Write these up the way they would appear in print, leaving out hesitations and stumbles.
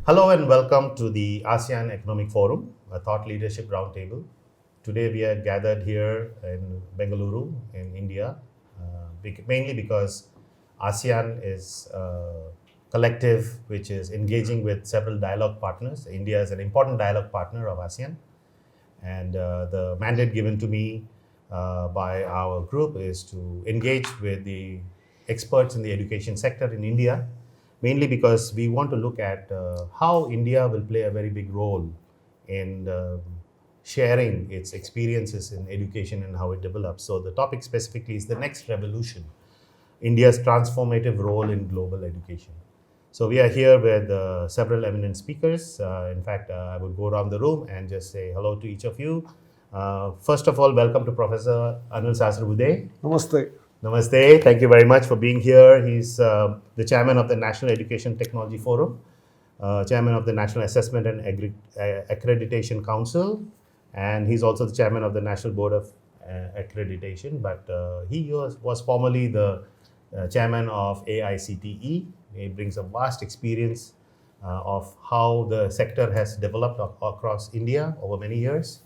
Hello and welcome to the ASEAN Economic Forum, a Thought Leadership Roundtable. Today we are gathered here in Bengaluru in India, mainly because ASEAN is a collective which is engaging with several dialogue partners. India is an important dialogue partner of ASEAN, and the mandate given to me by our group is to engage with the experts in the education sector in India, mainly because we want to look at how India will play a very big role in sharing its experiences in education and how it develops. So the topic specifically is the next revolution, India's transformative role in global education. So we are here with several eminent speakers. In fact, I would go around the room and just say hello to each of you. First of all, welcome to Professor Anil Sahasrabudhe. Namaste. Namaste. Thank you very much for being here. He's the chairman of the National Education Technology Forum, chairman of the National Assessment and Accreditation Council, and he's also the chairman of the National Board of Accreditation. But he was formerly the chairman of AICTE. He brings a vast experience of how the sector has developed across India over many years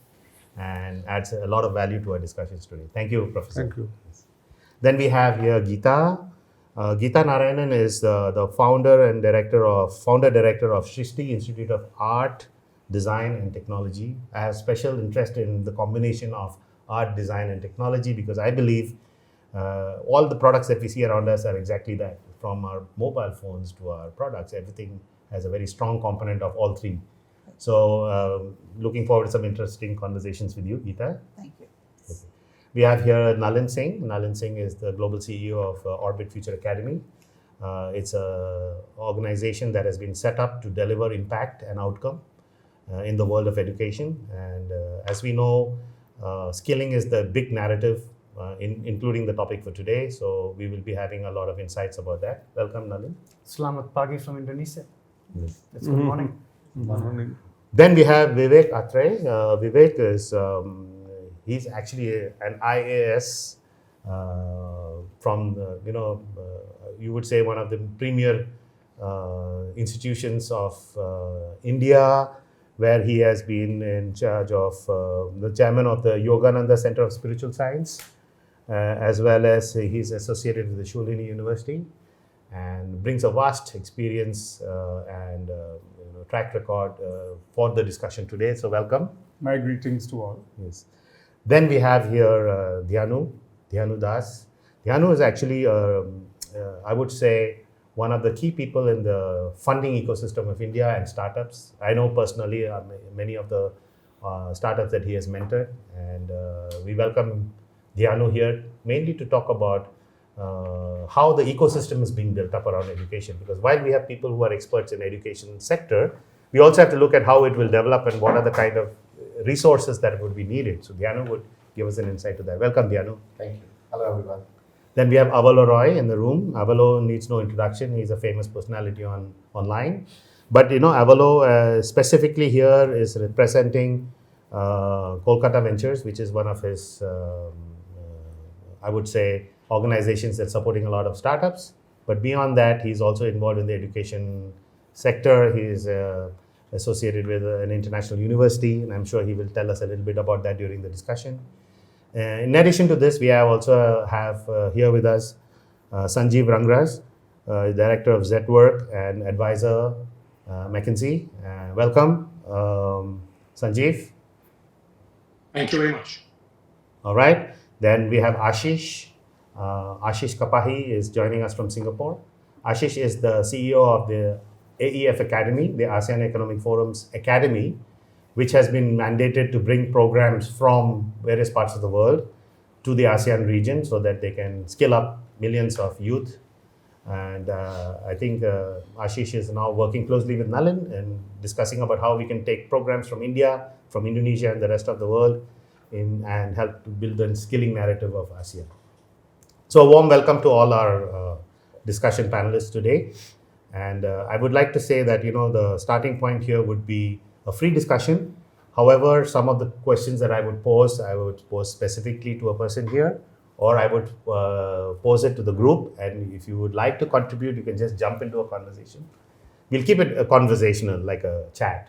and adds a lot of value to our discussions today. Thank you, Professor. Thank you. Then we have here Geeta. Geeta Narayanan is the founder director of Srishti Institute of Art, Design and Technology. I have special interest in the combination of art, design and technology because I believe all the products that we see around us are exactly that. From our mobile phones to our products, everything has a very strong component of all three. So looking forward to some interesting conversations with you, Geeta. Thank you. Okay. We have here Nalin Singh. Nalin Singh is the global CEO of Orbit Future Academy. It's an organization that has been set up to deliver impact and outcome in the world of education. And as we know, skilling is the big narrative, including the topic for today. So we will be having a lot of insights about that. Welcome, Nalin. Selamat pagi from Indonesia. Yes. It's good morning. Good morning. Then we have Vivek Atre. Vivek is he's actually an IAS from you would say one of the premier institutions of India, where he has been in charge of the chairman of the Yogananda Center of Spiritual Science, as well as he's associated with the Sholini University, and brings a vast experience and track record for the discussion today. So welcome. My greetings to all. Yes. Then we have here Dhyanu Das. Dhyanu is actually, I would say, one of the key people in the funding ecosystem of India and startups. I know personally many of the startups that he has mentored, and we welcome Dhyanu here mainly to talk about how the ecosystem is being built up around education. Because while we have people who are experts in education sector, we also have to look at how it will develop and what are the kind of resources that would be needed. So Dhyanu would give us an insight to that. Welcome, Dhyanu. Thank you. Hello, everyone. Then we have Avalo Roy in the room. Avalo needs no introduction. He's a famous personality online. But Avalo specifically here is representing Kolkata Ventures, which is one of his, I would say, organizations that's supporting a lot of startups. But beyond that, he's also involved in the education sector. He's associated with an international university, and I'm sure he will tell us a little bit about that during the discussion. In addition to this, we also have here with us Sanjeev Rangraj, Director of ZWork and Advisor McKinsey. Welcome, Sanjeev. Thank you very much. All right. Then we have Ashish. Ashish Kapahi is joining us from Singapore. Ashish is the CEO of the AEF Academy, the ASEAN Economic Forum's academy, which has been mandated to bring programs from various parts of the world to the ASEAN region so that they can skill up millions of youth. And I think Ashish is now working closely with Nalin and discussing about how we can take programs from India, from Indonesia and the rest of the world and help to build the skilling narrative of ASEAN. So a warm welcome to all our discussion panelists today. And I would like to say that, the starting point here would be a free discussion. However, some of the questions that I would pose specifically to a person here, or I would pose it to the group. And if you would like to contribute, you can just jump into a conversation. we'll keep it conversational, like a chat.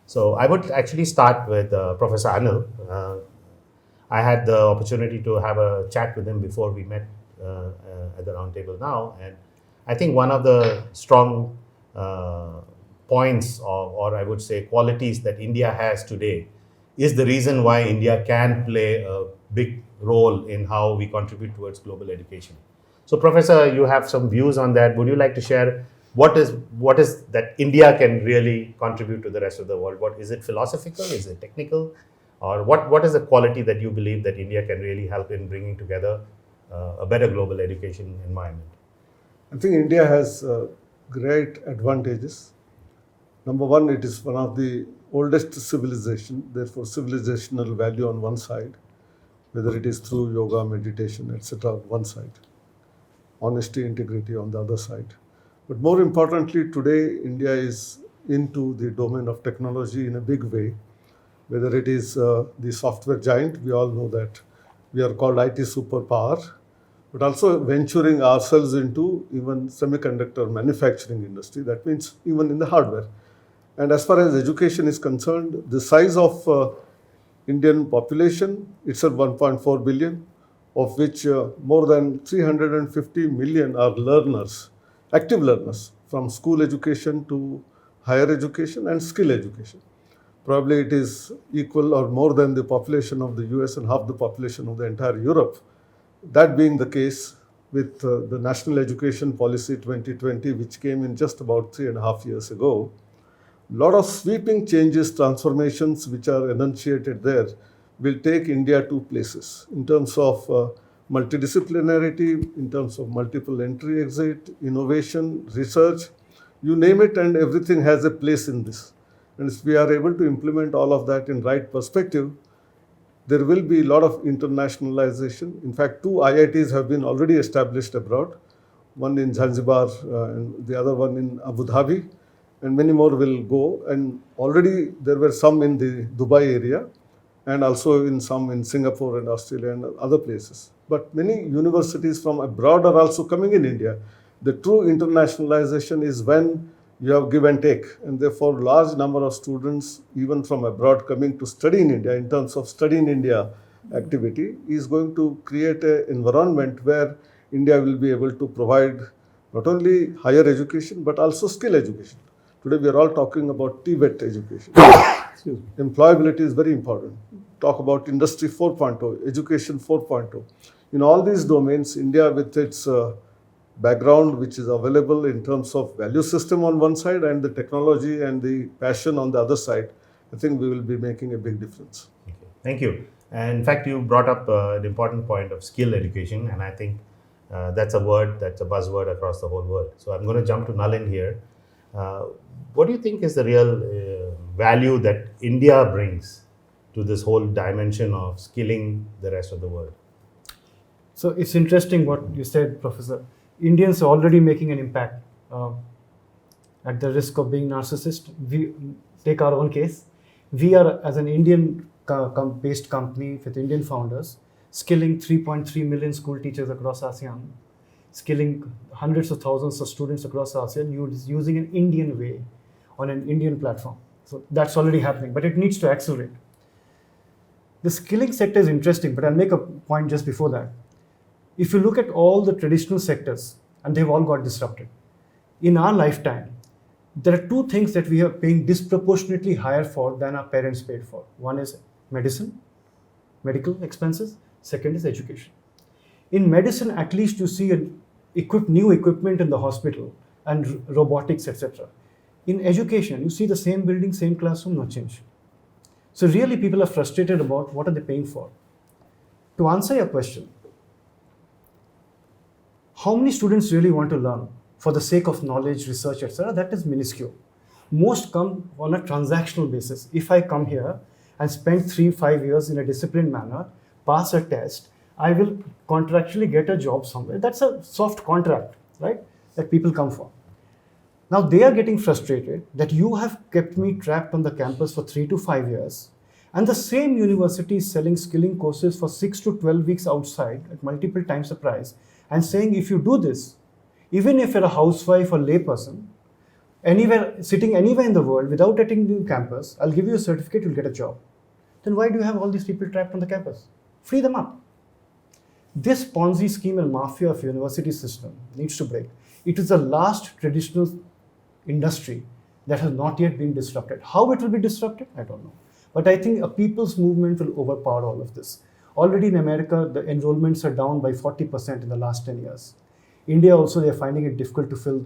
So I would actually start with Professor Anil. I had the opportunity to have a chat with him before we met at the roundtable now, and I think one of the strong points or I would say qualities that India has today is the reason why India can play a big role in how we contribute towards global education. So, Professor, you have some views on that. Would you like to share what is that India can really contribute to the rest of the world? What is it, philosophical? Is it technical? Or what is the quality that you believe that India can really help in bringing together a better global education environment? I think India has great advantages. Number one, it is one of the oldest civilization, therefore civilizational value on one side, whether it is through yoga, meditation, etc. on one side, honesty, integrity on the other side. But more importantly, today India is into the domain of technology in a big way, whether it is the software giant, we all know that we are called IT superpower, but also venturing ourselves into even semiconductor manufacturing industry. That means even in the hardware. And as far as education is concerned, the size of Indian population, it's at 1.4 billion, of which more than 350 million are learners, active learners, from school education to higher education and skill education. Probably it is equal or more than the population of the US and half the population of the entire Europe. That being the case with the National Education Policy 2020, which came in just about 3.5 years ago, a lot of sweeping changes, transformations which are enunciated there will take India to places in terms of multidisciplinarity, in terms of multiple entry, exit, innovation, research, you name it, and everything has a place in this. And if we are able to implement all of that in right perspective, there will be a lot of internationalization. In fact, 2 IITs have been already established abroad, one in Zanzibar and the other one in Abu Dhabi, and many more will go. And already there were some in the Dubai area and also in some in Singapore and Australia and other places. But many universities from abroad are also coming in India. The true internationalization is when you have give and take, and therefore large number of students even from abroad coming to study in India in terms of study in India activity is going to create an environment where India will be able to provide not only higher education but also skill education. Today we are all talking about TVET education. Employability is very important. Talk about industry 4.0, education 4.0. In all these domains, India with its background which is available in terms of value system on one side and the technology and the passion on the other side, I think we will be making a big difference. Okay. Thank you. And in fact, you brought up an important point of skill education, and I think that's a buzzword across the whole world. So I'm going to jump to Nalin here. What do you think is the real value that India brings to this whole dimension of skilling the rest of the world? So it's interesting what you said, Professor. Indians are already making an impact. At the risk of being narcissist, we take our own case. We are, as an Indian-based company with Indian founders, skilling 3.3 million school teachers across ASEAN, skilling hundreds of thousands of students across ASEAN using an Indian way on an Indian platform. So that's already happening, but it needs to accelerate. The skilling sector is interesting, but I'll make a point just before that. If you look at all the traditional sectors, and they've all got disrupted, in our lifetime, there are 2 things that we are paying disproportionately higher for than our parents paid for. One is medicine, medical expenses. Second is education. In medicine, at least you see new equipment in the hospital and robotics, etc. In education, you see the same building, same classroom, no change. So really people are frustrated about what are they paying for. To answer your question, how many students really want to learn for the sake of knowledge, research, etc.? That is minuscule. Most come on a transactional basis. If I come here and spend 3-5 years in a disciplined manner, pass a test, I will contractually get a job somewhere. That's a soft contract, right? That people come for. Now they are getting frustrated that you have kept me trapped on the campus for 3 to 5 years, and the same university is selling skilling courses for 6 to 12 weeks outside at multiple times the price, and saying if you do this, even if you're a housewife or layperson, sitting anywhere in the world without attending campus, I'll give you a certificate, you'll get a job. Then why do you have all these people trapped on the campus? Free them up. This Ponzi scheme and mafia of university system needs to break. It is the last traditional industry that has not yet been disrupted. How it will be disrupted, I don't know. But I think a people's movement will overpower all of this. Already in America, the enrollments are down by 40% in the last 10 years. India also, they're finding it difficult to fill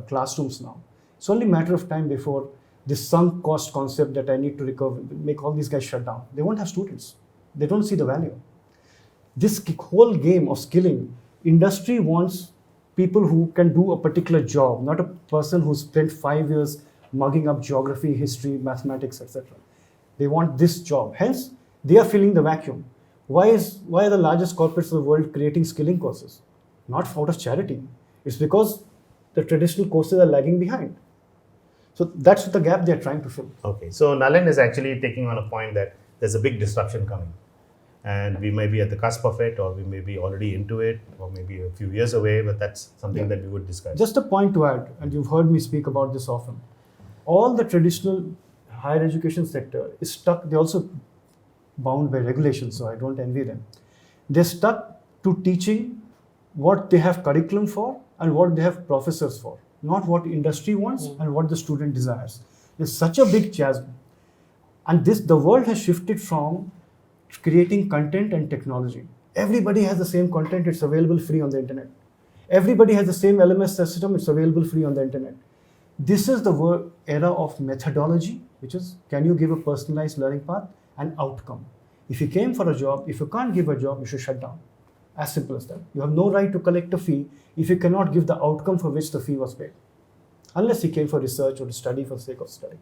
classrooms now. It's only a matter of time before this sunk cost concept that I need to recover, make all these guys shut down. They won't have students. They don't see the value. This whole game of skilling, industry wants people who can do a particular job, not a person who spent 5 years mugging up geography, history, mathematics, etc. They want this job. Hence, they are filling the vacuum. Why are the largest corporates of the world creating skilling courses? Not out of charity. It's because the traditional courses are lagging behind. So that's the gap they're trying to fill. Okay, so Nalin is actually taking on a point that there's a big disruption coming. And we may be at the cusp of it, or we may be already into it, or maybe a few years away, but that's something that we would discuss. Just a point to add, and you've heard me speak about this often. All the traditional higher education sector is stuck. They're also bound by regulations, so I don't envy them. They're stuck to teaching what they have curriculum for and what they have professors for, not what industry wants and what the student desires. There's such a big chasm. And the world has shifted from creating content and technology. Everybody has the same content, it's available free on the internet. Everybody has the same LMS system, it's available free on the internet. This is the era of methodology, which is, can you give a personalized learning path and outcome? If you came for a job, if you can't give a job, you should shut down. As simple as that. You have no right to collect a fee if you cannot give the outcome for which the fee was paid. Unless you came for research or to study for the sake of study.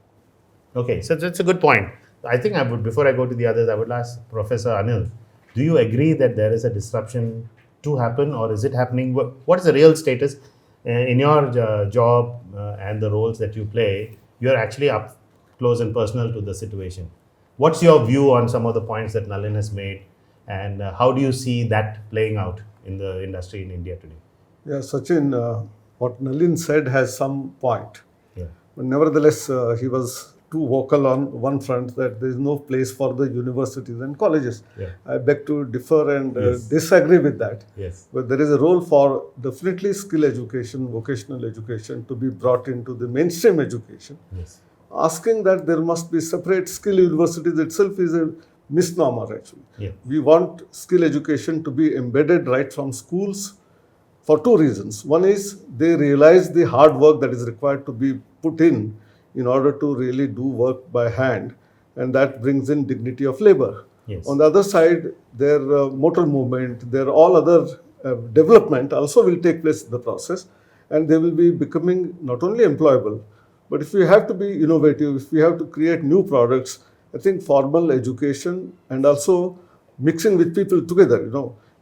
Okay, so that's a good point. I think I would, before I go to the others, I would ask Professor Anil, do you agree that there is a disruption to happen, or is it happening? What is the real status in your job and the roles that you play? You're actually up close and personal to the situation. What's your view on some of the points that Nalin has made, and how do you see that playing out in the industry in India today? Yeah, Sachin, what Nalin said has some point. Yeah. But nevertheless, he was too vocal on one front that there is no place for the universities and colleges. Yeah. I beg to differ and Yes. disagree with that. Yes. But there is a role for definitely skill education, vocational education to be brought into the mainstream education. Yes. Asking that there must be separate skill universities itself is a misnomer actually. Yeah. We want skill education to be embedded right from schools for two reasons. One is they realize the hard work that is required to be put in order to really do work by hand, and that brings in dignity of labor. Yes. On the other side, their motor movement, their all other development also will take place in the process, and they will be becoming not only employable, but if we have to be innovative, if we have to create new products, I think formal education and also mixing with people together,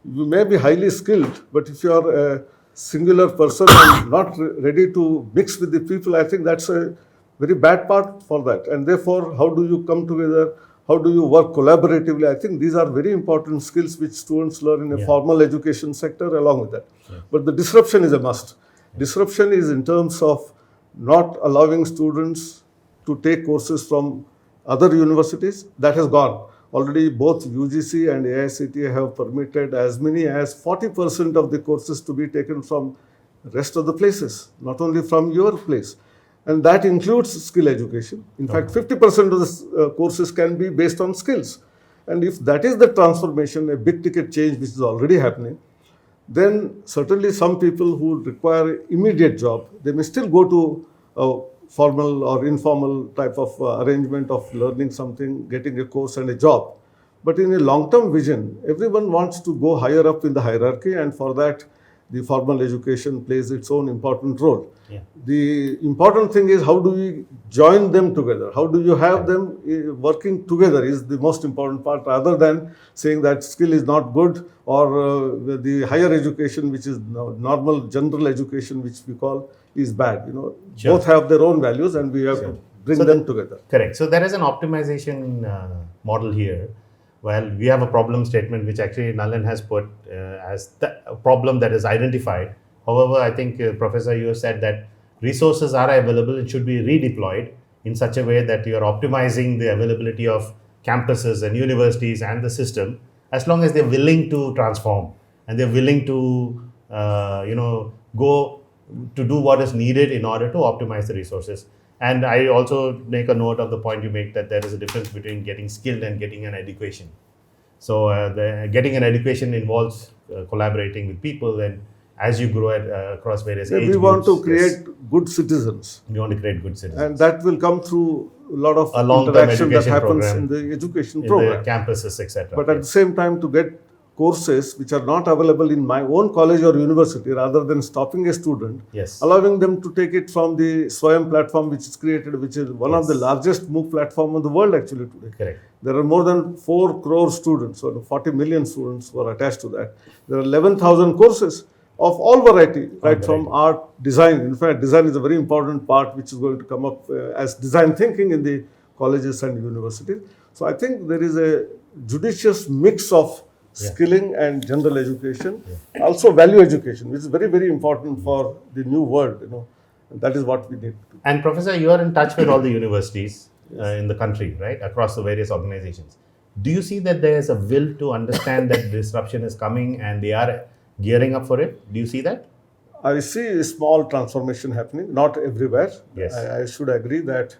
you may be highly skilled, but if you are a singular person and not ready to mix with the people, I think that's a very bad part for that. And therefore, how do you come together? How do you work collaboratively? I think these are very important skills which students learn in a formal education sector along with that. Yeah. But the disruption is a must. Yeah. Disruption is in terms of not allowing students to take courses from other universities. That has gone. Already both UGC and AICTE have permitted as many as 40% of the courses to be taken from rest of the places, not only from your place. And that includes skill education. In fact, 50% of the courses can be based on skills. And if that is the transformation, a big ticket change which is already happening, then certainly some people who require immediate job, they may still go to a formal or informal type of arrangement of learning something, getting a course and a job. But in a long-term vision, everyone wants to go higher up in the hierarchy, and for that, the formal education plays its own important role. Yeah. The important thing is how do we join them together? How do you have them working together is the most important part, rather than saying that skill is not good, or the higher education, which is normal general education, which we call, is bad. Sure. Both have their own values, and we have to bring them together. Correct. So there is an optimization model here. Well, we have a problem statement which actually Nalin has put as the problem that is identified. However, I think, Professor, you have said that resources are available, it should be redeployed in such a way that you are optimizing the availability of campuses and universities and the system, as long as they're willing to transform and they're willing to, go to do what is needed in order to optimize the resources. And I also make a note of the point you make that there is a difference between getting skilled and getting an education. So getting an education involves collaborating with people, and as you grow across various age We want groups, to create good citizens. we want to create good citizens. And that will come through a lot of A long-term interaction that education happens program, in the education in program. the campuses, etc. But at the same time, to get courses which are not available in my own college or university, rather than stopping a student, Yes. allowing them to take it from the Swayam platform, which is created, which is one of the Yes. largest MOOC platform in the world actually today. Correct. There are more than 4 crore students, or 40 million students who are attached to that. There are 11,000 courses of all variety, right from art, design. In fact, design is a very important part which is going to come up as design thinking in the colleges and universities. So I think there is a judicious mix of skilling and general education, also value education, which is very, very important for the new world. And that is what we need to do. And Professor, you are in touch with all the universities in the country, right, across the various organizations. Do you see that there is a will to understand that disruption is coming and they are gearing up for it? Do you see that? I see a small transformation happening, not everywhere. Yes. I should agree that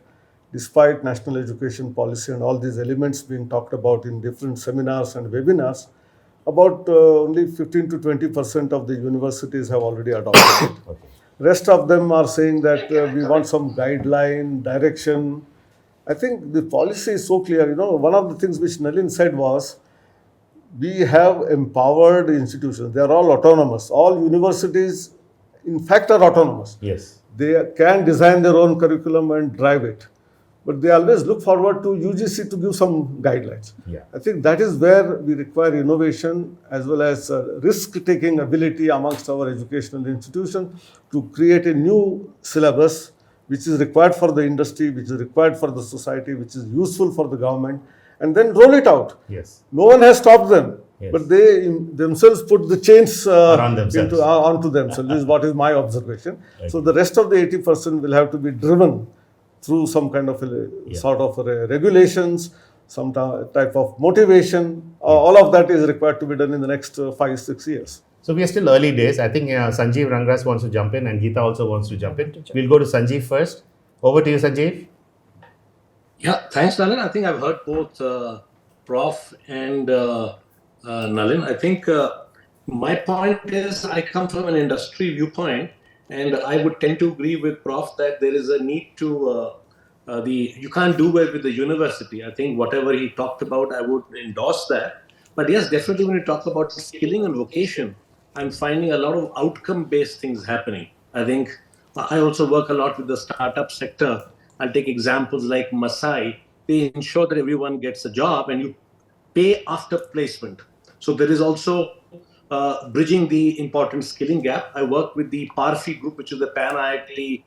despite national education policy and all these elements being talked about in different seminars and webinars, about only 15 to 20% of the universities have already adopted it. Okay. Rest of them are saying that we want some guideline, direction. I think the policy is so clear. One of the things which Nalin said was, we have empowered institutions. They are all autonomous. All universities, in fact, are autonomous. Yes. They can design their own curriculum and drive it. But they always look forward to UGC to give some guidelines. Yeah. I think that is where we require innovation as well as risk-taking ability amongst our educational institutions to create a new syllabus which is required for the industry, which is required for the society, which is useful for the government, and then roll it out. Yes. No one has stopped them, Yes. but they themselves put the chains Around themselves. onto themselves. This is what is my observation. So the rest of the 80% will have to be driven through some kind of sort of regulations, some type of motivation. All of that is required to be done in the next 5-6 years. So we are still early days. I think Sanjeev Rangras wants to jump in and Geeta also wants to jump in. We'll go to Sanjeev first. Over to you, Sanjeev. Yeah, thanks, Nalin. I think I've heard both Prof and Nalin. I think my point is I come from an industry viewpoint, and I would tend to agree with Prof that there is a need to you can't do it with the university. I think whatever he talked about, I would endorse that. But yes, definitely when you talk about skilling and vocation, I'm finding a lot of outcome-based things happening. I think I also work a lot with the startup sector. I'll take examples like Masai. They ensure that everyone gets a job and you pay after placement. So there is also bridging the important skilling gap. I work with the Parfi group, which is the Pan-IIT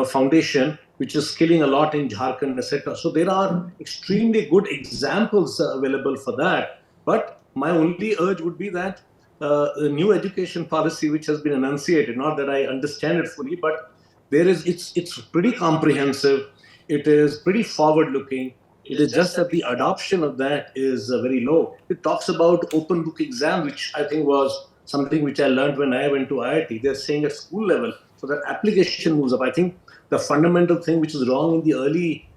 foundation, which is skilling a lot in Jharkhand, etc. So there are extremely good examples available for that. But my only urge would be that the new education policy, which has been enunciated, not that I understand it fully, but it's pretty comprehensive. It is pretty forward-looking. It is just that the adoption of that is very low. It talks about open book exam, which I think was something which I learned when I went to IIT. They're saying at school level, so that application moves up. I think the fundamental thing which is wrong in the early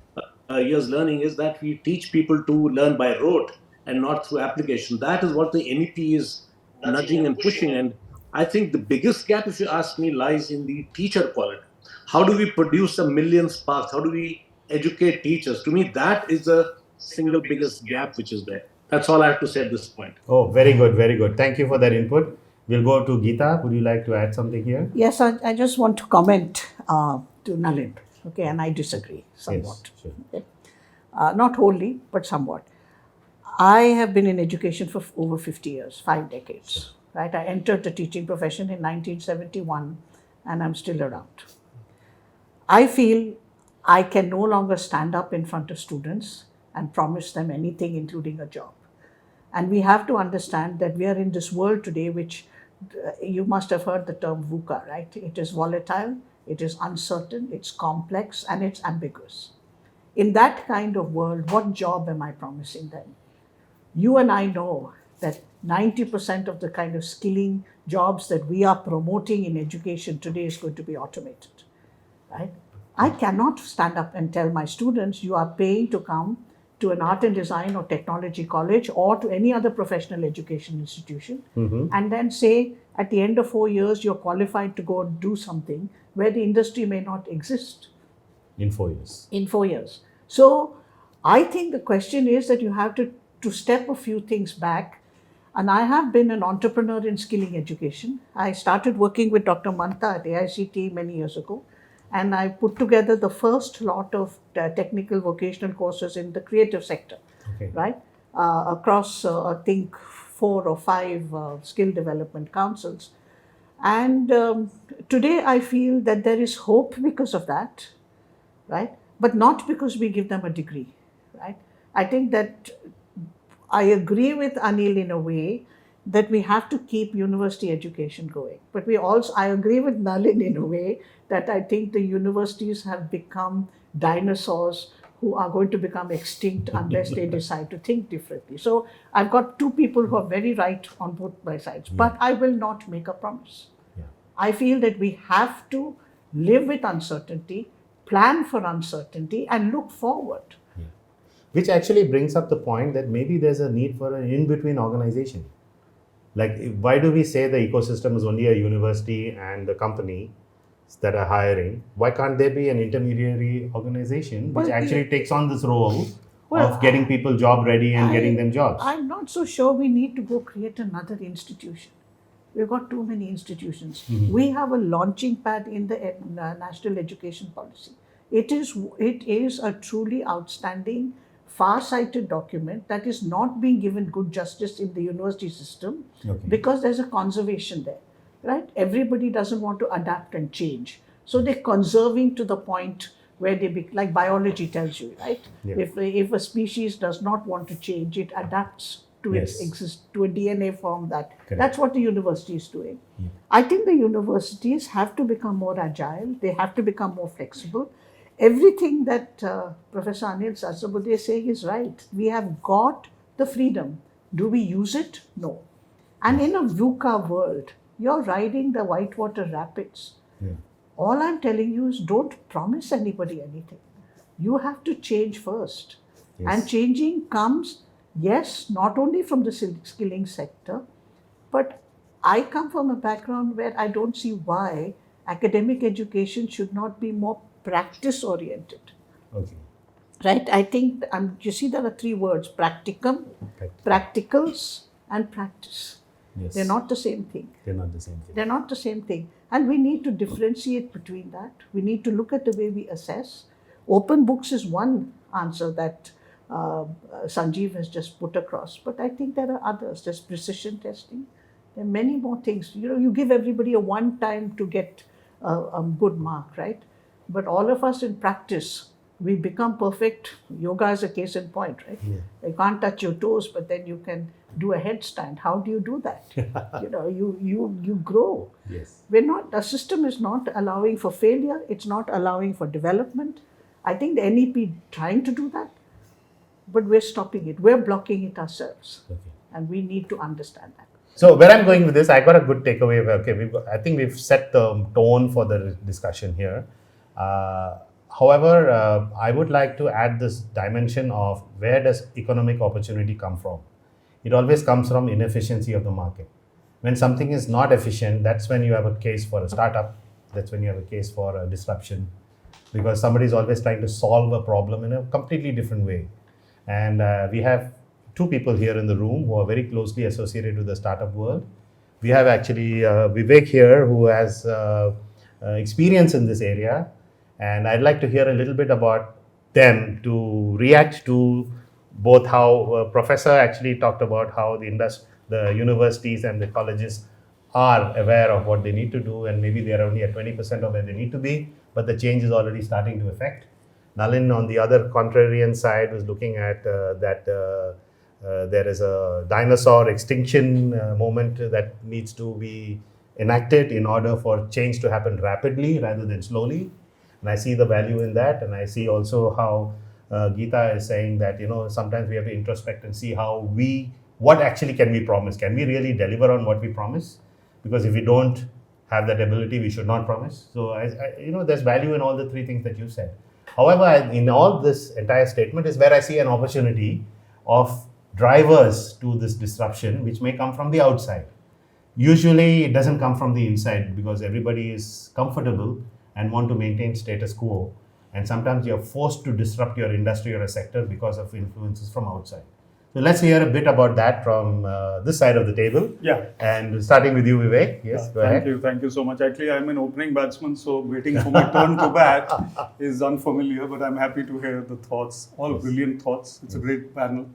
years learning is that we teach people to learn by rote and not through application. That is what the NEP is nudging and pushing. And I think the biggest gap, if you ask me, lies in the teacher quality. How do we produce 1 million sparks? How do we educate teachers? To me, that is the single biggest gap which is there. That's all I have to say at this point. Oh, very good, very good. Thank you for that input. We'll go to Geeta. Would you like to add something here? Yes, I just want to comment to Nalin, okay, and I disagree somewhat. Yes, sure. Okay? Not wholly, but somewhat. I have been in education for over 50 years, 5 decades, right? I entered the teaching profession in 1971 and I'm still around. I feel I can no longer stand up in front of students and promise them anything, including a job. And we have to understand that we are in this world today, which you must have heard the term VUCA, right? It is volatile, it is uncertain, it's complex, and it's ambiguous. In that kind of world, what job am I promising them? You and I know that 90% of the kind of skilling jobs that we are promoting in education today is going to be automated, right? I cannot stand up and tell my students, you are paying to come to an art and design or technology college or to any other professional education institution, and then say at the end of 4 years, you're qualified to go and do something where the industry may not exist. In 4 years. In 4 years. So I think the question is that you have to step a few things back. And I have been an entrepreneur in skilling education. I started working with Dr. Manta at AICT many years ago. And I put together the first lot of technical vocational courses in the creative sector, right? Across, I think, 4 or 5 skill development councils. And today I feel that there is hope because of that, right? But not because we give them a degree, right? I think that I agree with Anil in a way that we have to keep university education going. But I agree with Nalin in a way that I think the universities have become dinosaurs who are going to become extinct unless they decide to think differently. So I've got 2 people who are very right on both my sides, but I will not make a promise. I feel that we have to live with uncertainty, plan for uncertainty, and look forward. Which actually brings up the point that maybe there's a need for an in-between organization. Like, why do we say the ecosystem is only a university and the company that are hiring? Why can't there be an intermediary organization which actually takes on this role of getting people job ready and getting them jobs? I'm not so sure we need to go create another institution. We've got too many institutions. We have a launching pad in the National Education Policy. It is a truly outstanding, far-sighted document that is not being given good justice in the university system because there's a conservation there, right? Everybody doesn't want to adapt and change. So they're conserving to the point where like biology tells you, right? If a species does not want to change, it adapts to to a DNA form that's what the university is doing. I think the universities have to become more agile. They have to become more flexible. Everything that Professor Anil Sahasrabudhe is saying is right. We have got the freedom. Do we use it? No. And in a VUCA world, you're riding the whitewater rapids. All I'm telling you is don't promise anybody anything. You have to change first. And changing comes, yes, not only from the skilling sector, but I come from a background where I don't see why academic education should not be more practice oriented. Right? I think, you see, there are 3 words: practicum, practicals, and practice. They're not the same thing. They're not the same thing. And we need to differentiate between that. We need to look at the way we assess. Open books is one answer that Sanjeev has just put across. But I think there are others. There's precision testing. There are many more things. You give everybody a one time to get a good mark, right? But all of us in practice, we become perfect. Yoga is a case in point, right? You can't touch your toes, but then you can do a headstand. How do you do that? You grow. The system is not allowing for failure. It's not allowing for development. I think the NEP trying to do that, but we're stopping it. We're blocking it ourselves. And we need to understand that. So where I'm going with this, I got a good takeaway. I think we've set the tone for the discussion here. However, I would like to add this dimension of where does economic opportunity come from? It always comes from inefficiency of the market. When something is not efficient, that's when you have a case for a startup. That's when you have a case for a disruption, because somebody is always trying to solve a problem in a completely different way. And we have 2 people here in the room who are very closely associated with the startup world. We have actually Vivek here, who has experience in this area. And I'd like to hear a little bit about them to react to both how Professor actually talked about how the universities and the colleges are aware of what they need to do, and maybe they are only at 20% of where they need to be, but the change is already starting to affect. Nalin, on the other contrarian side, was looking at that there is a dinosaur extinction moment that needs to be enacted in order for change to happen rapidly rather than slowly. And I see the value in that. And I see also how Geeta is saying that, sometimes we have to introspect and see what actually can we promise? Can we really deliver on what we promise? Because if we don't have that ability, we should not promise. So, there's value in all the three things that you said. However, in all this entire statement is where I see an opportunity of drivers to this disruption, which may come from the outside. Usually, it doesn't come from the inside because everybody is comfortable and want to maintain status quo. And sometimes you're forced to disrupt your industry or a sector because of influences from outside. So let's hear a bit about that from this side of the table. Yeah. And starting with you, Vivek. Yes, go ahead. Thank you so much. Actually, I'm an opening batsman, so waiting for my turn to bat is unfamiliar, but I'm happy to hear the thoughts, all brilliant thoughts. It's a great panel.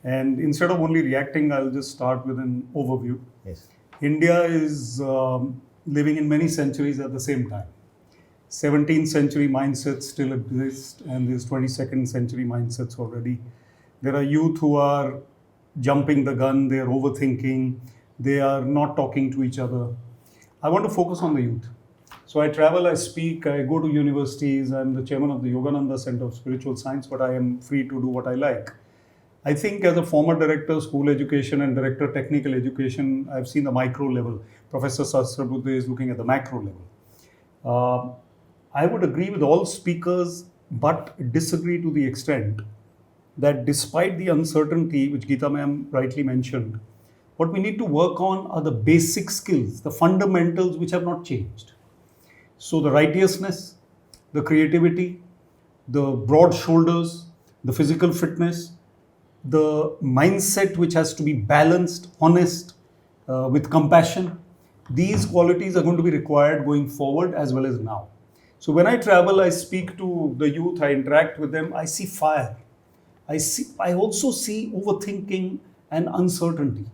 And instead of only reacting, I'll just start with an overview. Yes. India is living in many centuries at the same time. 17th century mindsets still exist, and there's 22nd century mindsets already. There are youth who are jumping the gun, they are overthinking, they are not talking to each other. I want to focus on the youth. So I travel, I speak, I go to universities. I'm the chairman of the Yogananda Center of Spiritual Science, but I am free to do what I like. I think as a former director, school education and director, technical education, I've seen the micro level. Professor Sahasrabudhe is looking at the macro level. I would agree with all speakers, but disagree to the extent that despite the uncertainty, which Geeta ma'am rightly mentioned, what we need to work on are the basic skills, the fundamentals which have not changed. So the righteousness, the creativity, the broad shoulders, the physical fitness, the mindset which has to be balanced, honest, with compassion, these qualities are going to be required going forward as well as now. So when I travel, I speak to the youth, I interact with them, I see fire. I also see overthinking and uncertainty.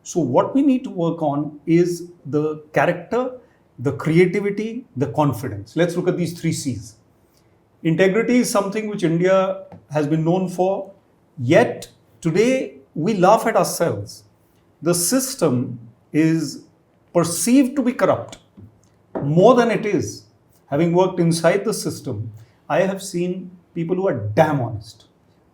So what we need to work on is the character, the creativity, the confidence. Let's look at these 3 C's. Integrity is something which India has been known for, yet today we laugh at ourselves. The system is perceived to be corrupt more than it is. Having worked inside the system, I have seen people who are damn honest,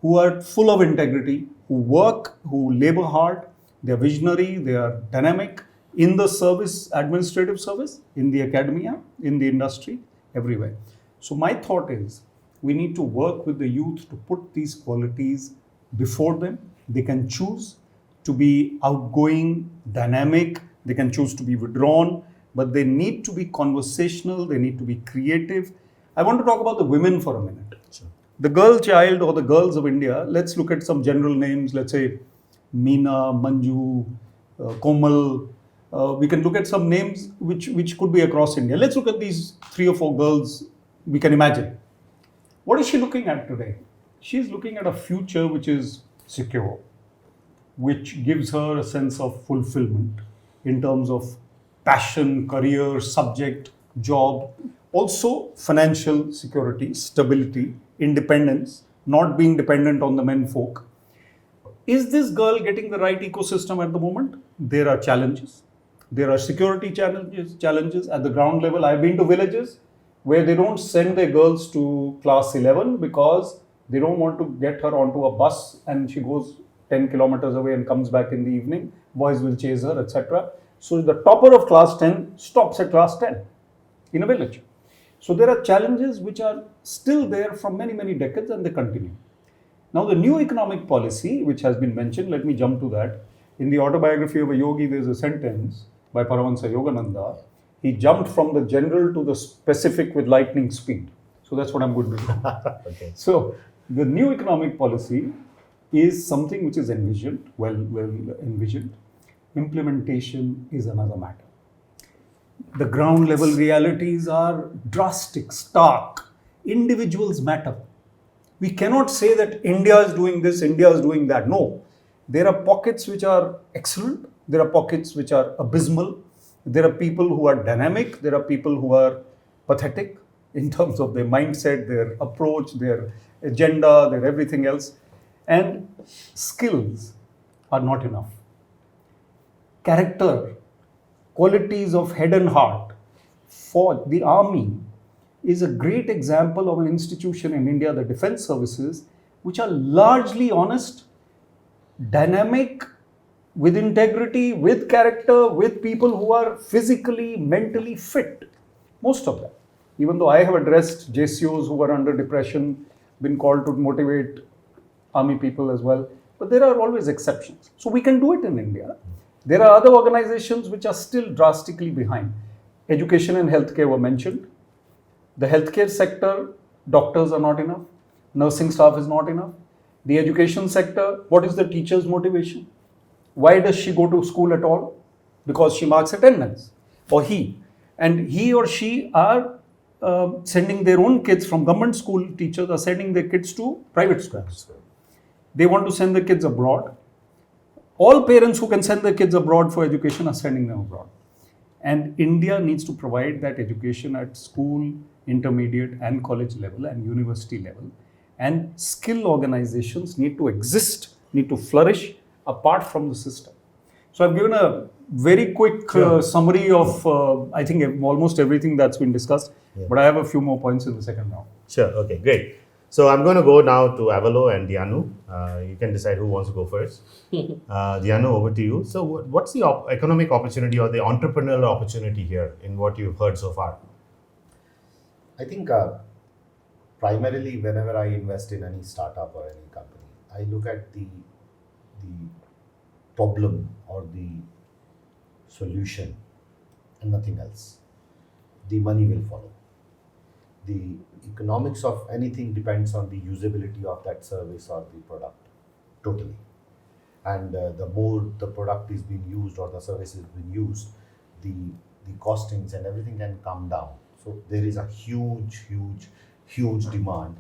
who are full of integrity, who work, who labor hard, they are visionary, they are dynamic in the service, administrative service, in the academia, in the industry, everywhere. So my thought is, we need to work with the youth to put these qualities before them. They can choose to be outgoing, dynamic, they can choose to be withdrawn, but they need to be conversational, they need to be creative. I want to talk about the women for a minute. Sure. The girl child or the girls of India, let's look at some general names, let's say Meena, Manju, Komal. We can look at some names which could be across India. Let's look at these 3 or 4 girls we can imagine. What is she looking at today? She's looking at a future which is secure, which gives her a sense of fulfillment in terms of passion, career, subject, job, also financial security, stability, independence, not being dependent on the men folk. Is this girl getting the right ecosystem at the moment? There are challenges. There are security challenges at the ground level. I've been to villages where they don't send their girls to class 11 because they don't want to get her onto a bus and she goes 10 kilometers away and comes back in the evening. Boys will chase her, etc. So the topper of class 10 stops at class 10 in a village. So there are challenges which are still there from many, many decades and they continue. Now the new economic policy which has been mentioned, let me jump to that. In the autobiography of a yogi, there's a sentence by Paramahansa Yogananda. He jumped from the general to the specific with lightning speed. So that's what I'm going to do. Okay. So the new economic policy is something which is envisioned, well envisioned. Implementation is another matter. The ground level realities are drastic, stark. Individuals matter. We cannot say that India is doing this, India is doing that. No. There are pockets which are excellent. There are pockets which are abysmal. There are people who are dynamic. There are people who are pathetic in terms of their mindset, their approach, their agenda, their everything else. And skills are not enough. Character qualities of head and heart for the army is a great example of an institution in India, the defense services, which are largely honest, dynamic, with integrity, with character, with people who are physically, mentally fit. Most of them. Even though I have addressed JCOs who are under depression, been called to motivate army people as well. But there are always exceptions. So we can do it in India. There are other organizations which are still drastically behind. Education and healthcare were mentioned. The healthcare sector, doctors are not enough. Nursing staff is not enough. The education sector, what is the teacher's motivation? Why does she go to school at all? Because she marks attendance, or he. And he or she are sending their own kids from government school, teachers are sending their kids to private schools. They want to send their kids abroad. All parents who can send their kids abroad for education are sending them abroad. And India needs to provide that education at school, intermediate and college level and university level. And skill organizations need to exist, need to flourish apart from the system. So I've given a very quick summary of, I think, almost everything that's been discussed. Yeah. But I have a few more points in the second round. Sure. Okay, great. So I'm going to go now to Avalo and Dianu. You can decide who wants to go first. Dianu, over to you. So what's the economic opportunity or the entrepreneurial opportunity here in what you've heard so far? I think primarily whenever I invest in any startup or any company, I look at the problem or the solution and nothing else. The money will follow. The economics of anything depends on the usability of that service or the product, totally. And the more the product is being used or the service is being used, the costings and everything can come down. So there is a huge demand.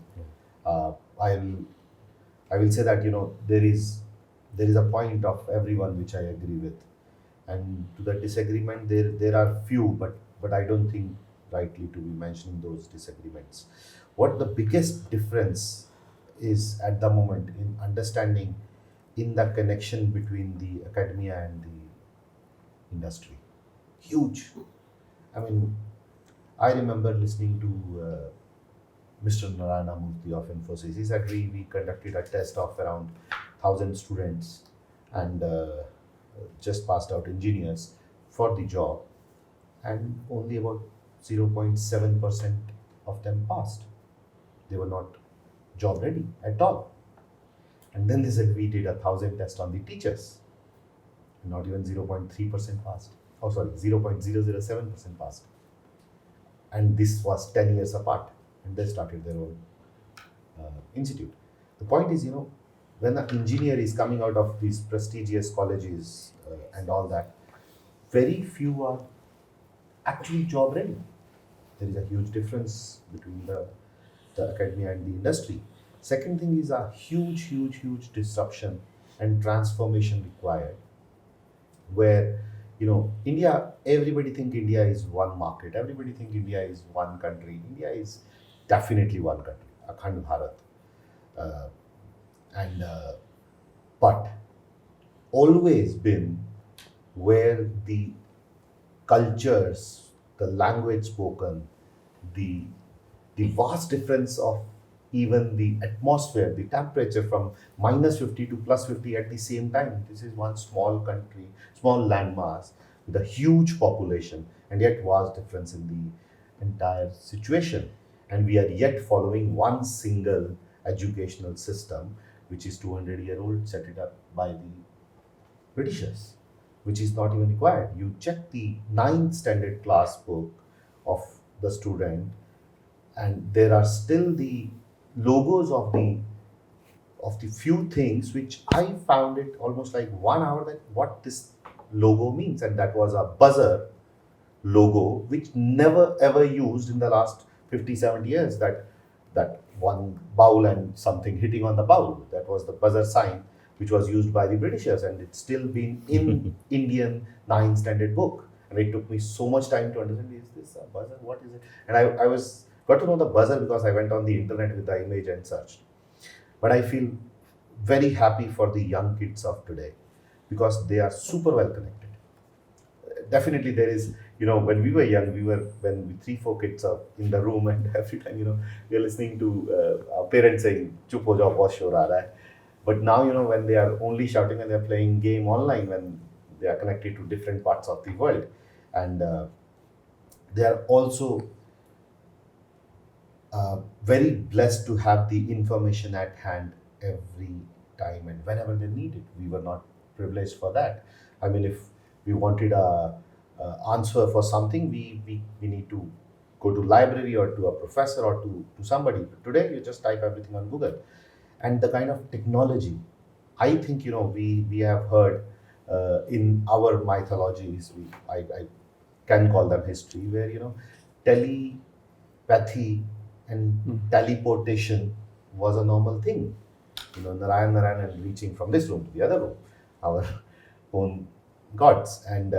I will say that there is a point of everyone which I agree with, and to the disagreement there are few, but I don't think rightly to be mentioning those disagreements. What the biggest difference is at the moment in understanding in the connection between the academia and the industry. Huge. I mean, I remember listening to Mr. Narayana Murthy of Infosys. He said we conducted a test of around 1,000 students and just passed out engineers for the job, and only about 0.7% of them passed. They were not job ready at all. And then they said we did 1,000 tests on the teachers, and not even 0.3% passed. Oh, sorry, 0.007% passed. And this was 10 years apart, and they started their own institute. The point is, when an engineer is coming out of these prestigious colleges and all that, very few are actually job ready. There is a huge difference between the academia and the industry. Second thing is a huge disruption and transformation required, where India, everybody think India is one market, everybody think India is one country. India is definitely one country, Akhand Bharat, but always been where the cultures, the language spoken, the vast difference of even the atmosphere, the temperature from -50 to +50 at the same time. This is one small country, small landmass with a huge population, and yet vast difference in the entire situation. And we are yet following one single educational system, which is 200-year-old, set it up by the Britishers, which is not even required. You check the 9th standard class book of the student, and there are still the logos of the few things which I found it almost like 1 hour that what this logo means, and that was a buzzer logo which never ever used in the last 50-70 years, that one bowl and something hitting on the bowl, that was the buzzer sign which was used by the Britishers, and it's still been in Indian 9th standard book. And it took me so much time to understand, is this a buzzer, what is it? And I got to know the buzzer because I went on the internet with the image and searched. But I feel very happy for the young kids of today because they are super well connected. definitely there is, when we were young, when we 3-4 kids are in the room, and every time, we are listening to our parents saying, "Chup ho jao, bahut shor aa raha hai." But now, when they are only shouting and they're playing game online, when they are connected to different parts of the world, and they are also very blessed to have the information at hand every time and whenever they need it. We were not privileged for that. I mean, if we wanted a answer for something, we need to go to library or to a professor or to somebody. But today, you just type everything on Google. And the kind of technology, I think, we have heard in our mythologies, I can call them history, where, telepathy and teleportation was a normal thing. Narayan and reaching from this room to the other room, our own gods. And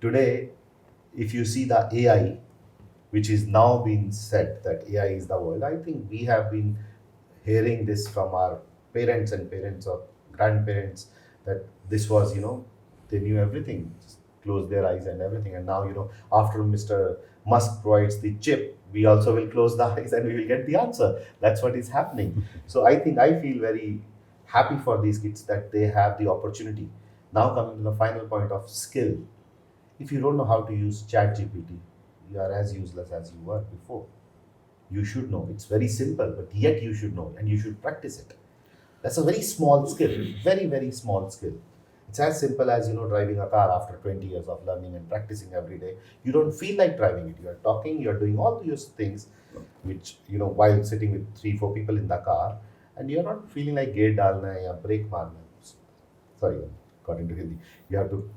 today, if you see the AI, which is now being said that AI is the world, I think we have been hearing this from our parents and parents or grandparents, that this was, they knew everything, just close their eyes and everything. And now, after Mr. Musk provides the chip, we also will close the eyes and we will get the answer. That's what is happening. So I feel very happy for these kids that they have the opportunity. Now coming to the final point of skill. If you don't know how to use ChatGPT, you are as useless as you were before. You should know. It's very simple, but yet you should know and you should practice it. That's a very small skill, very, very small skill. It's as simple as, driving a car after 20 years of learning and practicing every day. You don't feel like driving it. You're talking, you're doing all those things, which, while sitting with 3-4 people in the car, and you're not feeling like gear dalna hai ya brake marna. Sorry, got into Hindi. You have to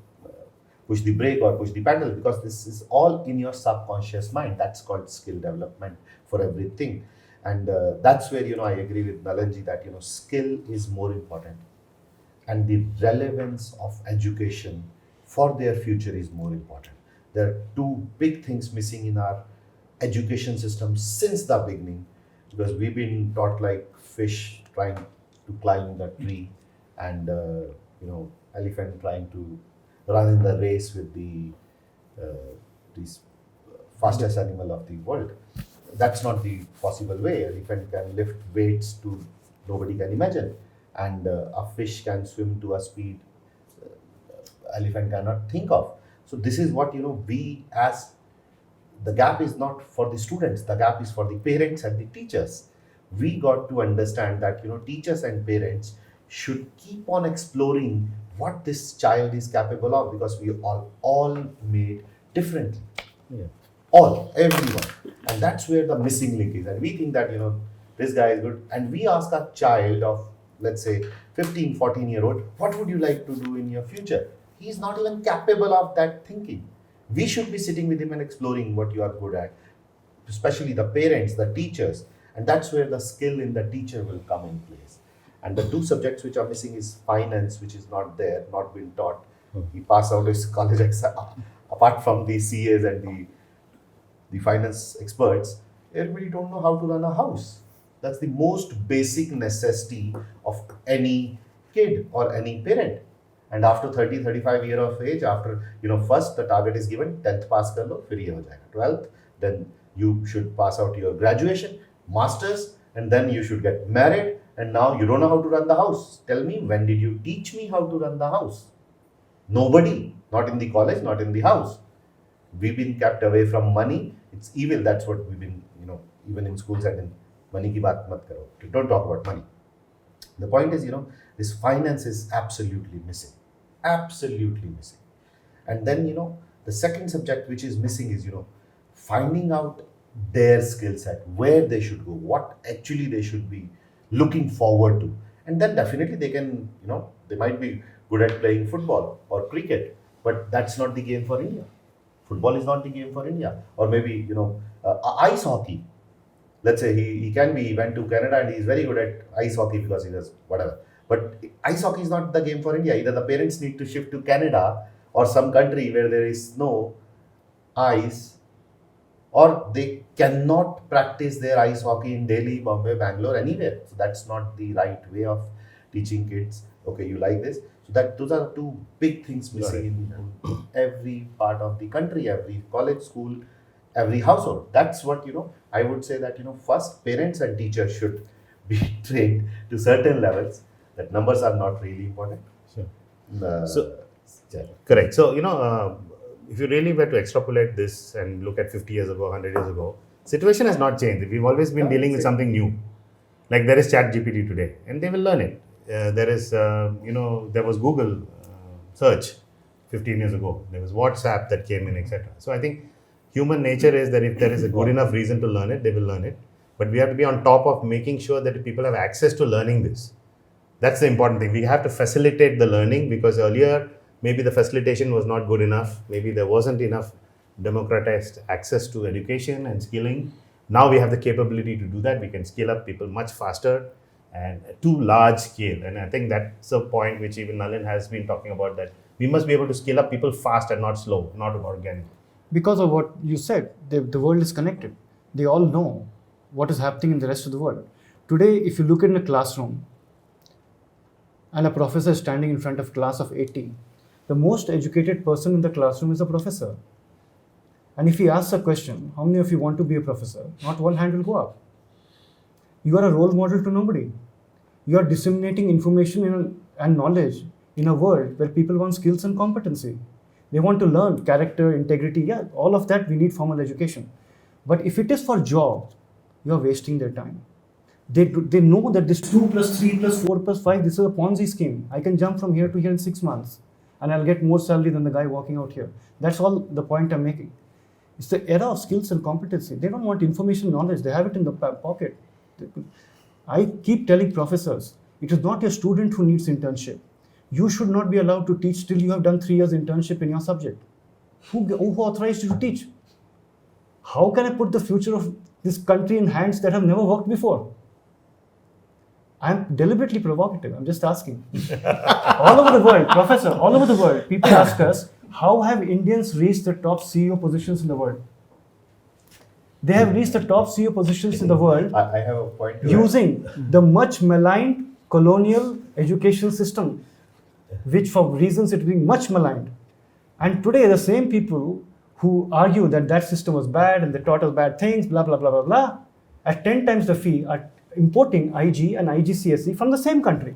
push the brake or push the pedal, because this is all in your subconscious mind. That's called skill development for everything. And that's where, I agree with Nalanji that, skill is more important. And the relevance of education for their future is more important. There are two big things missing in our education system since the beginning, because we've been taught like fish trying to climb the tree, and elephant trying to run in the race with the fastest animal of the world. That's not the possible way. Elephant can lift weights to nobody can imagine, and a fish can swim to a speed elephant cannot think of. So this is what we as the gap is not for the students. The gap is for the parents and the teachers. We got to understand that teachers and parents should keep on exploring what this child is capable of, because we are all made differently. Yeah. Everyone. And that's where the missing link is. And we think that, this guy is good. And we ask a child of, let's say, 15, 14-year-old, what would you like to do in your future? He's not even capable of that thinking. We should be sitting with him and exploring what you are good at, especially the parents, the teachers. And that's where the skill in the teacher will come in place. And the two subjects which are missing is finance, which is not there, not been taught. He pass out his college exam. Apart from the CAs and the finance experts, everybody don't know how to run a house. That's the most basic necessity of any kid or any parent. And after 30, 35 years of age, after, first the target is given, 10th pass kar lo, fir ye ho jayega. 12th, then you should pass out your graduation, masters, and then you should get married. And now you don't know how to run the house. Tell me, when did you teach me how to run the house? Nobody, not in the college, not in the house. We've been kept away from money. It's evil. That's what we've been, even in schools and in money ki baat mat karo. Don't talk about money. The point is, this finance is absolutely missing. Absolutely missing. And then, the second subject which is missing is, finding out their skill set, where they should go, what actually they should be looking forward to. And then definitely they can, they might be good at playing football or cricket, but that's not the game for India. Football is not the game for India. Or maybe, ice hockey. Let's say he went to Canada and he's very good at ice hockey because he does whatever. But ice hockey is not the game for India. Either the parents need to shift to Canada or some country where there is no ice, or they cannot practice their ice hockey in Delhi, Bombay, Bangalore, anywhere. So that's not the right way of teaching kids. Okay, you like this. Those are two big things missing in every part of the country, every college, school, every household. That's what, I would say that, first parents and teachers should be trained to certain levels, that numbers are not really important. Sure. Correct. So, if you really were to extrapolate this and look at 50 years ago, 100 years ago, situation has not changed. We've always been dealing with something new. Like there is ChatGPT today, and they will learn it. There is, there was Google search 15 years ago. There was WhatsApp that came in, etc. So I think human nature is that if there is a good enough reason to learn it, they will learn it. But we have to be on top of making sure that people have access to learning this. That's the important thing. We have to facilitate the learning, because earlier maybe the facilitation was not good enough. Maybe there wasn't enough democratized access to education and skilling. Now we have the capability to do that. We can scale up people much faster and to large scale. And I think that's a point which even Nalin has been talking about, that we must be able to scale up people fast and not slow, not organic. Because of what you said, the world is connected. They all know what is happening in the rest of the world. Today, if you look in a classroom and a professor is standing in front of a class of 80, the most educated person in the classroom is a professor. And if he asks a question, how many of you want to be a professor? Not one hand will go up. You are a role model to nobody. You are disseminating information and knowledge in a world where people want skills and competency. They want to learn character, integrity. Yeah, all of that we need formal education. But if it is for job, you are wasting their time. They know that this 2 plus 3 plus 4 plus 5, this is a Ponzi scheme. I can jump from here to here in 6 months and I'll get more salary than the guy walking out here. That's all the point I'm making. It's the era of skills and competency. They don't want information knowledge. They have it in the pocket. I keep telling professors, it is not your student who needs internship. You should not be allowed to teach till you have done 3 years internship in your subject. Who authorized you to teach? How can I put the future of this country in hands that have never worked before? I'm deliberately provocative. I'm just asking. All over the world, professor, all over the world, people ask us, how have Indians reached the top CEO positions in the world? They have reached the top CEO positions in the world I have a point using the much maligned colonial education system, which for reasons it being much maligned. And today the same people who argue that that system was bad and they taught us bad things, blah, blah, blah, blah, blah, at 10 times the fee are importing IG and IGCSE from the same country.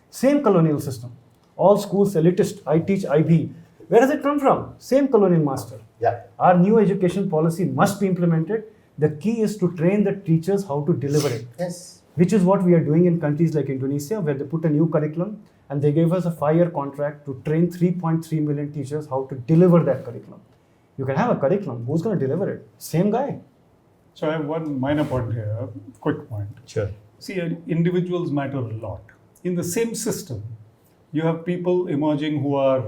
Same colonial system. All schools elitist, I teach IB. Where does it come from? Same colonial master. Yeah. Our new education policy must be implemented. The key is to train the teachers how to deliver it. Yes. Which is what we are doing in countries like Indonesia, where they put a new curriculum and they gave us a 5-year contract to train 3.3 million teachers how to deliver that curriculum. You can have a curriculum. Who's going to deliver it? Same guy. So I have one minor point here, quick point. Sure. See, individuals matter a lot. In the same system, you have people emerging who are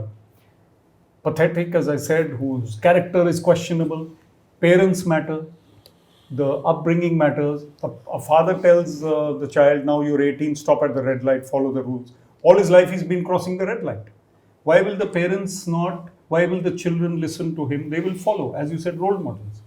pathetic, as I said, whose character is questionable. Parents matter. The upbringing matters. A father tells the child, now you're 18, stop at the red light, follow the rules. All his life he's been crossing the red light. Why will the parents not? Why will the children listen to him? They will follow, as you said, role models.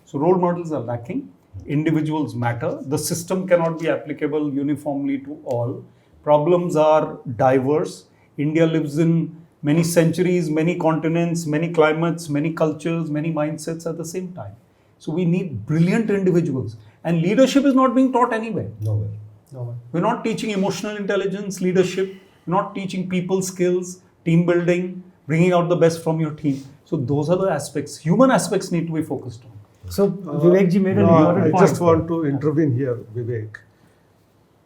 So role models are lacking. Individuals matter. The system cannot be applicable uniformly to all. Problems are diverse. India lives in many centuries, many continents, many climates, many cultures, many mindsets at the same time. So we need brilliant individuals. And leadership is not being taught anywhere. Nowhere. We're not teaching emotional intelligence, leadership. We're not teaching people skills, team building, bringing out the best from your team. So those are the aspects. Human aspects need to be focused on. So Vivek ji made an important point. I just want to intervene here, Vivek.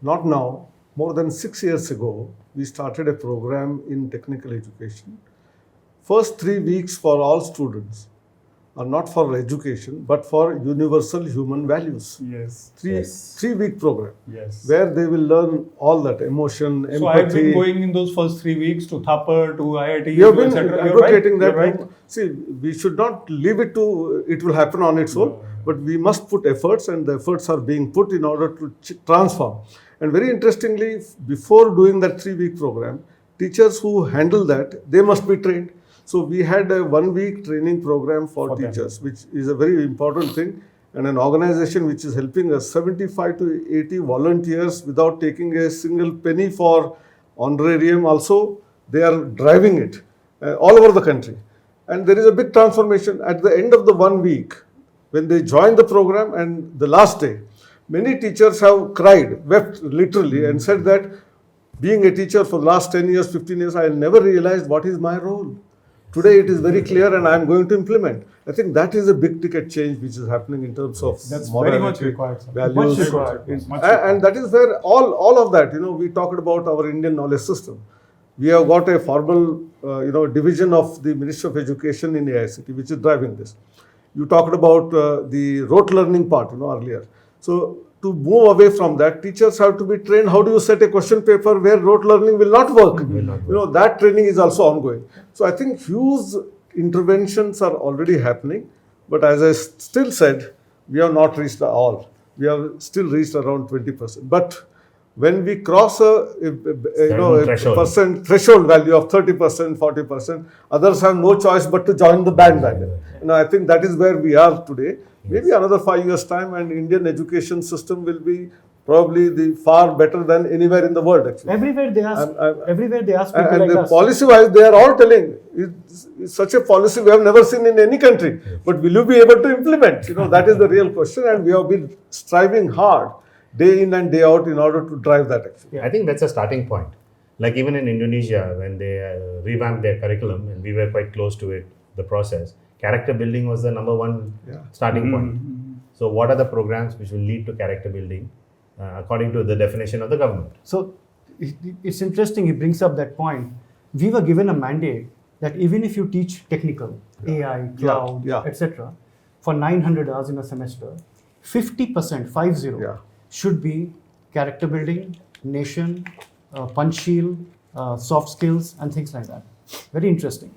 Not now. More than 6 years ago, we started a program in technical education. First 3 weeks for all students are not for education, but for universal human values. Yes. Three-week program. Yes. Where they will learn all that, emotion, empathy. So I've been going in those first 3 weeks to Thapar, to IIT, You have been etc. advocating that. You're right. See, we should not leave it to, it will happen on its own, but we must put efforts, and the efforts are being put in order to transform. And very interestingly, before doing that 3-week program, teachers who handle that, they must be trained. So we had a 1-week training program for teachers, which is a very important thing, and an organization which is helping us 75 to 80 volunteers without taking a single penny for honorarium also, They are driving it all over the country. And there is a big transformation at the end of the 1 week when they join the program, and the last day, many teachers have cried, wept literally, and said that being a teacher for the last 10 years, 15 years, I never realized what is my role. Today it is very clear and I am going to implement. I think that is a big ticket change which is happening in terms of That's morality, very much required, sir. values. Much required. Much And that is where all of that, we talked about our Indian knowledge system. We have got a formal, division of the Ministry of Education in AICT, which is driving this. You talked about the rote learning part, earlier. So to move away from that, teachers have to be trained. How do you set a question paper where rote learning will not work? That training is also ongoing. So I think huge interventions are already happening. But as I still said, we have not reached all. We have still reached around 20%. But when we cross a threshold value of 30%, 40%, others have no choice but to join the bandwagon. I think that is where we are today. Maybe another 5 years' time, and Indian education system will be probably far better than anywhere in the world. Actually, Everywhere they ask people and like us. policy-wise, they are all telling it's such a policy we have never seen in any country. But will you be able to implement? That is the real question, and we have been striving hard, day in and day out, in order to drive that. Actually, I think that's a starting point. Like even in Indonesia, when they revamped their curriculum, and we were quite close to it, the process, character building was the number one starting point. So what are the programs which will lead to character building according to the definition of the government? So it's interesting he brings up that point. We were given a mandate that even if you teach technical, AI, cloud, etc., for 900 hours in a semester, 50%, 50, should be character building, nation, punch shield, soft skills, and things like that. Very interesting.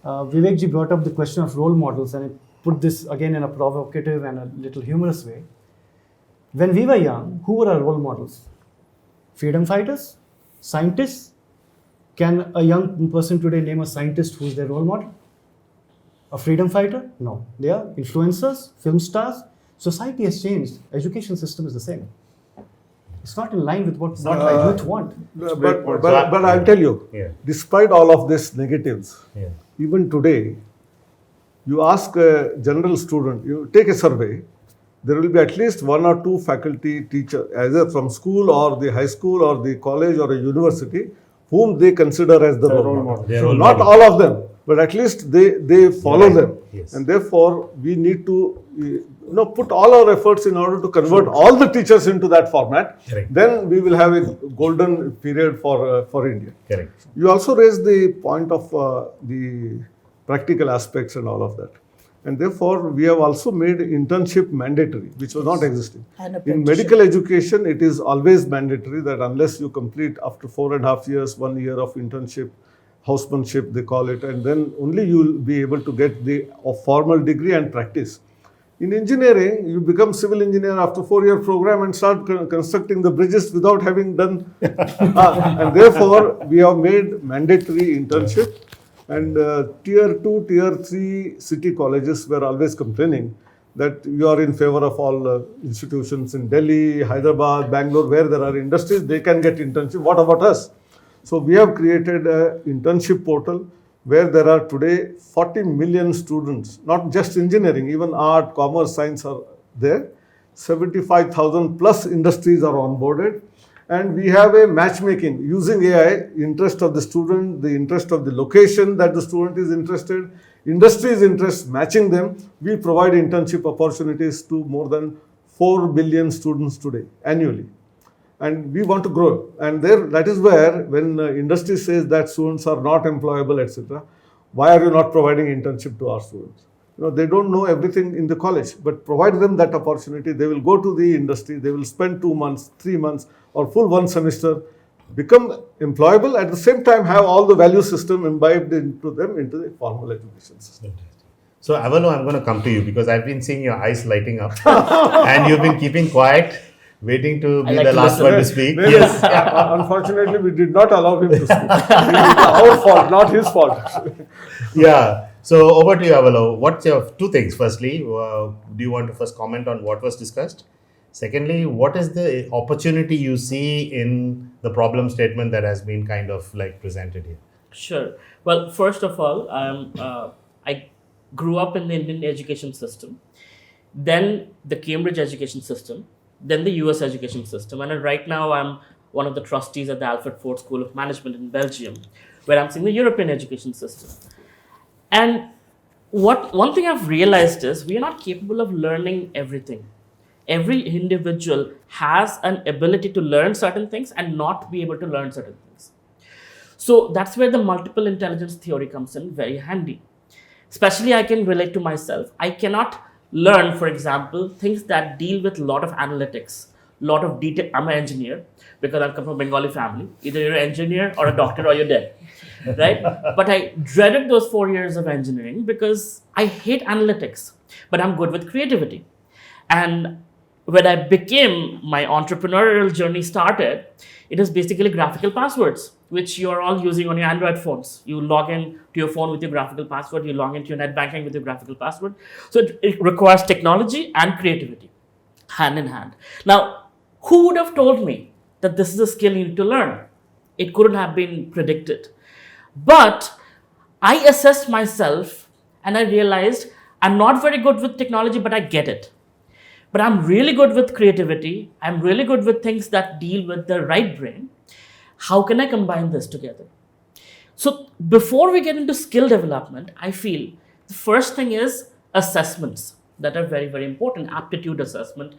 Vivekji brought up the question of role models, and I put this again in a provocative and a little humorous way. When we were young, who were our role models? Freedom fighters? Scientists? Can a young person today name a scientist who's their role model? A freedom fighter? No. They are influencers, film stars. Society has changed. Education system is the same. It's not in line with what my youth want. But I'll tell you, despite all of these negatives, even today, you ask a general student, you take a survey, there will be at least 1 or 2 faculty teachers, either from school or the high school or the college or a university, whom they consider as the role model. So not all of them, but at least they follow them. Yes. And therefore, we need to put all our efforts in order to convert all the teachers into that format. Correct. Then we will have a golden period for India. Correct. You also raised the point of the practical aspects and all of that. And therefore, we have also made internship mandatory, which was not existing. In medical education, it is always mandatory that unless you complete after 4.5 years, 1 year of internship, housemanship they call it, and then only you will be able to get the formal degree and practice. In engineering, you become civil engineer after 4-year program and start constructing the bridges without having done. And therefore, we have made mandatory internship. And tier 2, tier 3 city colleges were always complaining that you are in favor of all institutions in Delhi, Hyderabad, Bangalore, where there are industries, they can get internship. What about us? So we have created an internship portal where there are today 40 million students, not just engineering, even art, commerce, science are there. 75,000 plus industries are onboarded. And we have a matchmaking using AI, interest of the student, the interest of the location that the student is interested, industry's interest, matching them. We provide internship opportunities to more than 4 billion students today, annually. And we want to grow. And that is where, when industry says that students are not employable, etc., why are you not providing internship to our students? They don't know everything in the college, but provide them that opportunity. They will go to the industry, they will spend 2 months, 3 months, or full 1 semester, become employable, at the same time have all the value system imbibed into them, into the formal education system. So Avalo, I'm going to come to you because I've been seeing your eyes lighting up and you've been keeping quiet, waiting to be the last one to speak. Yes. Unfortunately, we did not allow him to speak. It is our fault, not his fault. Yeah. So over to you, Avalo. What's your 2 things? Firstly, do you want to first comment on what was discussed? Secondly, what is the opportunity you see in the problem statement that has been kind of like presented here? Sure. Well, first of all, I grew up in the Indian education system, then the Cambridge education system, then the US education system. And right now I'm one of the trustees at the Alfred Ford School of Management in Belgium, where I'm seeing the European education system. And one thing I've realized is we are not capable of learning everything. Every individual has an ability to learn certain things and not be able to learn certain things. So that's where the multiple intelligence theory comes in very handy. Especially I can relate to myself. I cannot learn, for example, things that deal with a lot of analytics, a lot of detail. I'm an engineer because I come from a Bengali family. Either you're an engineer or a doctor or you're dead, right? But I dreaded those 4 years of engineering because I hate analytics, but I'm good with creativity. And when I became, my entrepreneurial journey started, it is basically graphical passwords, which you're all using on your Android phones. You log in to your phone with your graphical password, you log into your net banking with your graphical password. So it requires technology and creativity, hand in hand. Now, who would have told me that this is a skill you need to learn? It couldn't have been predicted. But I assessed myself and I realized I'm not very good with technology, but I get it. But I'm really good with creativity. I'm really good with things that deal with the right brain. How can I combine this together? So before we get into skill development, I feel the first thing is assessments that are very, very important. Aptitude assessment,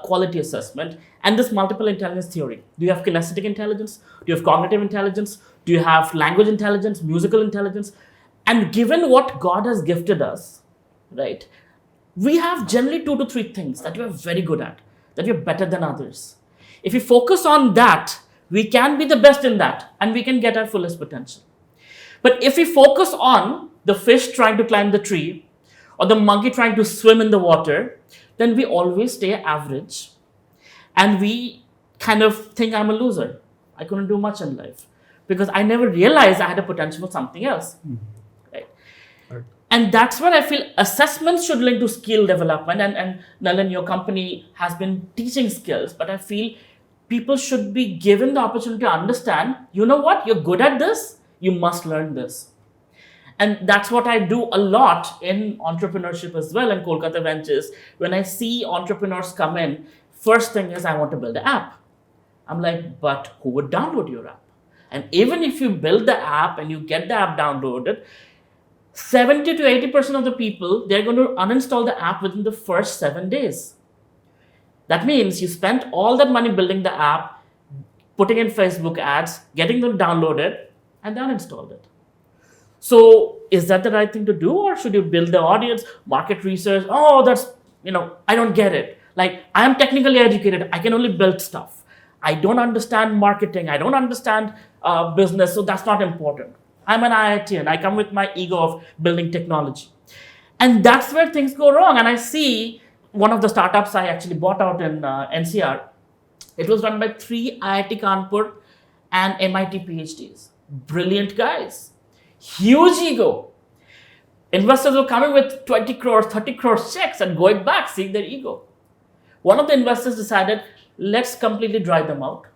quality assessment, and this multiple intelligence theory. Do you have kinesthetic intelligence? Do you have cognitive intelligence? Do you have language intelligence, musical intelligence? And given what God has gifted us, right, we have generally 2 to 3 things that we are very good at, that we are better than others. If we focus on that, we can be the best in that and we can get our fullest potential. But if we focus on the fish trying to climb the tree or the monkey trying to swim in the water, then we always stay average and we kind of think I'm a loser. I couldn't do much in life because I never realized I had a potential for something else. Right? And that's where I feel assessments should link to skill development. And Nalin, your company has been teaching skills, but I feel people should be given the opportunity to understand, you know what, you're good at this, you must learn this. And that's what I do a lot in entrepreneurship as well in Kolkata Ventures. When I see entrepreneurs come in, first thing is I want to build an app. I'm like, but who would download your app? And even if you build the app and you get the app downloaded, 70 to 80% of the people, they're going to uninstall the app within the first 7 days. That means you spent all that money building the app, putting in Facebook ads, getting them downloaded, and then installed it. So is that the right thing to do, or should you build the audience, market research? Oh, that's, I don't get it. Like, I am technically educated. I can only build stuff. I don't understand marketing. I don't understand business. So that's not important. I'm an IITian. I come with my ego of building technology. And that's where things go wrong. And I see one of the startups I actually bought out in NCR. It was run by 3 IIT Kanpur and MIT PhDs. Brilliant guys. Huge ego. Investors were coming with 20 crores, 30 crores checks and going back, seeing their ego. One of the investors decided, let's completely dry them out.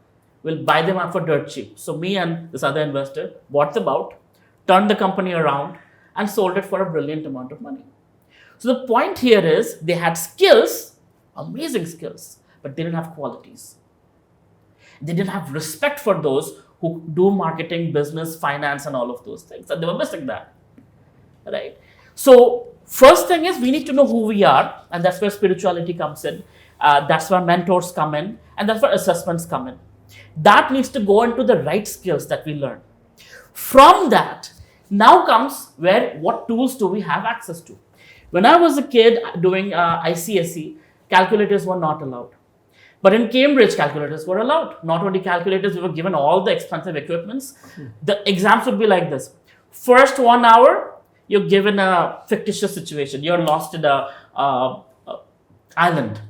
We'll buy them up for dirt cheap. So me and this other investor bought them out, turned the company around, and sold it for a brilliant amount of money. So the point here is they had skills, amazing skills, but they didn't have qualities. They didn't have respect for those who do marketing, business, finance, and all of those things. And they were missing that, right? So first thing is we need to know who we are, and that's where spirituality comes in. That's where mentors come in, and that's where assessments come in. That needs to go into the right skills that we learn. From that, now comes what tools do we have access to? When I was a kid doing ICSE, calculators were not allowed. But in Cambridge, calculators were allowed. Not only calculators, we were given all the expensive equipments. The exams would be like this. First 1 hour, you're given a fictitious situation. You're lost in a island.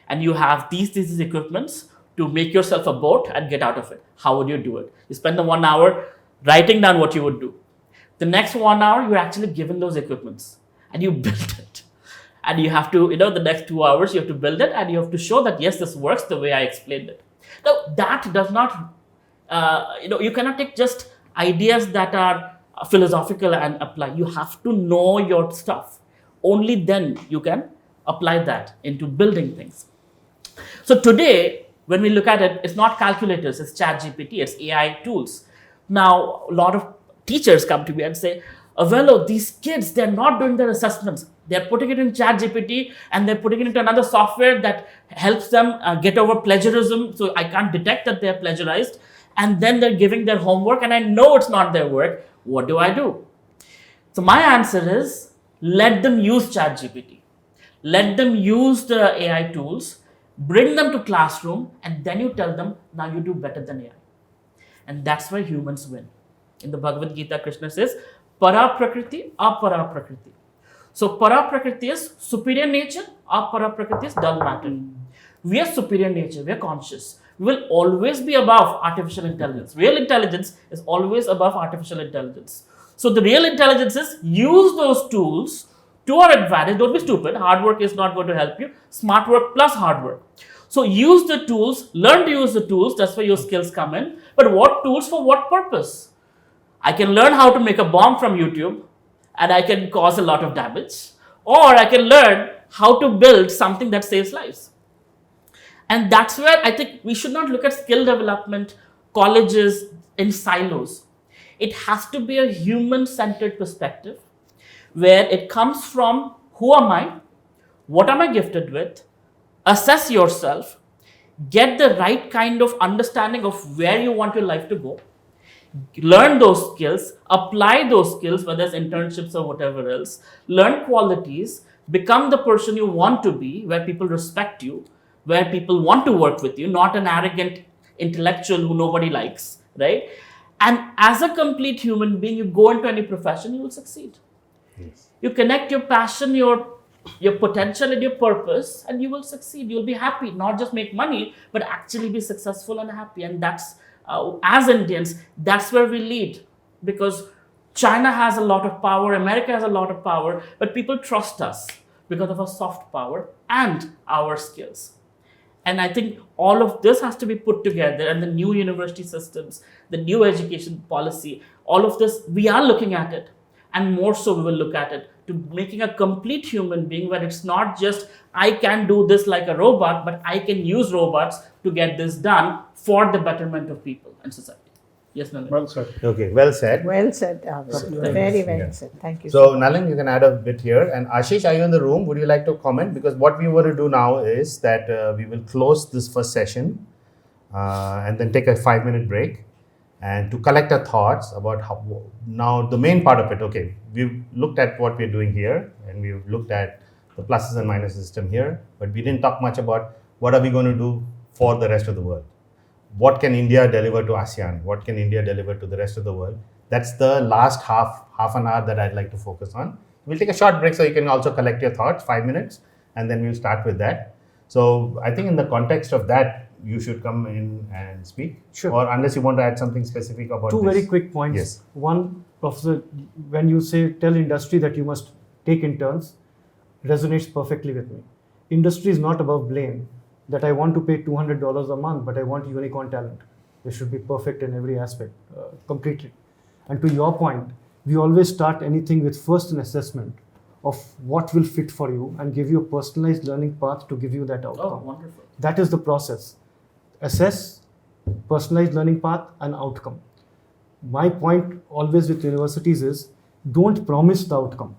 And you have these equipments to make yourself a boat and get out of it. How would you do it? You spend the 1 hour writing down what you would do. The next 1 hour, you're actually given those equipments. And you build it. And you have to, the next 2 hours, you have to build it and you have to show that, yes, this works the way I explained it. Now, that does not, you cannot take just ideas that are philosophical and apply. You have to know your stuff. Only then you can apply that into building things. So today, when we look at it, it's not calculators, it's ChatGPT, it's AI tools. Now, a lot of teachers come to me and say, well, these kids, they're not doing their assessments. They're putting it in ChatGPT and they're putting it into another software that helps them get over plagiarism. So I can't detect that they're plagiarized. And then they're giving their homework and I know it's not their work. What do I do? So my answer is, let them use ChatGPT. Let them use the AI tools, bring them to classroom, and then you tell them, now you do better than AI. And that's why humans win. In the Bhagavad Gita, Krishna says, para prakriti, apara prakriti. So para prakriti is superior nature, apara prakriti is dull matter. We are superior nature, we are conscious. We will always be above artificial intelligence. Real intelligence is always above artificial intelligence. So the real intelligence is use those tools to our advantage. Don't be stupid. Hard work is not going to help you. Smart work plus hard work. So use the tools, learn to use the tools. That's where your skills come in. But what tools for what purpose? I can learn how to make a bomb from YouTube and I can cause a lot of damage. Or I can learn how to build something that saves lives. And that's where I think we should not look at skill development, colleges in silos. It has to be a human-centered perspective where it comes from who am I, what am I gifted with, assess yourself, get the right kind of understanding of where you want your life to go, learn those skills, apply those skills, whether it's internships or whatever else, learn qualities, become the person you want to be, where people respect you, where people want to work with you, not an arrogant intellectual who nobody likes, right? And as a complete human being, you go into any profession, you will succeed. Yes. You connect your passion, your potential and your purpose, and you will succeed. You'll be happy, not just make money, but actually be successful and happy. And that's, as Indians, that's where we lead. Because China has a lot of power, America has a lot of power, but people trust us because of our soft power and our skills. And I think all of this has to be put together, and the new university systems, the new education policy, all of this, we are looking at it. And more so we will look at it to making a complete human being where it's not just, I can do this like a robot, but I can use robots to get this done for the betterment of people and society. Yes, Nalin. Well said. Okay, well said. Well said, very well Yeah. said. Thank you. So, Nalin, you can add a bit here. And Ashish, are you in the room? Would you like to comment? Because what we want to do now is that we will close this first session and then take a 5-minute break and to collect our thoughts about how, now the main part of it, okay, we've looked at what we're doing here and we've looked at the pluses and minuses system here, but we didn't talk much about what are we going to do for the rest of the world. What can India deliver to ASEAN? What can India deliver to the rest of the world? That's the last half an hour that I'd like to focus on. We'll take a short break so you can also collect your thoughts, 5 minutes, and then we'll start with that. So I think in the context of that, you should come in and speak. Sure. Or unless you want to add something specific about Two this. very quick points. Yes. One, Professor, when you say tell industry that you must take interns, resonates perfectly with me. Industry is not above blame. That I want to pay $200 a month, but I want unicorn talent. They should be perfect in every aspect, completely. And to your point, we always start anything with first an assessment of what will fit for you and give you a personalized learning path to give you that outcome. Oh, wonderful. That is the process. Assess, personalized learning path, and outcome. My point always with universities is don't promise the outcome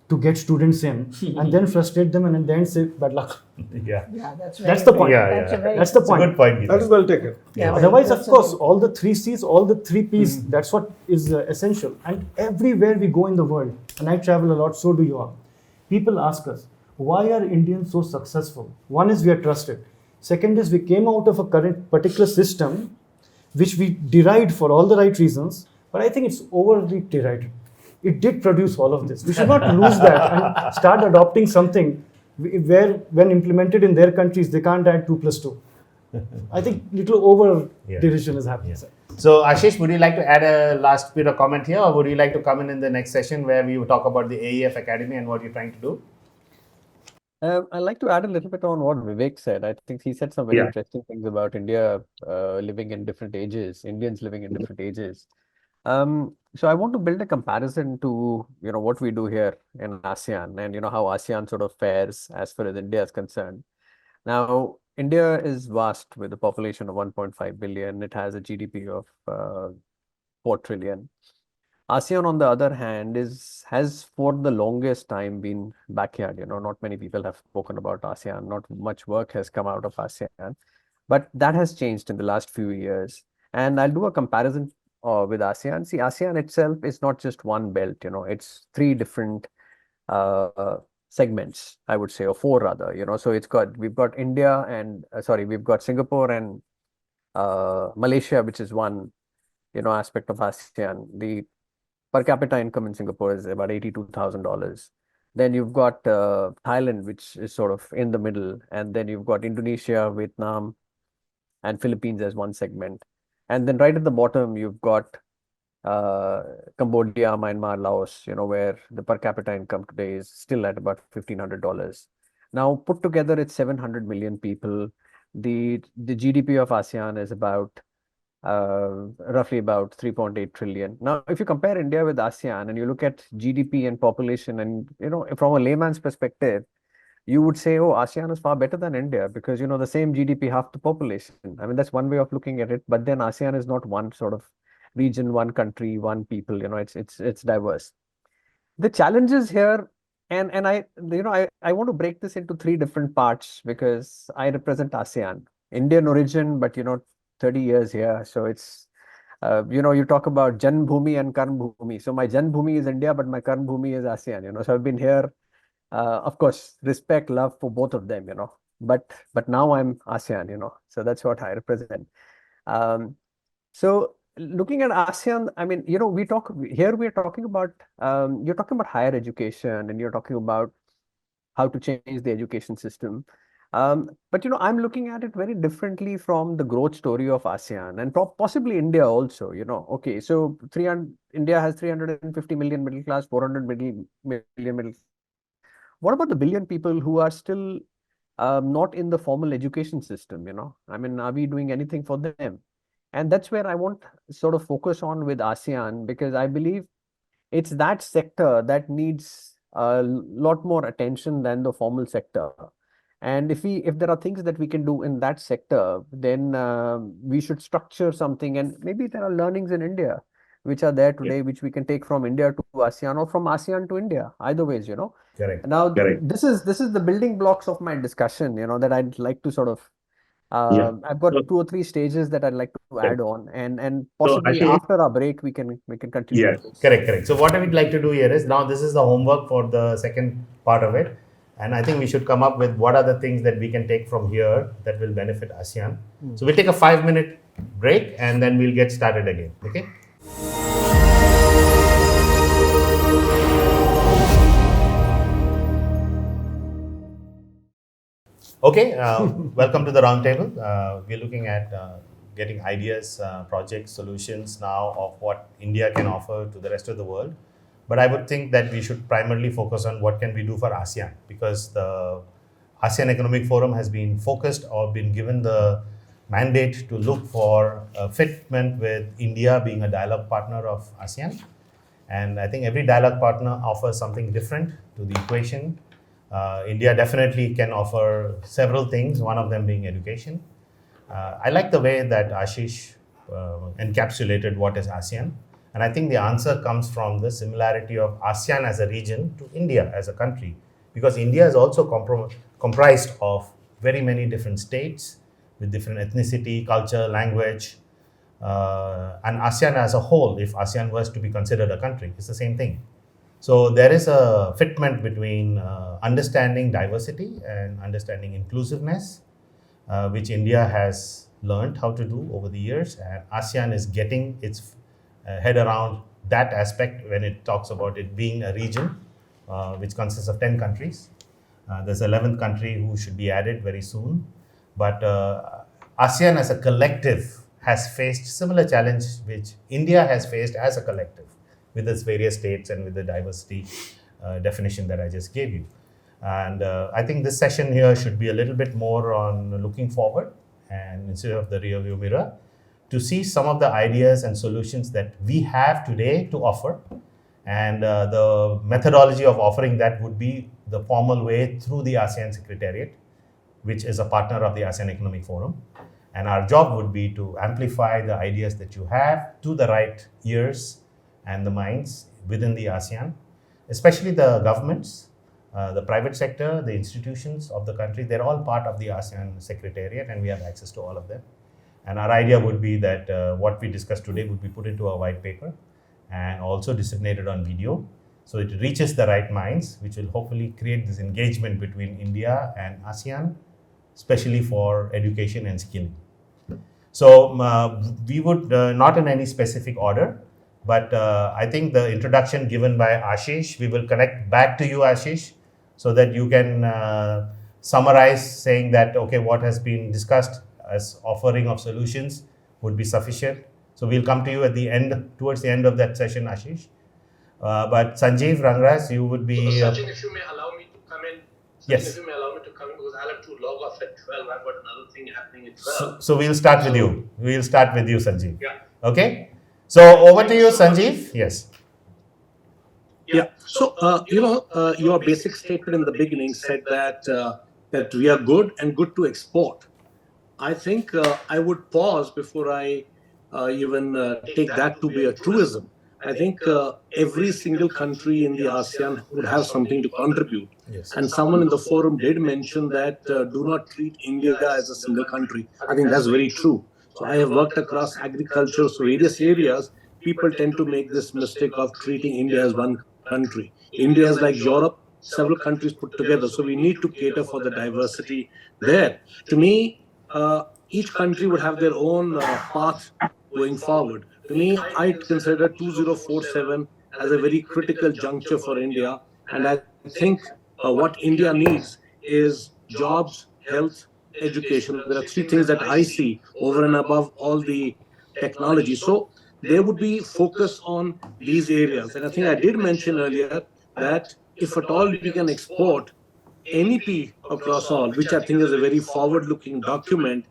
to get students in and then frustrate them and then say bad luck. Yeah. Yeah, that's the point. That's the It's a point. good point. That is well taken. Yeah, Otherwise, that's of course, a- all the 3 C's, all the 3 P's, that's what is essential. And everywhere we go in the world, and I travel a lot, so do you all, people ask us, why are Indians so successful? One is we are trusted. Second is we came out of a current particular system, which we deride for all the right reasons, but I think it's overly derided. It did produce all of this. We should not lose that and start adopting something where, when implemented in their countries, they can't add 2 plus 2. I think little over derision is happening. Yeah. So, Ashish, would you like to add a last bit of comment here, or would you like to come in the next session where we will talk about the AEF Academy and what you're trying to do? I'd like to add a little bit on what Vivek said. I think he said some very interesting things about India living in different ages, Indians living in different ages. So I want to build a comparison to, what we do here in ASEAN and, how ASEAN sort of fares as far as India is concerned. Now, India is vast with a population of 1.5 billion. It has a GDP of 4 trillion. ASEAN, on the other hand, has for the longest time been backyard. Not many people have spoken about ASEAN. Not much work has come out of ASEAN, but that has changed in the last few years. And I'll do a comparison with ASEAN. See, ASEAN itself is not just one belt. It's three different uh, segments, I would say, or four rather. So we've got India and we've got Singapore and Malaysia, which is one aspect of ASEAN. The per capita income in Singapore is about $82,000. Then you've got Thailand, which is sort of in the middle, and then you've got Indonesia, Vietnam, and Philippines as one segment. And then right at the bottom, you've got Cambodia, Myanmar, Laos, where the per capita income today is still at about $1,500. Now, put together, it's 700 million people. The GDP of ASEAN is about roughly about 3.8 trillion. Now, if you compare India with ASEAN and you look at GDP and population, and from a layman's perspective, you would say, oh, ASEAN is far better than India because the same GDP, half the population. I mean, that's one way of looking at it. But then ASEAN is not one sort of region, one country, one people. It's diverse. The challenges here, and I want to break this into three different parts because I represent ASEAN, Indian origin, but 30 years here. So it's, you talk about Jan Bhumi and Karm Bhumi. So my Jan Bhumi is India, but my Karm Bhumi is ASEAN, So I've been here, of course, respect, love for both of them, but now I'm ASEAN, So that's what I represent. So looking at ASEAN, I mean, we're talking about, you're talking about higher education and you're talking about how to change the education system. But I'm looking at it very differently from the growth story of ASEAN and possibly India also. Okay, so India has 350 million middle class, 400 million middle. What about the billion people who are still not in the formal education system? I mean, are we doing anything for them? And that's where I want sort of focus on with ASEAN because I believe it's that sector that needs a lot more attention than the formal sector. And if there are things that we can do in that sector, then we should structure something. And maybe there are learnings in India which are there today, which we can take from India to ASEAN or from ASEAN to India. Either ways, Correct. Now, this is the building blocks of my discussion, that I'd like to sort of. I've got 2 or 3 stages that I'd like to add on, and possibly after our break we can continue. Yeah, correct. So what I would like to do here is now this is the homework for the second part of it. And I think we should come up with what are the things that we can take from here that will benefit ASEAN. So we'll take a 5-minute break and then we'll get started again. Okay. Okay, welcome to the roundtable. We're looking at getting ideas, projects, solutions now of what India can offer to the rest of the world. But I would think that we should primarily focus on what can we do for ASEAN because the ASEAN Economic Forum has been focused or been given the mandate to look for a fitment with India being a dialogue partner of ASEAN. And I think every dialogue partner offers something different to the equation. India definitely can offer several things, one of them being education. I like the way that Ashish encapsulated what is ASEAN. And I think the answer comes from the similarity of ASEAN as a region to India as a country. Because India is also comprised of very many different states with different ethnicity, culture, language. And ASEAN as a whole, if ASEAN was to be considered a country, it's the same thing. So there is a fitment between understanding diversity and understanding inclusiveness, which India has learned how to do over the years. And ASEAN is getting its head around that aspect when it talks about it being a region, which consists of 10 countries. There's 11th country who should be added very soon. But ASEAN as a collective has faced similar challenge which India has faced as a collective with its various states and with the diversity definition that I just gave you. And I think this session here should be a little bit more on looking forward and instead of the rearview mirror to see some of the ideas and solutions that we have today to offer. And the methodology of offering that would be the formal way through the ASEAN Secretariat, which is a partner of the ASEAN Economic Forum. And our job would be to amplify the ideas that you have to the right ears and the minds within the ASEAN, especially the governments, the private sector, the institutions of the country. They're all part of the ASEAN Secretariat, and we have access to all of them. And our idea would be that what we discussed today would be put into a white paper and also disseminated on video, so it reaches the right minds, which will hopefully create this engagement between India and ASEAN, especially for education and skilling. So we would, not in any specific order, but I think the introduction given by Ashish, we will connect back to you, Ashish, so that you can summarize, saying that, okay, what has been discussed as offering of solutions would be sufficient. So we'll come to you at the end, towards the end of that session, Ashish. But Sanjeev Rangras, you would be... So Sachin, if you may allow me to come in. Yes. If you may allow me to come in, because I'll have to log off at 12. I've got another thing happening at 12. So we'll start with you. We'll start with you, Sanjeev. Yeah. Okay. So over to you, Sanjeev. Yes. Yeah. So, your basic statement in the beginning said that that we are good and good to export. I think I would pause before I even take that to be a truism. I think every single country in the ASEAN would have something to contribute. Yes. And someone in the forum did mention that do not treat India as a single country. I think that's very true. So I have worked across agriculture, so various areas. People tend to make this mistake of treating India as one country. India is like Europe, several countries put together. So we need to cater for the diversity there. To me, each country would have their own path going forward. To me, I consider 2047 as a very critical juncture for India. And I think what India needs is jobs, health, education. There are three things that I see over and above all the technology. So there would be focus on these areas. And I think I did mention earlier that if at all we can export NEP across all, which I think is a very forward-looking document,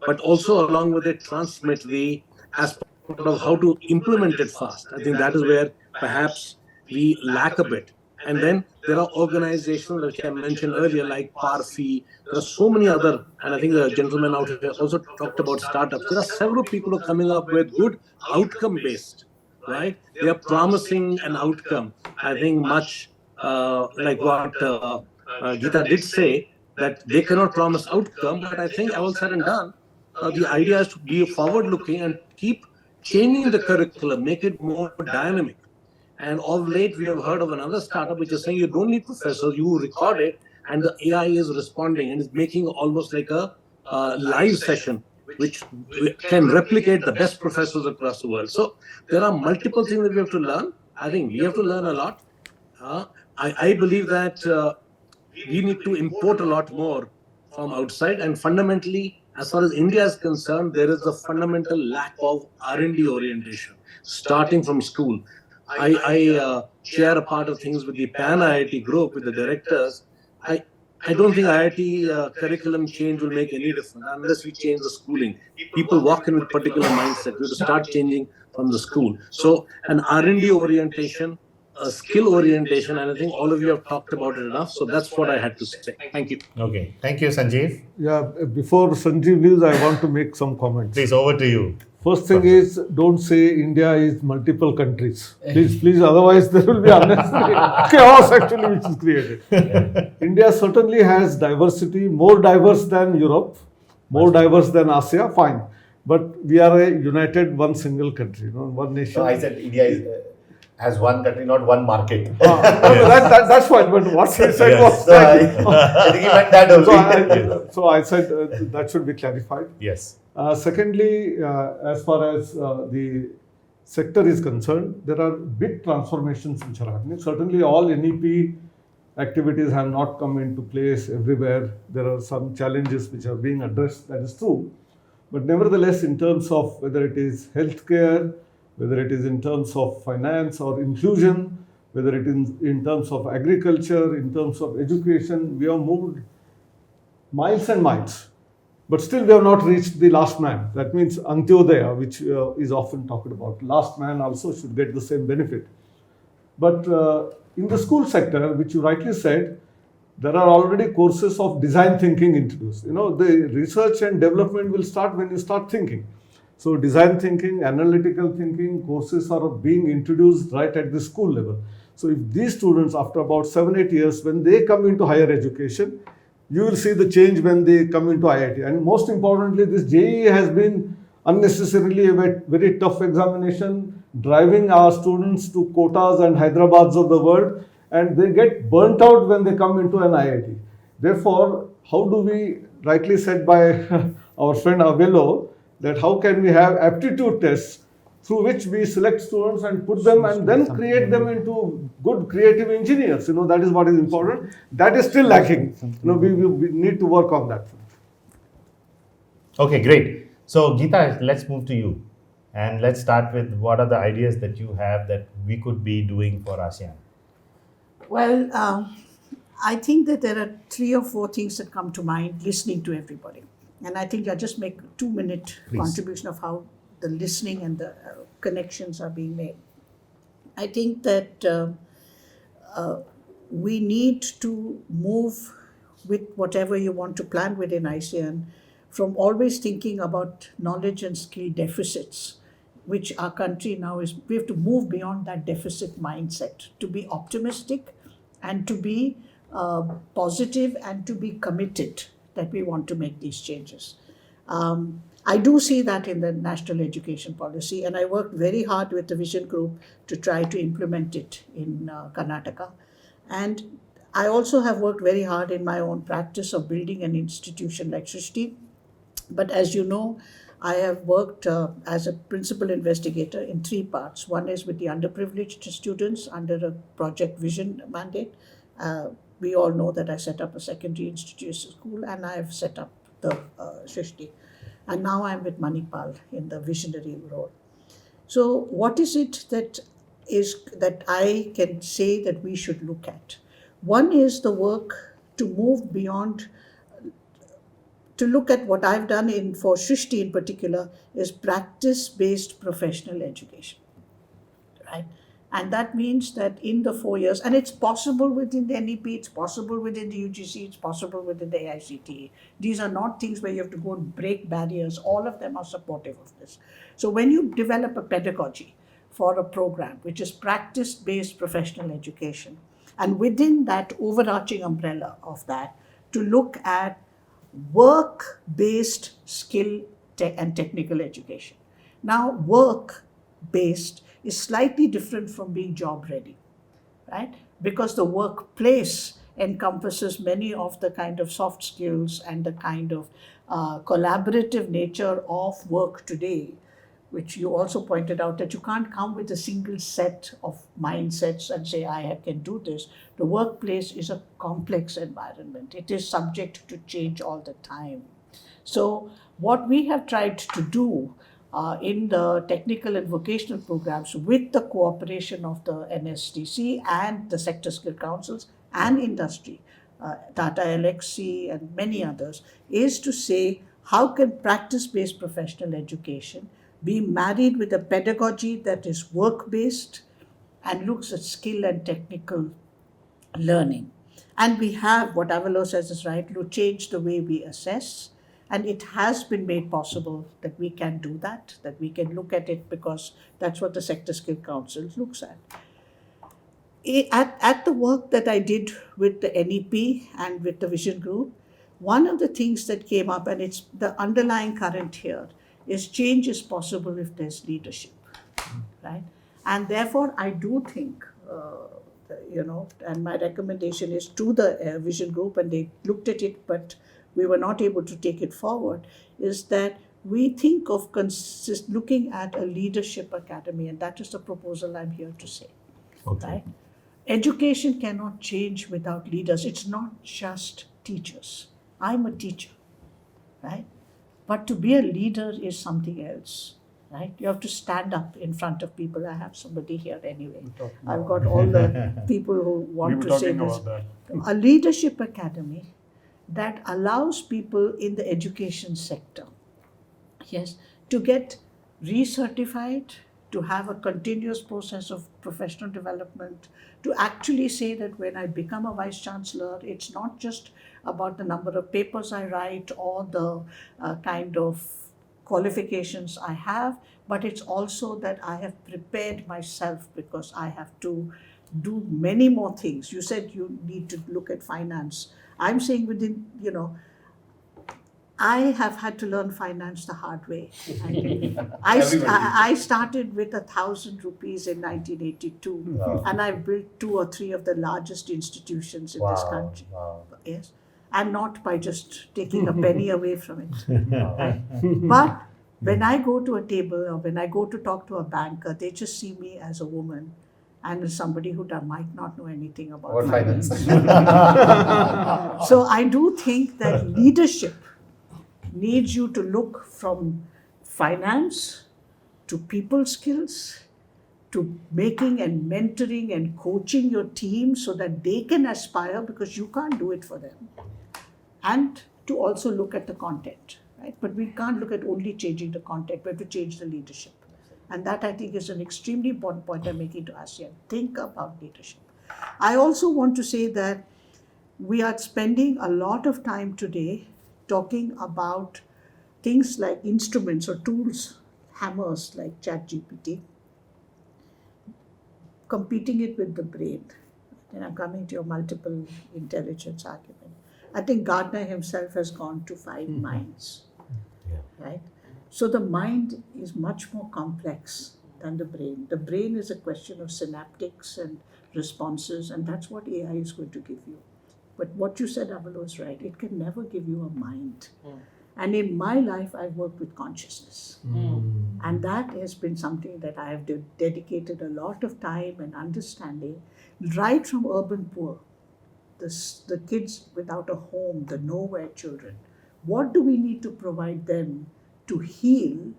but also along with it transmit the aspect of how to implement it fast. I think that is where perhaps we lack a bit. And then there are organizations which I mentioned earlier, like PARFI. There are so many other, and I think the gentleman out here also talked about startups. There are several people who are coming up with good outcome-based, right? They are promising an outcome. I think much like what Gita did say, that they cannot promise outcome, but I think all said and done, the idea is to be forward-looking and keep changing the curriculum, make it more dynamic. And of late, we have heard of another startup which is saying you don't need professors, you record it, and the AI is responding and is making almost like a live session, which can replicate the best professors across the world. So there are multiple things that we have to learn. I think we have to learn a lot. I believe that we need to import a lot more from outside, and fundamentally, as far as India is concerned, there is a fundamental lack of R&D orientation, starting from school. I share a part of things with the Pan IIT group, with the directors. I don't think IIT curriculum change will make any difference unless we change the schooling. People walk in with a particular mindset. We have to start changing from the school. So an R&D orientation, a skill orientation, and I think all of you have talked about it enough. So that's what I had to say. Thank you. Okay. Thank you, Sanjeev. Yeah, before Sanjeev leaves, I want to make some comments. Please, over to you. First thing is, don't say India is multiple countries. Please, otherwise there will be unnecessary chaos actually which is created. India certainly has diversity, more diverse than Europe, more diverse than Asia, fine. But we are a united, one single country, one nation. So I said India is as one country, not one market. That's fine, but what he said was... I think he meant that only. So I said that should be clarified. Yes. Secondly, as far as the sector is concerned, there are big transformations which are happening. Certainly all NEP activities have not come into place everywhere. There are some challenges which are being addressed, that is true. But nevertheless, in terms of whether it is healthcare, whether it is in terms of finance or inclusion, whether it is in terms of agriculture, in terms of education, we have moved miles and miles. But still, we have not reached the last man. That means Antyodaya, which is often talked about. Last man also should get the same benefit. But in the school sector, which you rightly said, there are already courses of design thinking introduced. You know, the research and development will start when you start thinking. So design thinking, analytical thinking courses are being introduced right at the school level. So if these students, after about 7-8 years, when they come into higher education, you will see the change when they come into IIT. And most importantly, this JEE has been unnecessarily a very tough examination, driving our students to quotas and Hyderabad's of the world, and they get burnt out when they come into an IIT. Therefore, how do we, rightly said by our friend Avelo, that how can we have aptitude tests through which we select students and put them and then create them into good creative engineers. You know, that is what is important. That is still lacking. You know, we need to work on that. Okay, great. So Geeta, let's move to you. And let's start with what are the ideas that you have that we could be doing for ASEAN? Well, I think that there are 3 or 4 things that come to mind listening to everybody. And I think I'll just make a 2-minute contribution of how the listening and the connections are being made. I think that we need to move with whatever you want to plan within ASEAN from always thinking about knowledge and skill deficits, which our country now is. We have to move beyond that deficit mindset to be optimistic and to be positive and to be committed that we want to make these changes. I do see that in the national education policy, and I worked very hard with the Vision Group to try to implement it in Karnataka. And I also have worked very hard in my own practice of building an institution like Srishti. But as you know, I have worked as a principal investigator in 3 parts. One is with the underprivileged students under a Project Vision mandate. We all know that I set up a secondary institution school, and I have set up the Srishti. And now I'm with Manipal in the visionary role. So what is it that I can say that we should look at? One is the work to move beyond, to look at what I've done for Srishti in particular, is practice-based professional education, right? And that means that in the 4 years, and it's possible within the NEP, it's possible within the UGC, it's possible within the AICTE. These are not things where you have to go and break barriers. All of them are supportive of this. So when you develop a pedagogy for a program, which is practice-based professional education, and within that overarching umbrella of that, to look at work-based skill and technical education. Now, work-based is slightly different from being job ready, right? Because the workplace encompasses many of the kind of soft skills and the kind of collaborative nature of work today, which you also pointed out that you can't come with a single set of mindsets and say, I can do this. The workplace is a complex environment. It is subject to change all the time. So what we have tried to do in the technical and vocational programs with the cooperation of the NSDC and the sector skill councils and industry, Tata Elxsi and many others, is to say how can practice-based professional education be married with a pedagogy that is work-based and looks at skill and technical learning. And we have, what Avelo says is right, to change the way we assess. And it has been made possible that we can do that we can look at it, because that's what the Sector Skill Council looks at. At the work that I did with the NEP and with the Vision Group, one of the things that came up, and it's the underlying current here, is change is possible if there's leadership, right? And therefore, I do think, and my recommendation is to the Vision Group, and they looked at it, but we were not able to take it forward, is that we think of looking at a leadership academy, and that is the proposal I'm here to say. Okay. Right? Education cannot change without leaders. It's not just teachers. I'm a teacher, right? But to be a leader is something else, right? You have to stand up in front of people. I have somebody here anyway. I've got all the people who want to say this. A leadership academy that allows people in the education sector, yes, to get recertified, to have a continuous process of professional development, to actually say that when I become a vice chancellor, it's not just about the number of papers I write or the kind of qualifications I have, but it's also that I have prepared myself because I have to do many more things. You said you need to look at finance. I'm saying within, I have had to learn finance the hard way. I started with 1,000 rupees in 1982, Wow. and I've built 2 or 3 of the largest institutions in this country. Wow. Yes, and not by just taking a penny away from it. Right? But when I go to a table or when I go to talk to a banker, they just see me as a woman and as somebody who might not know anything about Or finance. finance. So I do think that leadership needs you to look from finance to people skills to making and mentoring and coaching your team so that they can aspire, because you can't do it for them, and to also look at the content, right? But we can't look at only changing the content, we have to change the leadership. And that, I think, is an extremely important point I'm making to ASEAN. Think about leadership. I also want to say that we are spending a lot of time today talking about things like instruments or tools, hammers like ChatGPT, competing it with the brain. And I'm coming to your multiple intelligence argument. I think Gardner himself has gone to 5 minds, right? So the mind is much more complex than the brain. The brain is a question of synaptics and responses, and that's what AI is going to give you. But what you said, Anil, is right. It can never give you a mind. And in my life, I've worked with consciousness. And that has been something that I have dedicated a lot of time and understanding, right from urban poor, the kids without a home, the nowhere children. What do we need to provide them to heal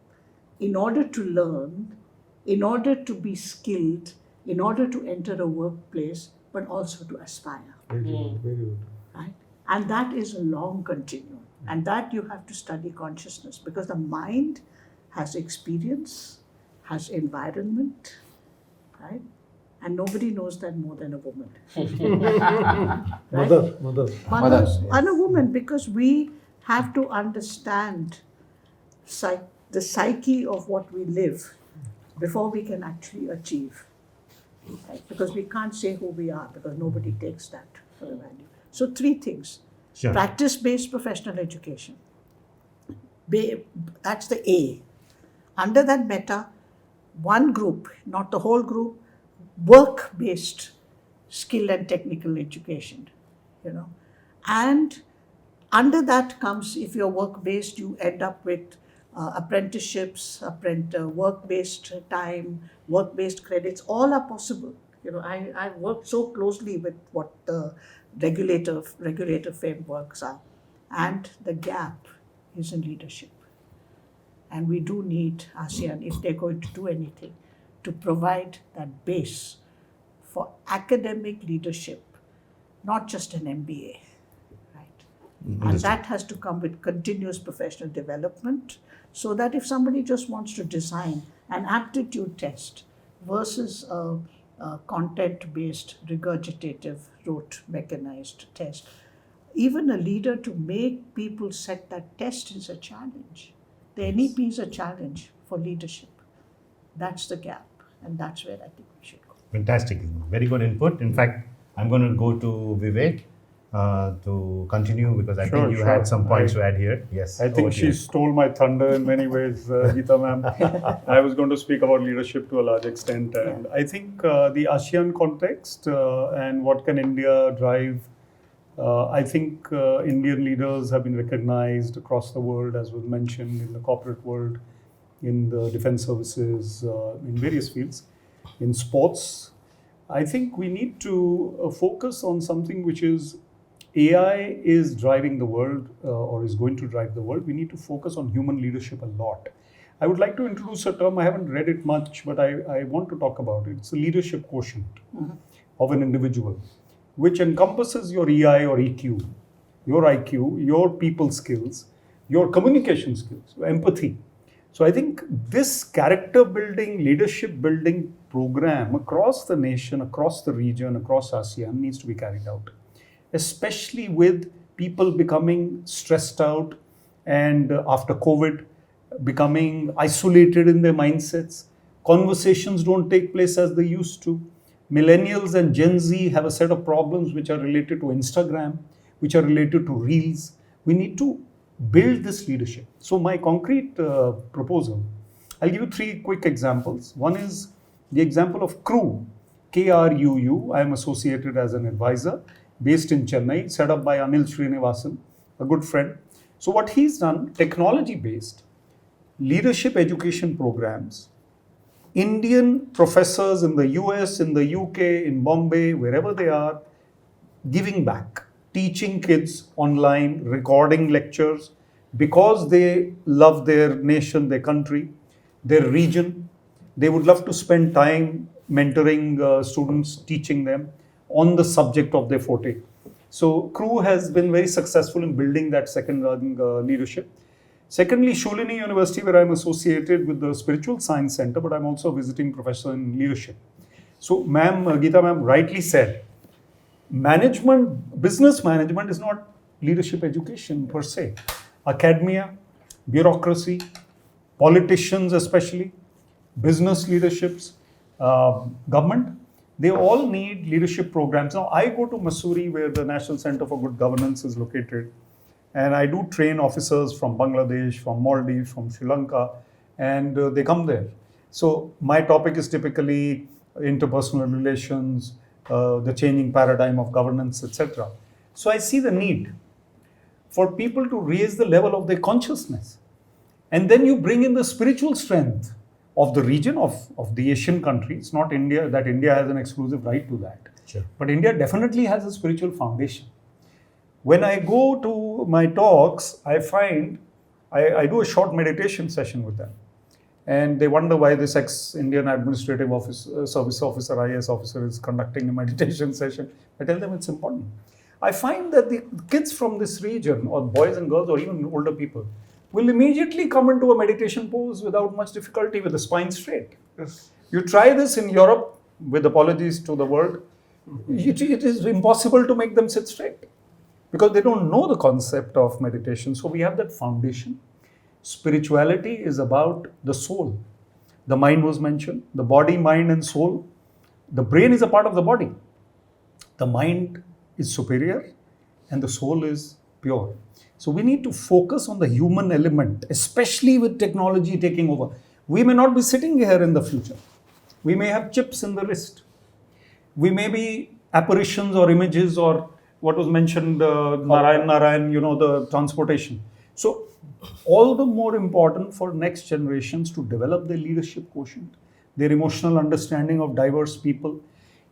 in order to learn, in order to be skilled, in order to enter a workplace, but also to aspire? Very good, very good. Right? And that is a long continuum. And that you have to study consciousness, because the mind has experience, has environment, right? And nobody knows that more than a woman. Right? Mother. And a woman, because we have to understand the psyche of what we live before we can actually achieve. Right? Because we can't say who we are, because nobody takes that for a value. So 3 things. Sure. Practice-based professional education. That's the A. Under that meta, one group, not the whole group, work-based skill and technical education, And under that comes, if you're work-based, you end up with apprenticeships, work-based time, work-based credits, all are possible. I worked so closely with what the regulator frameworks are. And the gap is in leadership. And we do need ASEAN, if they're going to do anything, to provide that base for academic leadership, not just an MBA, right? And that has to come with continuous professional development, so that if somebody just wants to design an aptitude test versus a content-based, regurgitative, rote, mechanized test, even a leader to make people set that test is a challenge. The NEP is a challenge for leadership. That's the gap, and that's where I think we should go. Fantastic. Very good input. In fact, I'm going to go to Vivek to continue, because I think you had some points to add here. Yes. I think she stole my thunder in many ways, Geeta ma'am. I was going to speak about leadership to a large extent. And I think the ASEAN context and what can India drive, I think Indian leaders have been recognized across the world, as was mentioned, in the corporate world, in the defense services, in various fields, in sports. I think we need to focus on something which is AI is driving the world or is going to drive the world. We need to focus on human leadership a lot. I would like to introduce a term, I haven't read it much, but I want to talk about it. It's the leadership quotient of an individual, which encompasses your EI or EQ, your IQ, your people skills, your communication skills, empathy. So I think this character building, leadership building program across the nation, across the region, across ASEAN needs to be carried out, especially with people becoming stressed out and after COVID, becoming isolated in their mindsets. Conversations don't take place as they used to. Millennials and Gen Z have a set of problems which are related to Instagram, which are related to Reels. We need to build this leadership. So my concrete proposal, I'll give you 3 quick examples. One is the example of CRU, KRUU. I am associated as an advisor based in Chennai, set up by Anil Srinivasan, a good friend. So what he's done, technology-based leadership education programs, Indian professors in the US, in the UK, in Bombay, wherever they are, giving back, teaching kids online, recording lectures, because they love their nation, their country, their region. They would love to spend time mentoring students, teaching them on the subject of their forte. So CRU has been very successful in building that second-rung leadership. Secondly, Sholini University, where I'm associated with the Spiritual Science Center, but I'm also a visiting professor in leadership. So Geeta ma'am rightly said, management, business management is not leadership education per se. Academia, bureaucracy, politicians especially, business leaderships, government, they all need leadership programs. Now, I go to Missouri, where the National Center for Good Governance is located, and I do train officers from Bangladesh, from Maldives, from Sri Lanka, and they come there. So my topic is typically interpersonal relations, the changing paradigm of governance, etc. So I see the need for people to raise the level of their consciousness. And then you bring in the spiritual strength of the region, of the Asian countries, not India, that India has an exclusive right to that. Sure. But India definitely has a spiritual foundation. When I go to my talks, I find I do a short meditation session with them. And they wonder why this ex-Indian administrative service officer, IAS officer is conducting a meditation session. I tell them it's important. I find that the kids from this region, or boys and girls, or even older people, will immediately come into a meditation pose without much difficulty with the spine straight. Yes. You try this in Europe, with apologies to the world, it is impossible to make them sit straight because they don't know the concept of meditation. So we have that foundation. Spirituality is about the soul. The mind was mentioned, the body, mind and soul. The brain is a part of the body. The mind is superior and the soul is pure. So we need to focus on the human element, especially with technology taking over. We may not be sitting here in the future. We may have chips in the wrist. We may be apparitions or images, or what was mentioned, Narayan, the transportation. So all the more important for next generations to develop their leadership quotient, their emotional understanding of diverse people.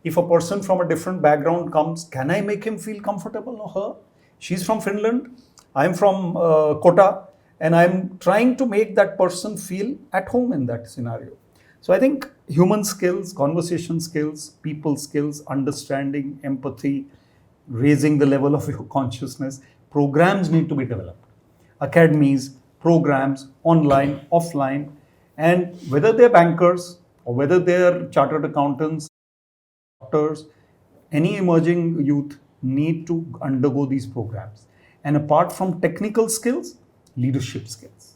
If a person from a different background comes, can I make him feel comfortable or her? She's from Finland, I'm from Kota, and I'm trying to make that person feel at home in that scenario. So I think human skills, conversation skills, people skills, understanding, empathy, raising the level of your consciousness, programs need to be developed. Academies, programs, online, offline, and whether they're bankers or whether they're chartered accountants, doctors, any emerging youth need to undergo these programs. And apart from technical skills, leadership skills.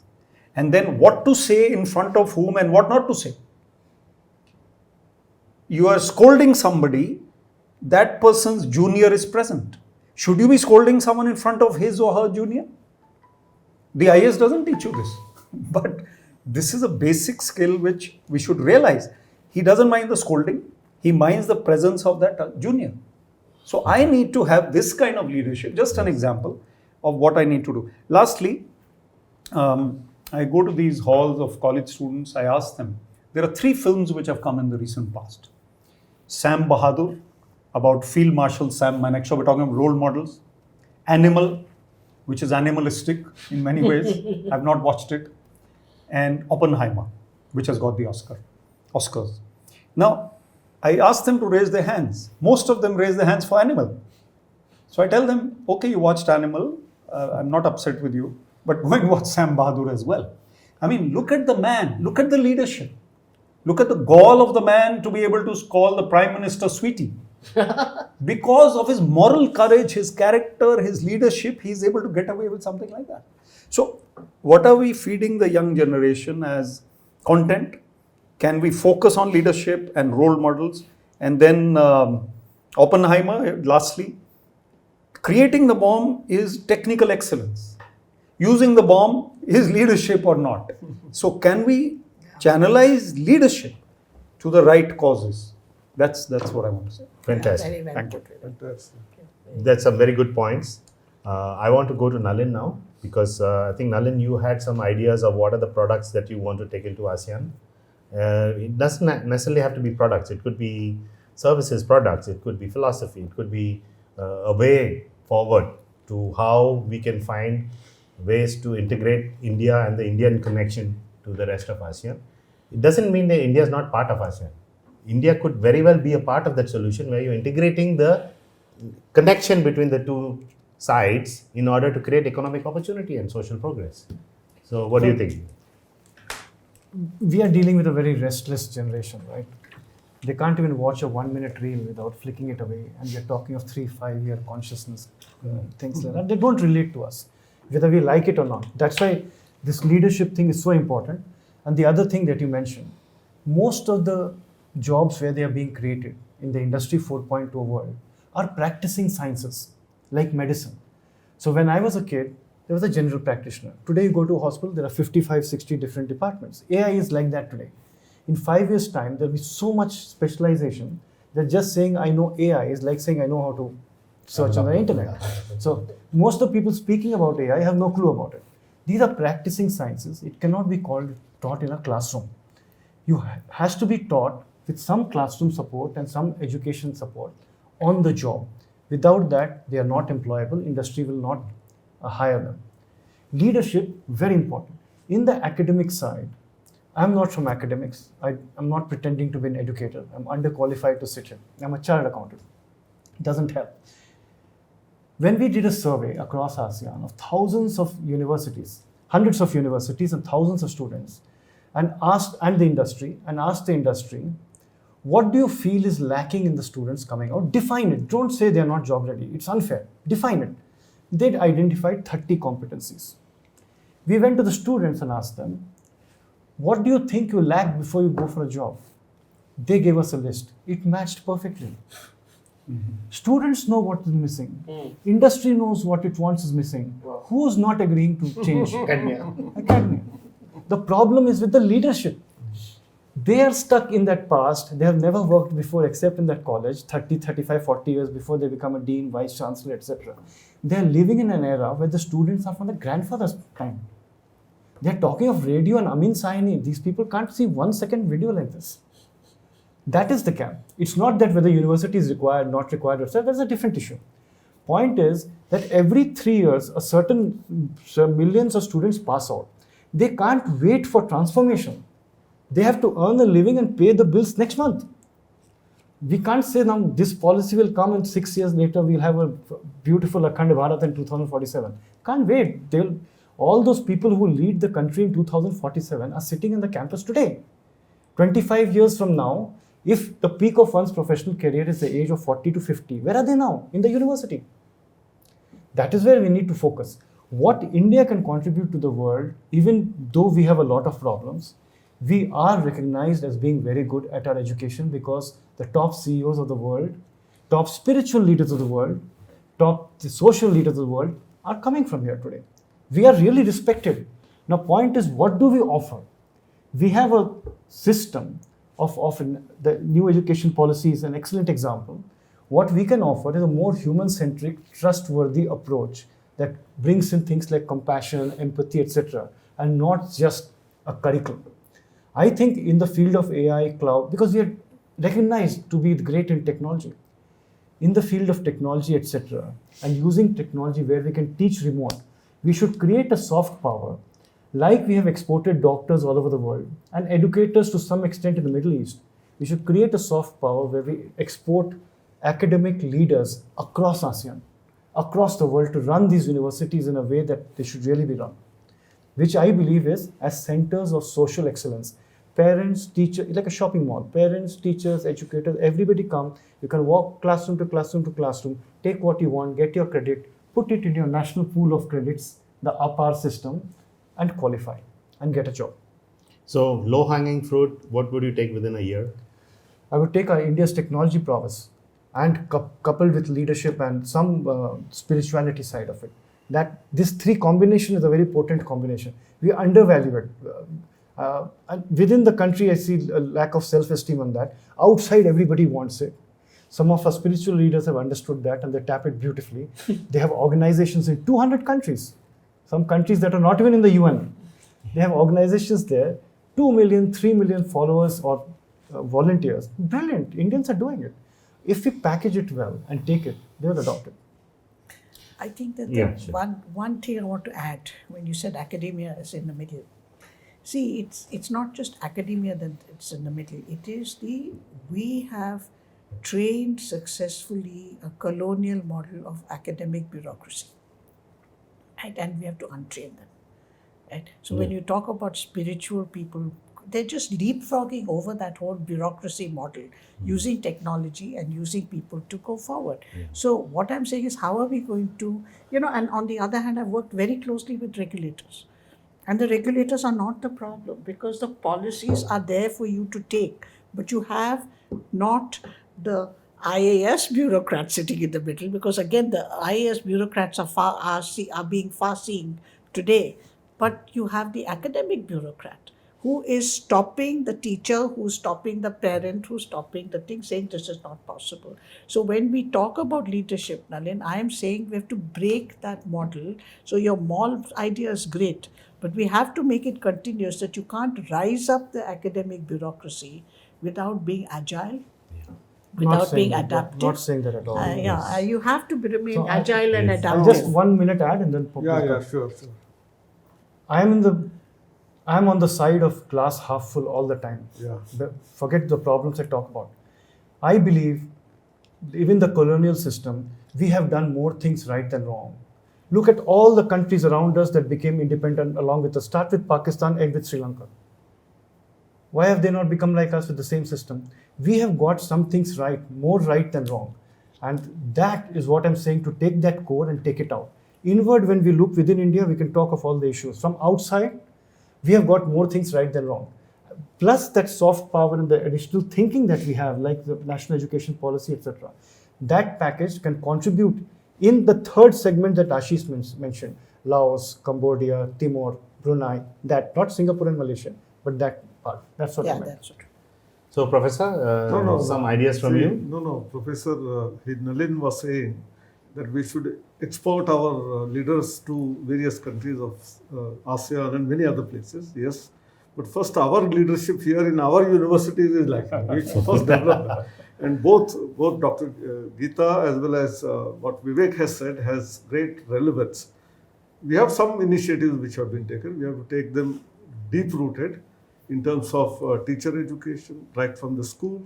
And then what to say in front of whom and what not to say. You are scolding somebody, that person's junior is present. Should you be scolding someone in front of his or her junior? The IAS doesn't teach you this, but this is a basic skill which we should realize. He doesn't mind the scolding, he minds the presence of that junior. So I need to have this kind of leadership, just an example of what I need to do. Lastly, I go to these halls of college students, I ask them, there are 3 films which have come in the recent past. Sam Bahadur, about Field Marshal Sam Manekshaw, we're talking about role models. Animal, which is animalistic in many ways. I've not watched it. And Oppenheimer, which has got the Oscars. Now, I asked them to raise their hands. Most of them raised their hands for Animal. So I tell them, okay, you watched Animal, I'm not upset with you, but go and watch Sam Bahadur as well. I mean, look at the man, look at the leadership. Look at the gall of the man to be able to call the Prime Minister sweetie. Because of his moral courage, his character, his leadership, he's able to get away with something like that. So, what are we feeding the young generation as content? Can we focus on leadership and role models? And then Oppenheimer, lastly, creating the bomb is technical excellence. Using the bomb is leadership or not. So, can we channelize leadership to the right causes? That's what I want to say. Fantastic. Very well Thank you. put. Fantastic. That's some very good points. I want to go to Nalin now because I think, Nalin, you had some ideas of what are the products that you want to take into ASEAN. It doesn't necessarily have to be products. It could be services, products. It could be philosophy. It could be a way forward to how we can find ways to integrate India and the Indian connection to the rest of ASEAN. It doesn't mean that India is not part of ASEAN. India could very well be a part of that solution where you're integrating the connection between the two sides in order to create economic opportunity and social progress. So what do you think? We are dealing with a very restless generation, right? They can't even watch a 1-minute reel without flicking it away. And we are talking of 3-5 year consciousness, things like that. They don't relate to us, whether we like it or not. That's why this leadership thing is so important. And the other thing that you mentioned, most of the jobs where they are being created in the Industry 4.0 world are practicing sciences like medicine. So when I was a kid, there was a general practitioner. Today you go to a hospital, there are 55, 60 different departments. AI is like that today. In 5 years' time, there will be so much specialization that just saying I know AI is like saying I know how to search on the internet. So most of the people speaking about AI have no clue about it. These are practicing sciences. It cannot be taught in a classroom. You has to be taught with some classroom support and some education support on the job. Without that, they are not employable. Industry will not hire them. Leadership, very important. In the academic side, I'm not from academics. I'm not pretending to be an educator. I'm underqualified to sit here. I'm a chartered accountant. It doesn't help. When we did a survey across ASEAN of thousands of universities, hundreds of universities and thousands of students, and asked the industry, what do you feel is lacking in the students coming out? Define it. Don't say they're not job ready. It's unfair. Define it. They identified 30 competencies. We went to the students and asked them, what do you think you lack before you go for a job? They gave us a list. It matched perfectly. Students know what is missing. Industry knows what it wants is missing. Who's not agreeing to change? Academia. The problem is with the leadership. They are stuck in that past. They have never worked before except in that college, 30, 35, 40 years before they become a dean, vice chancellor, etc. They are living in an era where the students are from the grandfather's time. They are talking of radio and Amin Saini. These people can't see 1 second video like this. That is the camp. It's not that whether university is required, not required, etc. That's a different issue. Point is that every 3 years, a certain millions of students pass out. They can't wait for transformation. They have to earn a living and pay the bills next month. We can't say now this policy will come and 6 years later we'll have a beautiful Akhand Bharat in 2047. Can't wait. All those people who lead the country in 2047 are sitting in the campus today. 25 years from now, if the peak of one's professional career is the age of 40 to 50, where are they now? In the university. That is where we need to focus. What India can contribute to the world, even though we have a lot of problems, we are recognized as being very good at our education because the top CEOs of the world, top spiritual leaders of the world, top social leaders of the world are coming from here today. We are really respected. Now, point is, what do we offer? We have a system of the new education policy is an excellent example. What we can offer is a more human-centric, trustworthy approach that brings in things like compassion, empathy, etc., and not just a curriculum. I think in the field of AI, cloud, because we are recognized to be great in technology, in the field of technology, etc., and using technology where we can teach remote, we should create a soft power, like we have exported doctors all over the world and educators to some extent in the Middle East. We should create a soft power where we export academic leaders across ASEAN across the world to run these universities in a way that they should really be run, which I believe is as centers of social excellence. Parents, teachers, like a shopping mall. Parents, teachers, educators, everybody come. You can walk classroom to classroom to classroom, take what you want, get your credit, put it in your national pool of credits, the APAR system, and qualify and get a job. So low-hanging fruit, what would you take within a year? I would take India's technology prowess and coupled with leadership and some spirituality side of it. That this three combination is a very potent combination. We undervalue it. And within the country, I see a lack of self-esteem on that. Outside, everybody wants it. Some of our spiritual leaders have understood that and they tap it beautifully. They have organizations in 200 countries. Some countries that are not even in the UN. They have organizations there, 2 million, 3 million followers or volunteers. Brilliant. Indians are doing it. If we package it well and take it, they will adopt it. I think that Sure. one thing I want to add when you said academia is in the middle. See, it's not just academia that it's in the middle. It is we have trained successfully a colonial model of academic bureaucracy, right? And we have to untrain them, right? So when you talk about spiritual people, they're just leapfrogging over that whole bureaucracy model, using technology and using people to go forward. So what I'm saying is, how are we going to, and on the other hand, I've worked very closely with regulators. And the regulators are not the problem because the policies are there for you to take. But you have not the IAS bureaucrats sitting in the middle, because again, the IAS bureaucrats are being far-seeing today. But you have the academic bureaucrat who is stopping the teacher, who's stopping the parent, who's stopping the thing, saying this is not possible. So when we talk about leadership, Nalin, I am saying we have to break that model. So your mall idea is great, but we have to make it continuous, that you can't rise up the academic bureaucracy without being agile, without being adaptive. Not saying that at all. You have to remain So agile and Yes. adaptive. I'll just 1 minute add and then Sure. I'm on the side of glass half full all the time. Forget the problems I talk about. I believe even the colonial system, we have done more things right than wrong. Look at all the countries around us that became independent along with us. Start with Pakistan, end with Sri Lanka. Why have they not become like us with the same system? We have got some things right, more right than wrong. And that is what I'm saying, to take that core and take it out. Inward, when we look within India, we can talk of all the issues. From outside, we have got more things right than wrong. Plus that soft power and the additional thinking that we have, like the national education policy, etc. That package can contribute in the third segment that Ashish mentioned, Laos, Cambodia, Timor, Brunei, that, not Singapore and Malaysia, but that part. That's what I meant. That's true. So, Professor, some ideas from you? No. Professor Nalin was saying that we should export our leaders to various countries of ASEAN and many other places. Yes. But first, our leadership here in our universities is lacking. We first develop that. And both Dr. Geeta as well as what Vivek has said has great relevance. We have some initiatives which have been taken. We have to take them deep-rooted in terms of teacher education, right from the school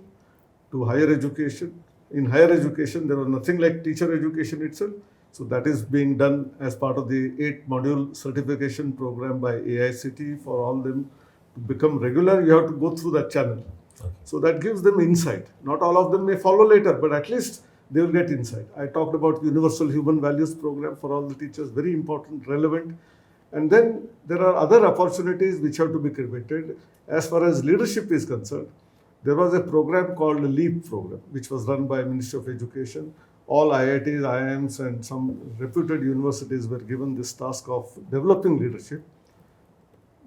to higher education. In higher education, there was nothing like teacher education itself. So that is being done as part of the 8-module certification program by AICTE. For all them to become regular, you have to go through that channel. Okay. So that gives them insight. Not all of them may follow later, but at least they will get insight. I talked about Universal Human Values program for all the teachers, very important, relevant. And then there are other opportunities which have to be created. As far as leadership is concerned, there was a program called the LEAP program, which was run by Ministry of Education. All IITs, IIMs and some reputed universities were given this task of developing leadership.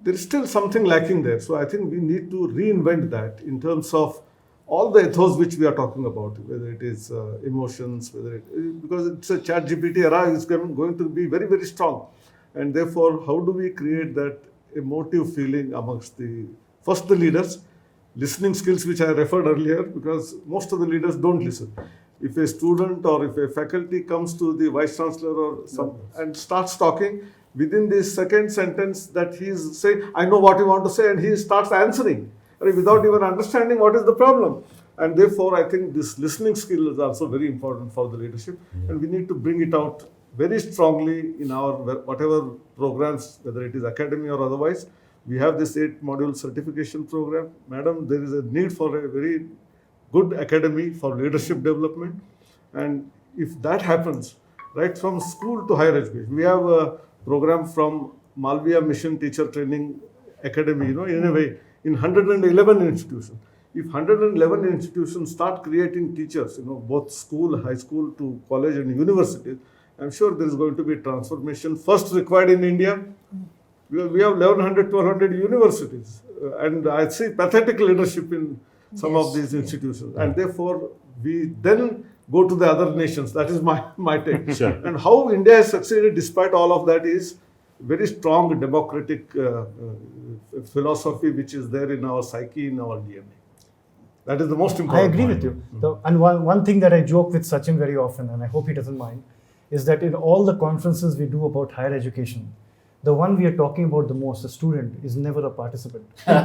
There is still something lacking there. So I think we need to reinvent that in terms of all the ethos which we are talking about, whether it is emotions, because it's a ChatGPT era, is going to be very, very strong. And therefore, how do we create that emotive feeling amongst the leaders, listening skills, which I referred earlier, because most of the leaders don't listen. If a student or if a faculty comes to the vice chancellor or and starts talking, within the second sentence that he is saying, I know what you want to say, and he starts answering without even understanding what is the problem. And therefore, I think this listening skill is also very important for the leadership. And we need to bring it out very strongly in our whatever programs, whether it is academy or otherwise. We have this 8-module certification program. Madam, there is a need for a very good academy for leadership development. And if that happens, right from school to higher education, we have a program from Malviya Mission Teacher Training Academy, in a way, in 111 institutions. If 111 institutions start creating teachers, both school, high school to college and universities, I'm sure there is going to be transformation first required in India. We have 1100, 1200 universities, and I see pathetic leadership in some of these institutions, and therefore we then go to the other nations. That is my take. Sure. And how India has succeeded despite all of that is very strong democratic philosophy which is there in our psyche, in our DNA. That is the most I important. agree with you. And one thing that I joke with Sachin very often, and I hope he doesn't mind, is that in all the conferences we do about higher education, the one we are talking about the most, the student, is never a participant. Why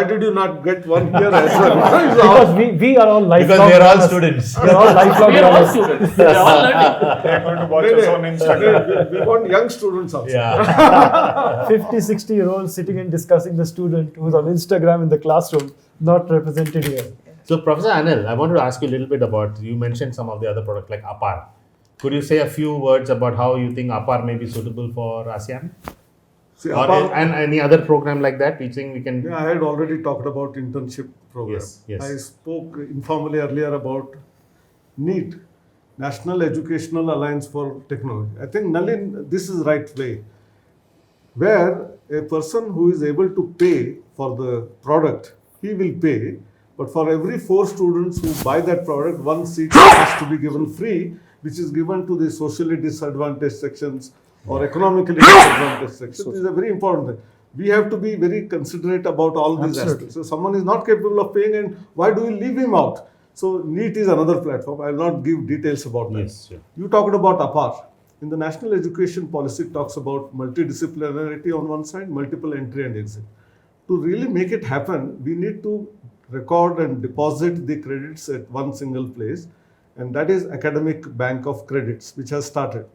did you not get one here as well? Because we are all lifelong Because they are all learners. students. We are all lifelong We are all learners. students. We are all learning. They're going to watch us on Instagram. We want young students also. Yeah. 50, 60-year-olds sitting and discussing the student who's on Instagram in the classroom, not represented here. So, Professor Anil, I wanted to ask you a little bit about, you mentioned some of the other products like APAR. Could you say a few words about how you think APAR may be suitable for ASEAN? See, Or and any other program like that, you think we can... Yeah, I had already talked about internship program. Yes. I spoke informally earlier about NEET, National Educational Alliance for Technology. I think, Nalin, this is right way, where a person who is able to pay for the product, he will pay, but for every 4 students who buy that product, 1 seat has to be given free, which is given to the socially disadvantaged sections or economically disadvantaged sections. This is a very important thing. We have to be very considerate about all these aspects. So someone is not capable of paying, and why do we leave him out? So NEET is another platform. I will not give details about that. Yes, sure. You talked about APAR. In the National Education Policy, it talks about multidisciplinarity on one side, multiple entry and exit. To really make it happen, we need to record and deposit the credits at one single place, and that is Academic Bank of Credits, which has started.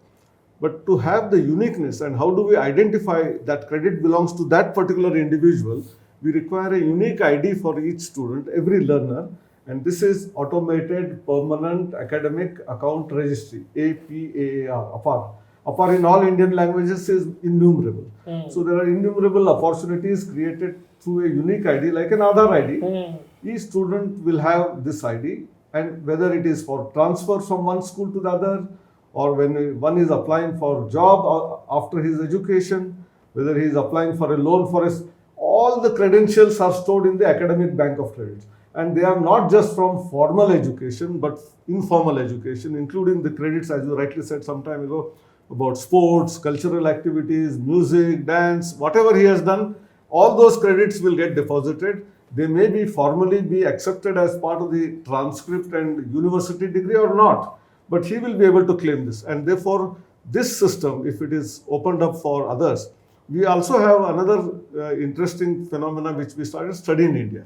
But to have the uniqueness, and how do we identify that credit belongs to that particular individual, we require a unique ID for each student, every learner, and this is Automated Permanent Academic Account Registry, APAAR, APAR. APAR in all Indian languages is innumerable. So there are innumerable opportunities created through a unique ID, like an Aadhaar ID. Each student will have this ID, and whether it is for transfer from one school to the other, or when one is applying for job or after his education, whether he is applying for a loan for his, all the credentials are stored in the Academic Bank of Credits. And they are not just from formal education, but informal education, including the credits, as you rightly said some time ago, about sports, cultural activities, music, dance, whatever he has done, all those credits will get deposited. They may be formally be accepted as part of the transcript and university degree or not, but he will be able to claim this. And therefore, this system, if it is opened up for others, we also have another interesting phenomena which we started studying in India.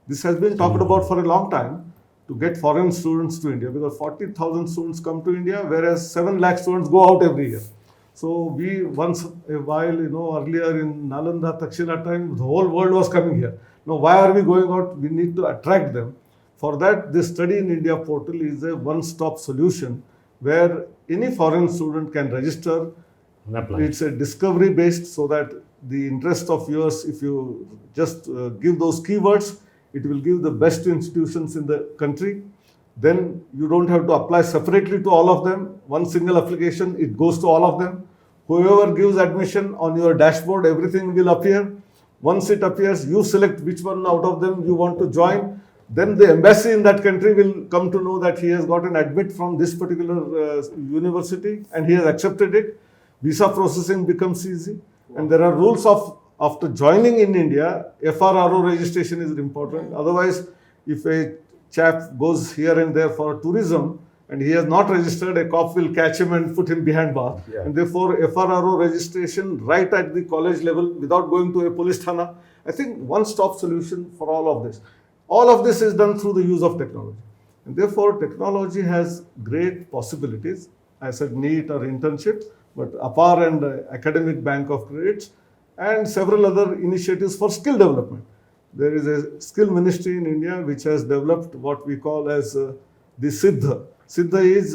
This has been talked about for a long time, to get foreign students to India, because 40,000 students come to India, whereas 7 lakh students go out every year. So we once a while, earlier in Nalanda, Takshina time, the whole world was coming here. Now, why are we going out? We need to attract them. For that, this Study in India portal is a one-stop solution where any foreign student can register. It's a discovery based, so that the interest of yours, if you just give those keywords, it will give the best institutions in the country. Then you don't have to apply separately to all of them. One single application, it goes to all of them. Whoever gives admission on your dashboard, everything will appear. Once it appears, you select which one out of them you want to join. Then the embassy in that country will come to know that he has got an admit from this particular university and he has accepted it. Visa processing becomes easy. And there are rules of, after joining in India, FRRO registration is important. Otherwise, if a chap goes here and there for tourism and he has not registered, a cop will catch him and put him behind bars. Yeah. And therefore, FRRO registration right at the college level without going to a police thana. I think one-stop solution for all of this. All of this is done through the use of technology. And therefore, technology has great possibilities. I said NEET or internship, but APAR and Academic Bank of Credits, and several other initiatives for skill development. There is a skill ministry in India which has developed what we call as the Siddha. Siddha is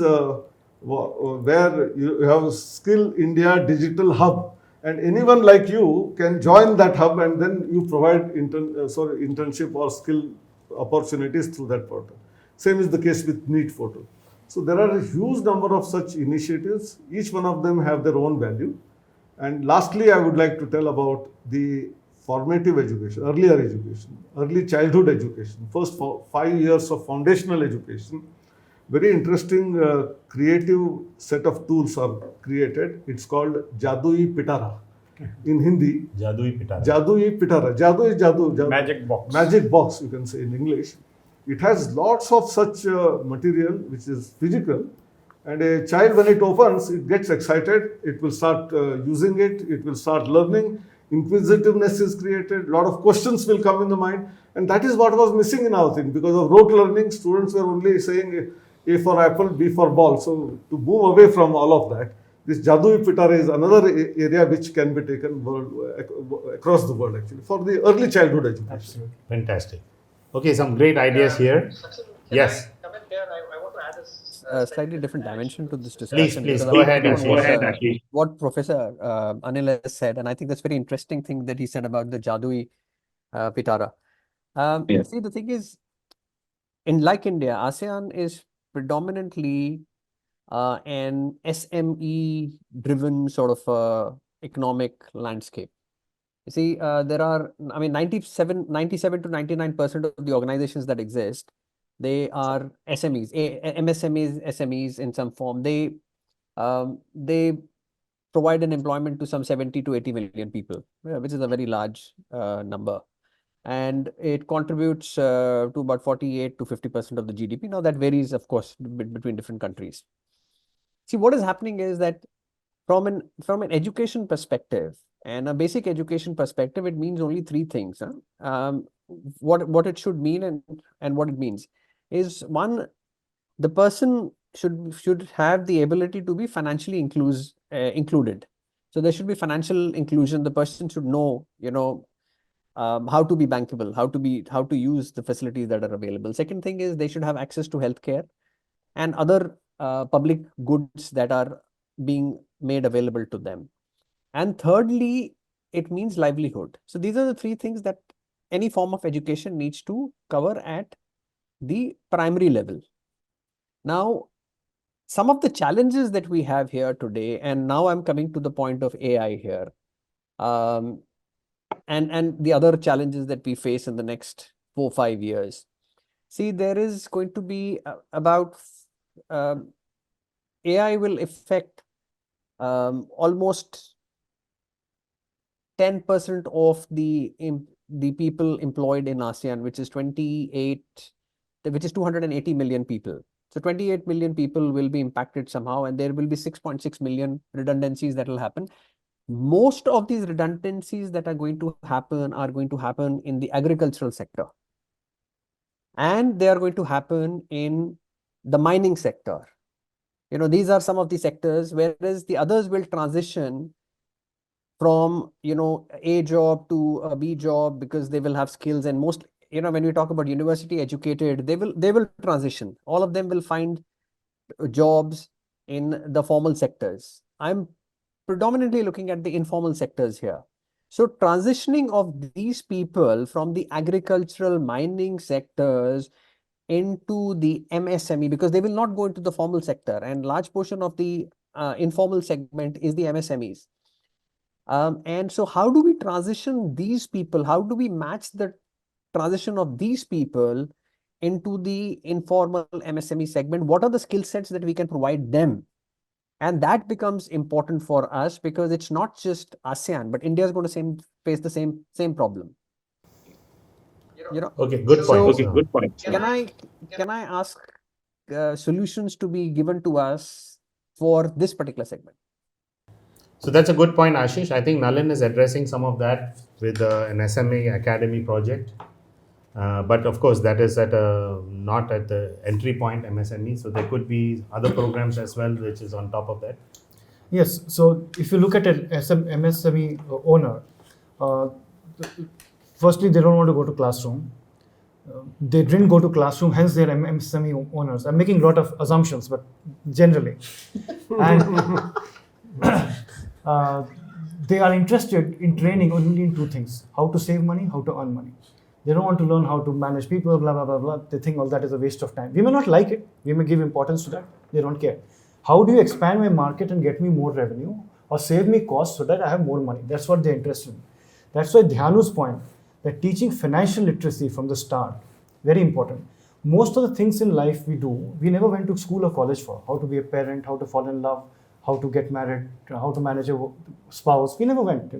where you have Skill India Digital Hub, and anyone like you can join that hub, and then you provide internship or skill opportunities through that portal. Same is the case with NEET portal. So there are a huge number of such initiatives. Each one of them have their own value. And lastly, I would like to tell about the formative education, early childhood education, first 5 years of foundational education. Very interesting, creative set of tools are created. It's called Jadui Pitara. In Hindi, Jadui Pitara. Jadui Pitara. Jadui is Jadu. Magic box. Magic box, you can say in English. It has lots of such material which is physical, and a child, when it opens, it gets excited, it will start using it will start learning, inquisitiveness is created, a lot of questions will come in the mind, and that is what was missing in our thing. Because of rote learning, students were only saying A for apple, B for ball. So to move away from all of that, this Jadui Pitara is another area which can be taken across the world actually for the early childhood education. Absolutely. Fantastic. Okay, some great ideas here. Yes. Come in there. I want to add a Slightly different dimension to this Please, discussion. please, because go I'm ahead, picking on Ashish. what Professor Anil has said, and I think that's very interesting thing that he said about the Jadui Pitara. See, the thing is, in like India, ASEAN is predominantly an SME-driven sort of economic landscape. You see, there are, I mean, 97 to 99% of the organizations that exist, they are SMEs, MSMEs, SMEs in some form. They provide an employment to some 70 to 80 million people, which is a very large number. And it contributes to about 48 to 50% of the GDP. Now, that varies, of course, between different countries. See, what is happening is that from an education perspective and a basic education perspective, it means only three things. What it should mean and what it means is, one, the person should have the ability to be financially included. So there should be financial inclusion. The person should know, how to be bankable, how to use the facilities that are available. Second thing is they should have access to healthcare and other public goods that are being made available to them. And thirdly, it means livelihood. So these are the three things that any form of education needs to cover at the primary level. Now, some of the challenges that we have here today, and now I'm coming to the point of AI here, and the other challenges that we face in the next 4-5 years. See, there is going to be about AI will affect almost 10% of the people employed in ASEAN, which is 280 million people. So 28 million people will be impacted somehow, and there will be 6.6 million redundancies that will happen. Most of these redundancies that are going to happen in the agricultural sector, and they are going to happen in the mining sector. These are some of the sectors, whereas the others will transition from A job to a B job, because they will have skills. And most, when we talk about university educated, they will transition. All of them will find jobs in the formal sectors. I'm predominantly looking at the informal sectors here. So transitioning of these people from the agricultural mining sectors into the MSME, because they will not go into the formal sector, and large portion of the informal segment is the MSMEs. And so how do we transition these people? How do we match the transition of these people into the informal MSME segment? What are the skill sets that we can provide them? And that becomes important for us, because it's not just ASEAN, but India is going to face the same problem. Okay, good point. So, Good point. Can I ask solutions to be given to us for this particular segment? So that's a good point, Ashish. I think Nalin is addressing some of that with an SME Academy project. But of course, that is not at the entry point MSME. So there could be other programs as well, which is on top of that. Yes. So if you look at an MSME owner, firstly, they don't want to go to classroom. They didn't go to classroom, hence they're MSME owners. I'm making a lot of assumptions, but generally. And they are interested in training only in two things: how to save money, how to earn money. They don't want to learn how to manage people, blah, blah, blah, blah. They think all that is a waste of time. We may not like it. We may give importance to that. They don't care. How do you expand my market and get me more revenue or save me costs so that I have more money? That's what they're interested in. That's why Dhyanu's point, that teaching financial literacy from the start, very important. Most of the things in life we do, we never went to school or college for. How to be a parent, how to fall in love, how to get married, how to manage a spouse. We never went,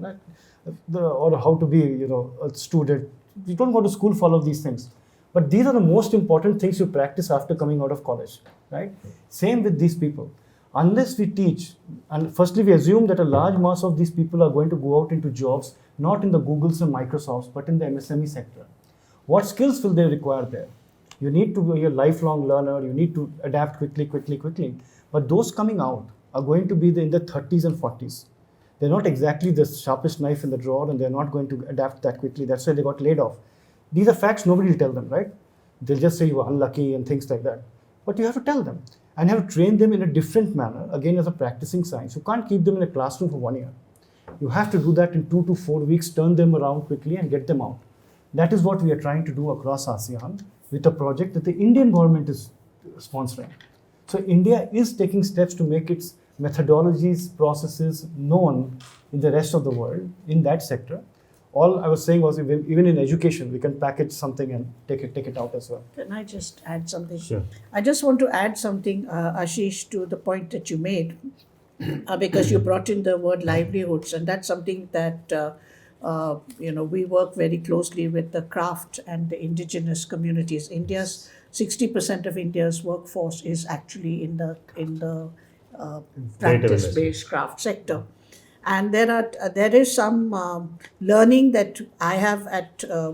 or how to be, a student. We don't go to school for all of these things. But these are the most important things you practice after coming out of college, right? Same with these people. Unless we teach, and firstly we assume that a large mass of these people are going to go out into jobs, not in the Googles and Microsofts, but in the MSME sector. What skills will they require there? You need to be a lifelong learner, you need to adapt quickly. But those coming out are going to be in their 30s and 40s. They're not exactly the sharpest knife in the drawer, and they're not going to adapt that quickly. That's why they got laid off. These are facts nobody will tell them, right? They'll just say you were unlucky and things like that. But you have to tell them, and you have to train them in a different manner, again as a practicing science. You can't keep them in a classroom for 1 year. You have to do that in 2 to 4 weeks, turn them around quickly and get them out. That is what we are trying to do across ASEAN with a project that the Indian government is sponsoring. So India is taking steps to make its methodologies, processes known in the rest of the world in that sector. All I was saying was even in education, we can package something and take it out as well. Can I just add something? Sure. I just want to add something, Ashish, to the point that you made, because you brought in the word livelihoods, and that's something that we work very closely with the craft and the indigenous communities. 60% of India's workforce is actually in the practice-based craft sector. And there is some learning that I have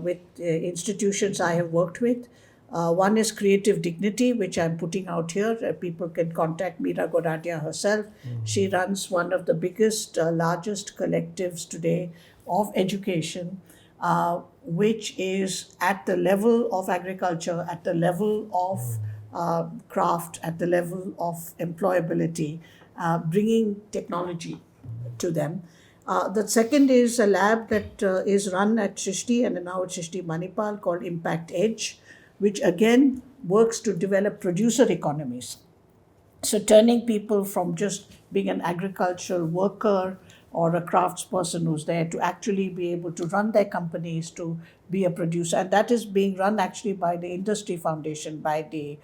with institutions I have worked with. One is Creative Dignity, which I'm putting out here. People can contact Meera Goradia herself. She runs one of the biggest, largest collectives today of education, which is at the level of agriculture, at the level of craft, at the level of employability, bringing technology to them. The second is a lab that is run at Srishti and now at Srishti Manipal called Impact Edge, which again works to develop producer economies. So turning people from just being an agricultural worker or a craftsperson who's there to actually be able to run their companies, to be a producer. And that is being run actually by the Industry Foundation, by the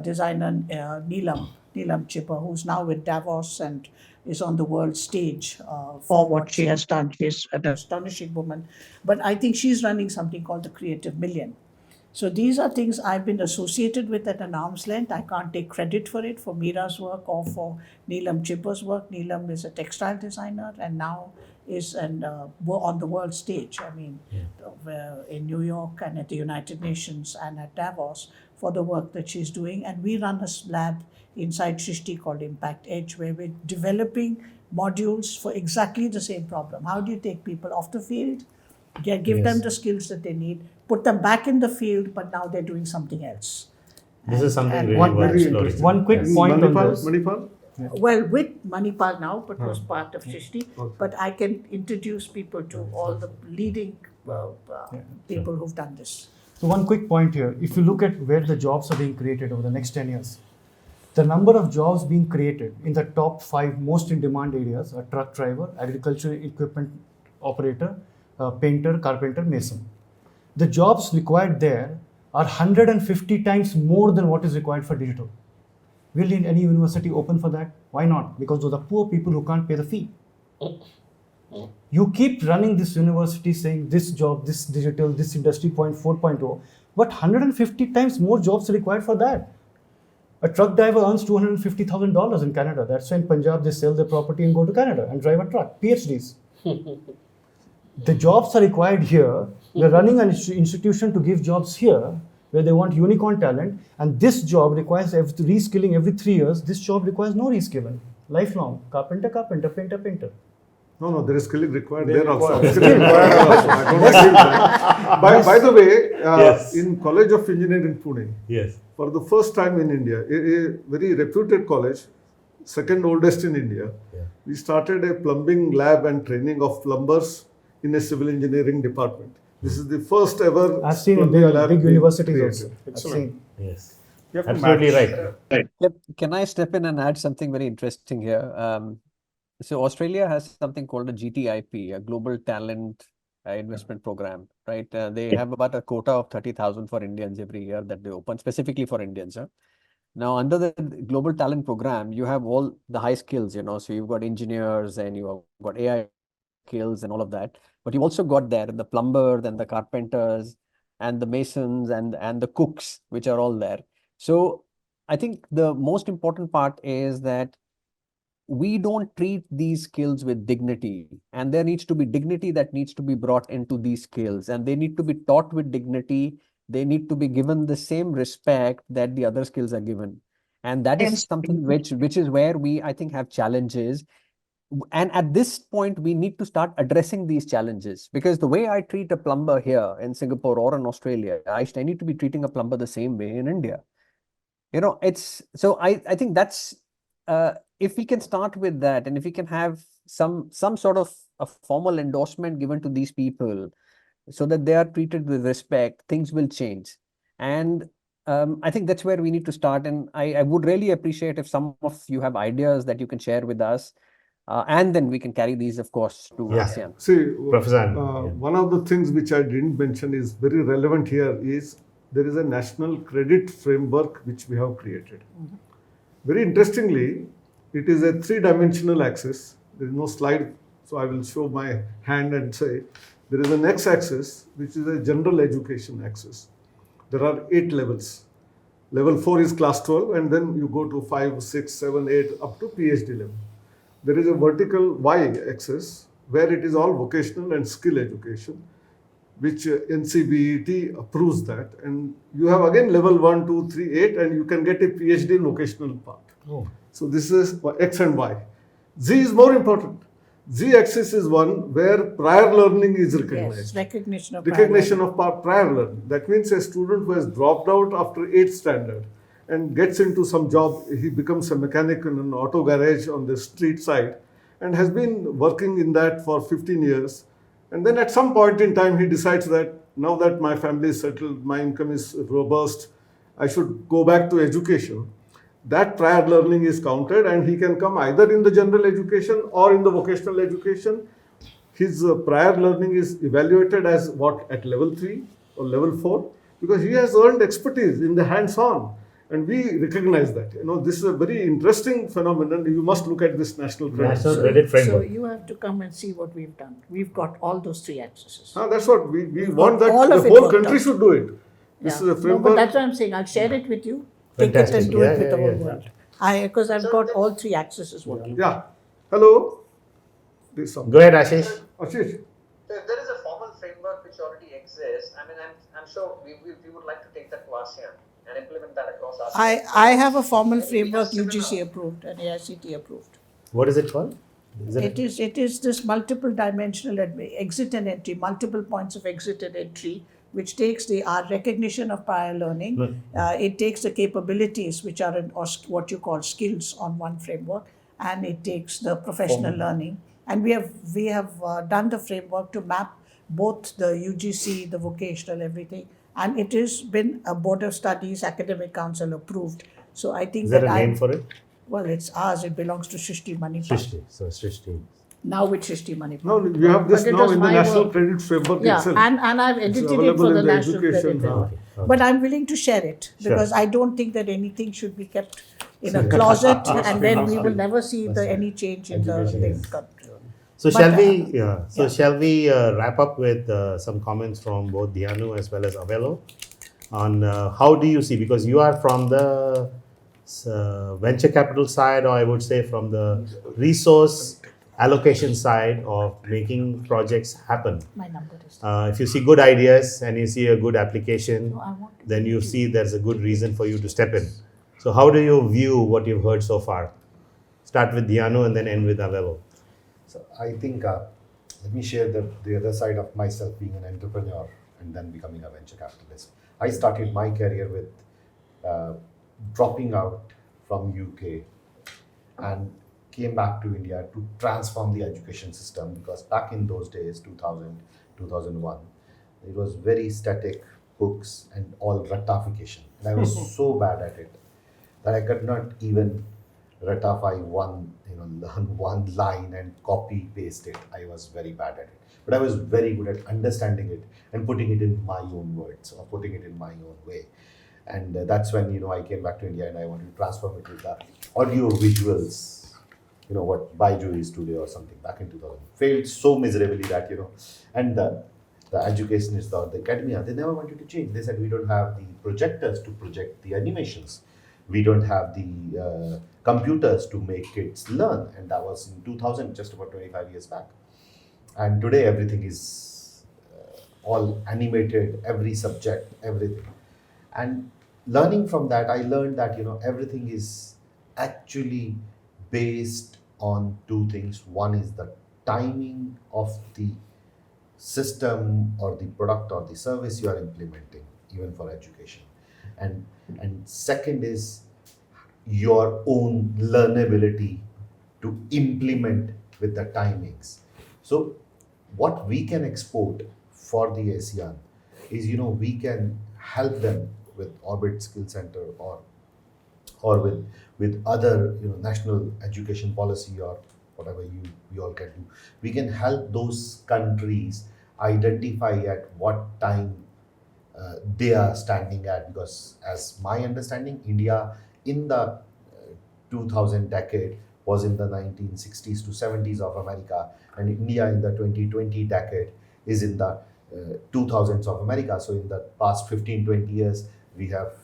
designer Neelam Chipper, who's now with Davos and is on the world stage for what she has done. She's an astonishing woman. But I think she's running something called the Creative Million. So these are things I've been associated with at an arm's length. I can't take credit for it, for Meera's work or for Neelam Chipper's work. Neelam is a textile designer and now is on the world stage. I mean, in New York and at the United Nations and at Davos for the work that she's doing. And we run a lab inside Srishti called Impact Edge, where we're developing modules for exactly the same problem. How do you take people off the field, give them the skills that they need, put them back in the field, but now they're doing something else. This is something really worth exploring. One quick point on this. Manipal? Yeah. Well, with Manipal now, but was part of Srishti. Okay. But I can introduce people to all the leading people who've done this. So one quick point here. If you look at where the jobs are being created over the next 10 years, the number of jobs being created in the top 5 most in demand areas are truck driver, agricultural equipment operator, painter, carpenter, mason. The jobs required there are 150 times more than what is required for digital. Will any university open for that? Why not? Because those are poor people who can't pay the fee. You keep running this university saying this job, this digital, this industry 4.0, but 150 times more jobs are required for that. A truck driver earns $250,000 in Canada. That's why in Punjab they sell their property and go to Canada and drive a truck. PhDs. the jobs are required here. We're running an institution to give jobs here where they want unicorn talent, and this job requires reskilling every 3 years. This job requires no reskilling, lifelong. Carpenter, painter. No, there is skilling required there also. By the way, Yes. in College of Engineering Pune, Yes. for the first time in India, a very reputed college, second oldest in India, Yeah. we started a plumbing lab and training of plumbers in a civil engineering department. This is the first ever I've seen plumbing lab big being universities created. also. I've Excellent. seen. Yes. You have to Absolutely match. right. Yep. Can I step in and add something very interesting here? So Australia has something called a GTIP, a Global Talent Investment Program, right? They have about a quota of 30,000 for Indians every year that they open specifically for Indians. Now, under the Global Talent Program, you have all the high skills, so you've got engineers and you've got AI skills and all of that. But you've also got there the plumbers and the carpenters and the masons and the cooks, which are all there. So I think the most important part is that we don't treat these skills with dignity, and there needs to be dignity that needs to be brought into these skills, and they need to be taught with dignity. They need to be given the same respect that the other skills are given. And that is something which is where we, I think, have challenges. And at this point, we need to start addressing these challenges, because the way I treat a plumber here in Singapore or in Australia, I need to be treating a plumber the same way in India. It's so I think that's if we can start with that, and if we can have some sort of a formal endorsement given to these people so that they are treated with respect, things will change. And I think that's where we need to start. And I would really appreciate if some of you have ideas that you can share with us. And then we can carry these, of course, to Yeah. ASEAN. See, Professor Anil, yeah. one of the things which I didn't mention is very relevant here is there is a national credit framework which we have created. Very interestingly, it is a three-dimensional axis. There is no slide, so I will show my hand and say there is an x-axis which is a general education axis. There are 8 levels. Level 4 is class 12, and then you go to 5, 6, 7, 8 up to PhD level. There is a vertical y-axis where it is all vocational and skill education, which NCBET approves that. And you have again level 1, 2, 3, 8, and you can get a PhD in vocational part. Oh. So this is X and Y. Z is more important. Z-axis is one where prior learning is recognized. Yes, recognition of prior learning. That means a student who has dropped out after 8th standard and gets into some job, he becomes a mechanic in an auto garage on the street side and has been working in that for 15 years. And then at some point in time, he decides that now that my family is settled, my income is robust, I should go back to education. That prior learning is counted, and he can come either in the general education or in the vocational education. His prior learning is evaluated as what, at level 3 or level 4, because he has earned expertise in the hands-on, and we recognize that. This is a very interesting phenomenon. You must look at this national credit. National credit So framework. you have to come and see what we've done. We've got all those 3 axes. That's what we want, that all the of it whole worked country out. should do it. This is a No, but framework. that's what I'm saying. I'll share it with you. Take Fantastic. it and do Yeah, it with the yeah, whole yeah. world. Because I've got all 3 axes working. Yeah. Hello. This song. Go ahead, Ashish. Ashish. So if there is a formal framework which already exists, I'm sure we would like to take that to ASEAN and implement that across ASEAN. I have a formal framework UGC approved and AICT approved. What is it called? It is this multiple dimensional exit and entry, multiple points of exit and entry, which takes our recognition of prior learning. It takes the capabilities, which are what you call skills, on one framework, and it takes the professional learning. And we have done the framework to map both the UGC, the vocational, everything. And it has been a Board of Studies Academic Council approved. So I think Is there a name for it? Well, it's ours. It belongs to Srishti Manipal. Srishti. So Srishti. Now with Srishti Manipal. No, you have this But it now was in the my national work. credit framework Yeah, itself. and I've edited it available for the in the National Credit education. Framework. Okay. But I'm willing to share it because I don't think that anything should be kept in a closet and then we will never see any change in the country. So But, shall we wrap up with some comments from both Dhyanu as well as Avello on how do you see, because you are from the venture capital side, or I would say from the resource allocation side of making projects happen. My number is. If you see good ideas and you see a good application, No, I want to then you see there's a good reason for you to step in. So how do you view what you've heard so far? Start with Diano and then end with Avelo. So I think, let me share the other side of myself being an entrepreneur and then becoming a venture capitalist. I started my career with dropping out from UK and came back to India to transform the education system, because back in those days, 2000, 2001, it was very static books and all ratification. And I was so bad at it that I could not even ratify learn one line and copy paste it. I was very bad at it. But I was very good at understanding it and putting it in my own words or putting it in my own way. And that's when, I came back to India and I wanted to transform it with the audio visuals, what Baiju is today or something back in 2000. Failed so miserably that, and the educationists or the academia, they never wanted to change. They said, we don't have the projectors to project the animations. We don't have the computers to make kids learn. And that was in 2000, just about 25 years back. And today everything is all animated, every subject, everything. And learning from that, I learned that, everything is actually based on two things. One is the timing of the system or the product or the service you are implementing, even for education. And second is your own learnability to implement with the timings. So what we can export for the ASEAN is, we can help them with Orbit Skill Center or with other, national education policy or whatever we all can do. We can help those countries identify at what time they are standing at, because as my understanding, India in the 2000 decade was in the 1960s to 70s of America, and India in the 2020 decade is in the 2000s of America. So in the past 15-20 years, we have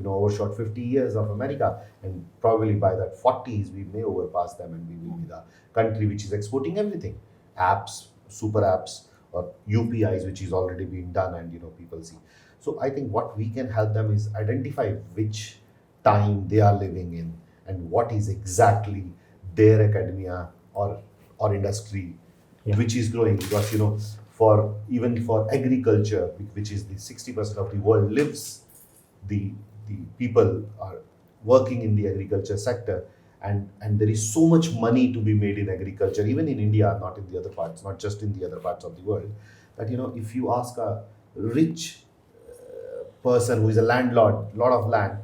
overshot 50 years of America, and probably by that 40s we may overpass them, and we will be the country which is exporting everything, apps, super apps, or UPIs, which is already being done, and people see. So I think what we can help them is identify which time they are living in and what is exactly their academia or industry which is growing. Because for agriculture, which is the 60% of the world lives, the people are working in the agriculture sector, and there is so much money to be made in agriculture, even in India, not in the other parts, not just in the other parts of the world, that if you ask a rich person who is a landlord, lot of land,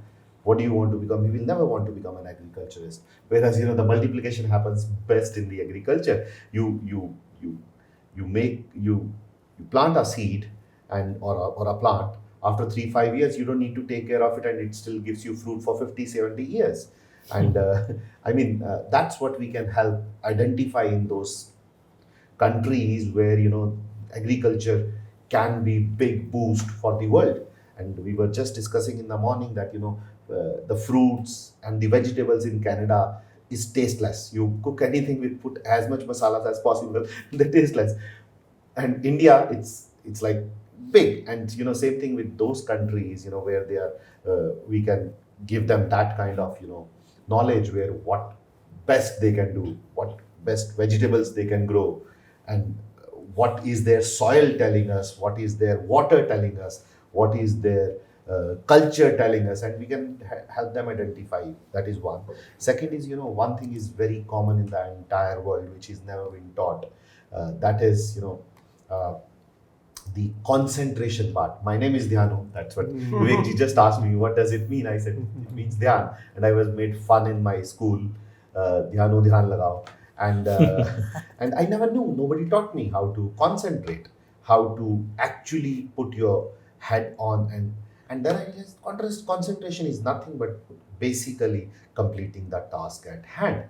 what do you want to become? He will never want to become an agriculturist. Whereas the multiplication happens best in the agriculture. You plant a seed or a plant. After 3-5 years, you don't need to take care of it, and it still gives you fruit for 50-70 years. And that's what we can help identify in those countries where agriculture can be big boost for the world. And we were just discussing in the morning that the fruits and the vegetables in Canada is tasteless. You cook anything with put as much masalas as possible, they taste less. And India, it's like big. And same thing with those countries, where they are, we can give them that kind of knowledge, where what best they can do, what best vegetables they can grow, and what is their soil telling us, what is their water telling us, what is their culture telling us, and we can help them identify. That is one. Second is, one thing is very common in the entire world, which is never been taught. That is, the concentration part. My name is Dhyanu. That's what Vivekji just asked me, what does it mean? I said, it means Dhyan. And I was made fun in my school, Dhyanu Dhyan Lagao. And and I never knew, nobody taught me how to concentrate, how to actually put your head on. And then I realized concentration is nothing but basically completing the task at hand.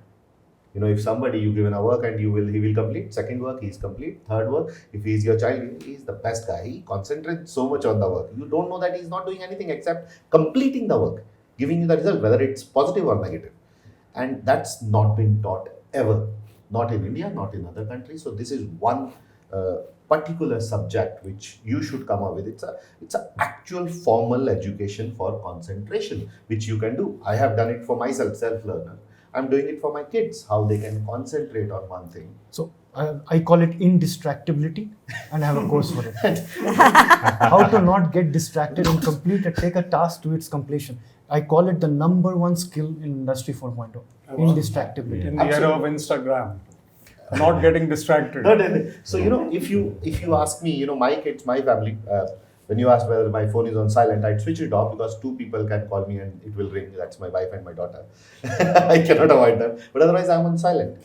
If somebody you given a work and he will complete, second work he is complete, third work, if he is your child, he is the best guy. He concentrates so much on the work. You don't know that he is not doing anything except completing the work, giving you the result, whether it's positive or negative. And that's not been taught ever. not in India, not in other countries. So this is one particular subject which you should come up with. It's a actual formal education for concentration, which you can do. I have done it for myself, self-learner. I'm doing it for my kids, how they can concentrate on one thing. So I call it indistractability, and I have a course for it. How to not get distracted and take a task to its completion. I call it the number one skill in Industry 4.0, indistractability. In the era of Instagram, not getting distracted. So, if you ask me, my kids, my family, when you ask whether my phone is on silent, I'd switch it off because two people can call me and it will ring. That's my wife and my daughter. I cannot avoid them. But otherwise, I'm on silent.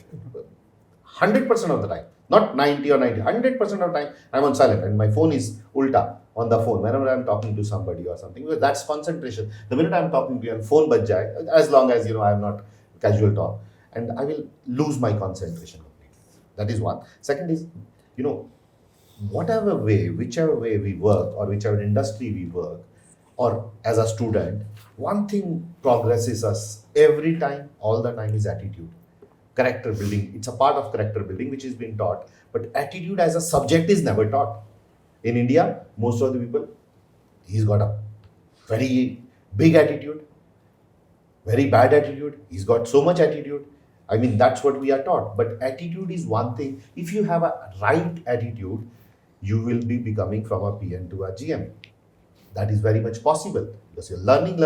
100% of the time. Not 90 or 90. 100% of the time, I'm on silent. And my phone is ulta on the phone whenever I'm talking to somebody or something. Because that's concentration. The minute I'm talking to you on phone baj jaye, as long as, I'm not casual talk. And I will lose my concentration completely. That is one. Second is, whichever way we work or whichever industry we work, or as a student, one thing progresses us every time, all the time, is attitude. Character building. It's a part of character building which is being taught. But attitude as a subject is never taught. In India, most of the people, he's got a very big attitude, very bad attitude. He's got so much attitude. I mean, that's what we are taught. But attitude is one thing. If you have a right attitude, you will be becoming from a PN to a GM. That is very much possible because you're learning.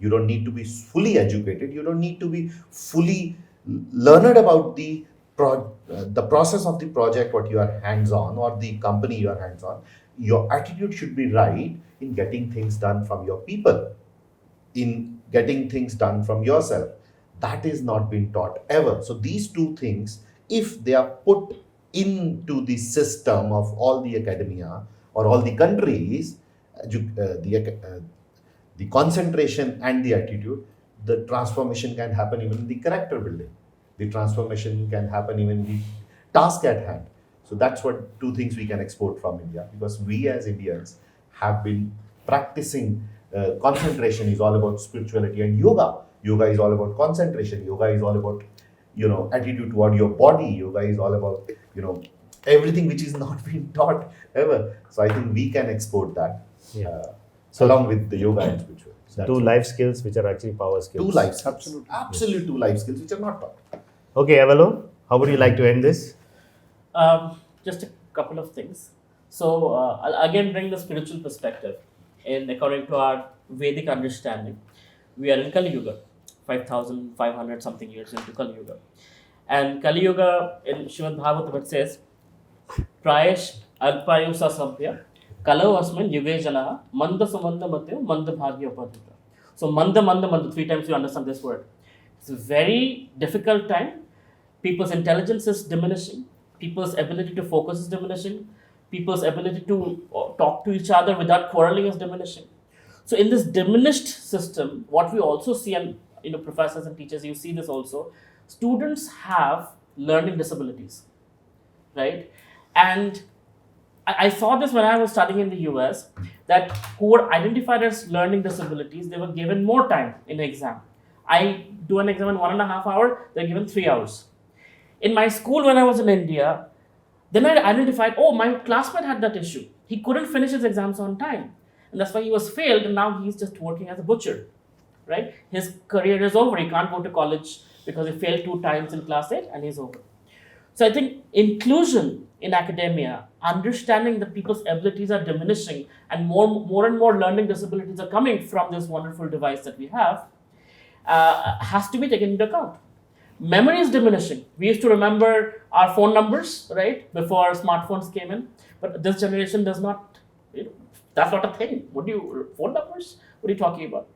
You don't need to be fully educated. You don't need to be fully learned about the process of the project, what you are hands-on, or the company you are hands-on. Your attitude should be right in getting things done from your people, in getting things done from yourself. That is not been taught ever. So these two things, if they are put into the system of all the academia or all the countries, the concentration and the attitude, the transformation can happen even in the character building. The transformation can happen even in the task at hand. So that's what two things we can export from India, because we as Indians have been practicing concentration is all about spirituality and yoga. Yoga is all about concentration. Yoga is all about, attitude toward your body. Yoga is all about, everything which is not being taught ever. So I think we can export that along with the yoga and spirituality. So two life skills which are actually power skills. Two life skills. Absolute two life skills which are not taught. Okay, Avalo, how would you like to end this? Just a couple of things. So I'll again bring the spiritual perspective. According to our Vedic understanding, we are in Kali Yuga, 5,500 something years into Kali Yuga. And Kali Yuga in Srimad Bhagavatam it says, Prayesh Alpayu Sasampya Kalau Asman Yuge Janaha Manda Samanda Matyo Manda Bhagya Upadhita. So Manda, 3 times you understand this word. It's a very difficult time. People's intelligence is diminishing. People's ability to focus is diminishing. People's ability to talk to each other without quarreling is diminishing. So in this diminished system, what we also see, and professors and teachers, you see this also, students have learning disabilities, right? And I saw this when I was studying in the US, that who were identified as learning disabilities, they were given more time in the exam. I do an exam in 1.5 hours, they're given 3 hours. In my school when I was in India, then I identified, my classmate had that issue. He couldn't finish his exams on time. And that's why he was failed, and now he's just working as a butcher, right? His career is over. He can't go to college because he failed 2 times in class 8 and he's over. So I think inclusion in academia, understanding that people's abilities are diminishing and more and more learning disabilities are coming from this wonderful device that we have, has to be taken into account. Memory is diminishing. We used to remember our phone numbers, right, before smartphones came in, but this generation does not, that's not a thing. Phone numbers? What are you talking about?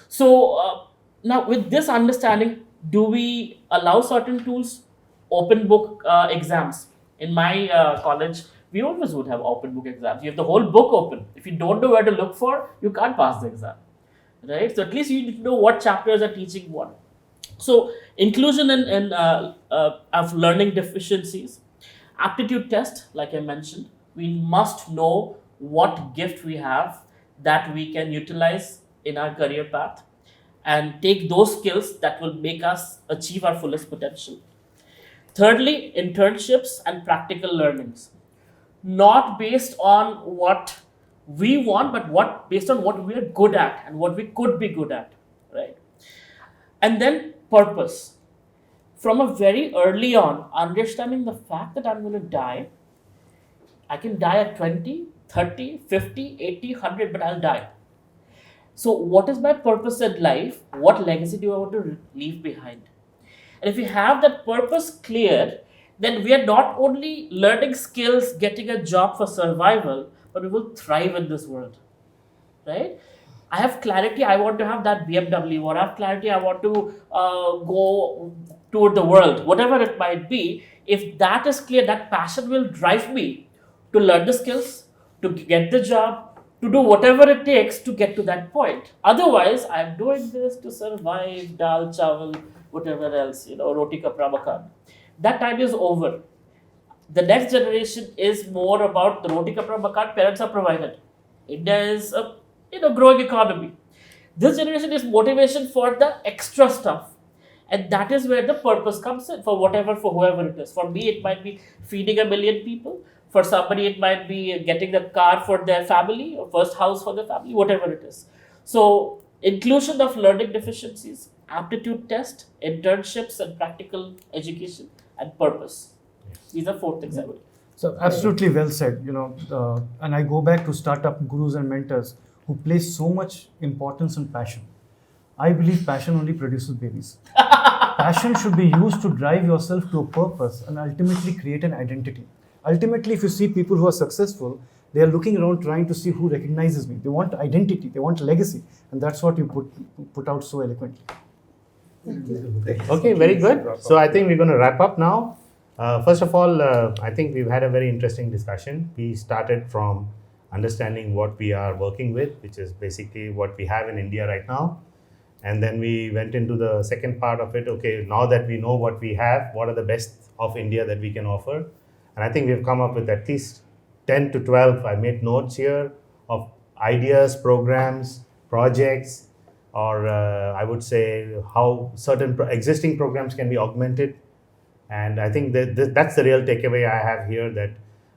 So now with this understanding, do we allow certain tools? Open book exams. In my college, we always would have open book exams. You have the whole book open. If you don't know where to look for, you can't pass the exam, right? So at least you need to know what chapters are teaching what. So inclusion of learning deficiencies. Aptitude test, like I mentioned, we must know what gift we have that we can utilize in our career path and take those skills that will make us achieve our fullest potential. Thirdly, internships and practical learnings, not based on what we want, but based on what we are good at and what we could be good at, right? And then purpose. From a very early on, understanding the fact that I'm going to die. I can die at 20, 30, 50, 80, 100, but I'll die. So what is my purpose in life? What legacy do I want to leave behind? And if we have that purpose clear, then we are not only learning skills, getting a job for survival, but we will thrive in this world, right? I have clarity, I want to have that BMW, or I have clarity, I want to go tour the world, whatever it might be. If that is clear, that passion will drive me to learn the skills, to get the job, to do whatever it takes to get to that point. Otherwise, I'm doing this to survive, dal, chawal, whatever else, roti kapra makan. That time is over. The next generation is more about the roti kapra makan, parents are provided. India is a growing economy. This generation is motivation for the extra stuff. And that is where the purpose comes in for whoever it is. For me, it might be feeding 1 million people. For somebody, it might be getting the car for their family or first house for their family, whatever it is. So, inclusion of learning deficiencies, aptitude test, internships and practical education, and purpose. These are 4 things I would. So absolutely well said, and I go back to startup gurus and mentors who place so much importance on passion. I believe passion only produces babies. Passion should be used to drive yourself to a purpose and ultimately create an identity. Ultimately, if you see people who are successful, they are looking around trying to see who recognizes me. They want identity, they want legacy, and that's what you put out so eloquently. Okay, very good. So I think we're going to wrap up now. First of all, I think we've had a very interesting discussion. We started from understanding what we are working with, which is basically what we have in India right now. And then we went into the second part of it. Okay, now that we know what we have, what are the best of India that we can offer? And I think we've come up with at least 10 to 12, I made notes here, of ideas, programs, projects, or I would say how certain existing programs can be augmented. And I think that's the real takeaway I have here, that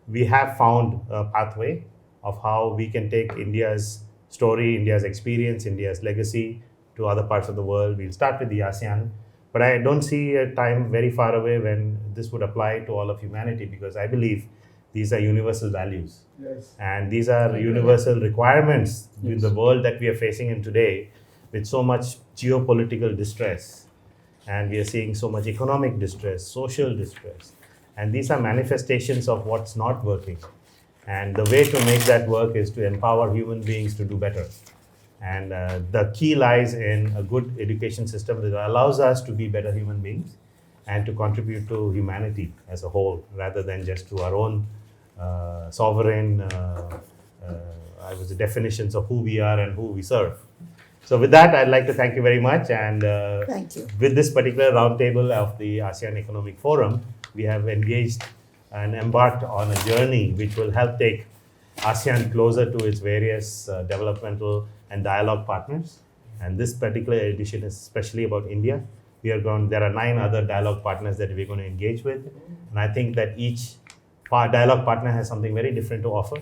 we have found a pathway of how we can take India's story, India's experience, India's legacy to other parts of the world. We'll start with the ASEAN, but I don't see a time very far away when this would apply to all of humanity, because I believe these are universal values. Yes. And these are universal requirements in the world that we are facing in today, with so much geopolitical distress. And we are seeing so much economic distress, social distress. And these are manifestations of what's not working. And the way to make that work is to empower human beings to do better. And the key lies in a good education system that allows us to be better human beings and to contribute to humanity as a whole, rather than just to our own sovereign definitions of who we are and who we serve. So with that, I'd like to thank you very much. And Thank you. with this particular roundtable of the ASEAN Economic Forum, we have engaged and embarked on a journey which will help take ASEAN closer to its various developmental and dialogue partners. And this particular edition is especially about India. There are 9 other dialogue partners that we're going to engage with. And I think that each dialogue partner has something very different to offer.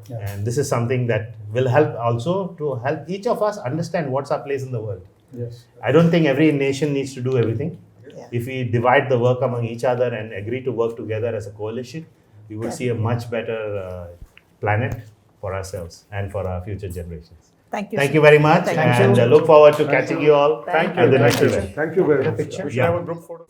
Yeah. And this is something that will help also to help each of us understand what's our place in the world. Yes. I don't think every nation needs to do everything. Yeah. If we divide the work among each other and agree to work together as a coalition, we will see a much better planet for ourselves and for our future generations. Thank you. Thank you very much, and look forward to catching you all Thank at the next you. event. Thank you very much. We should have a group photo.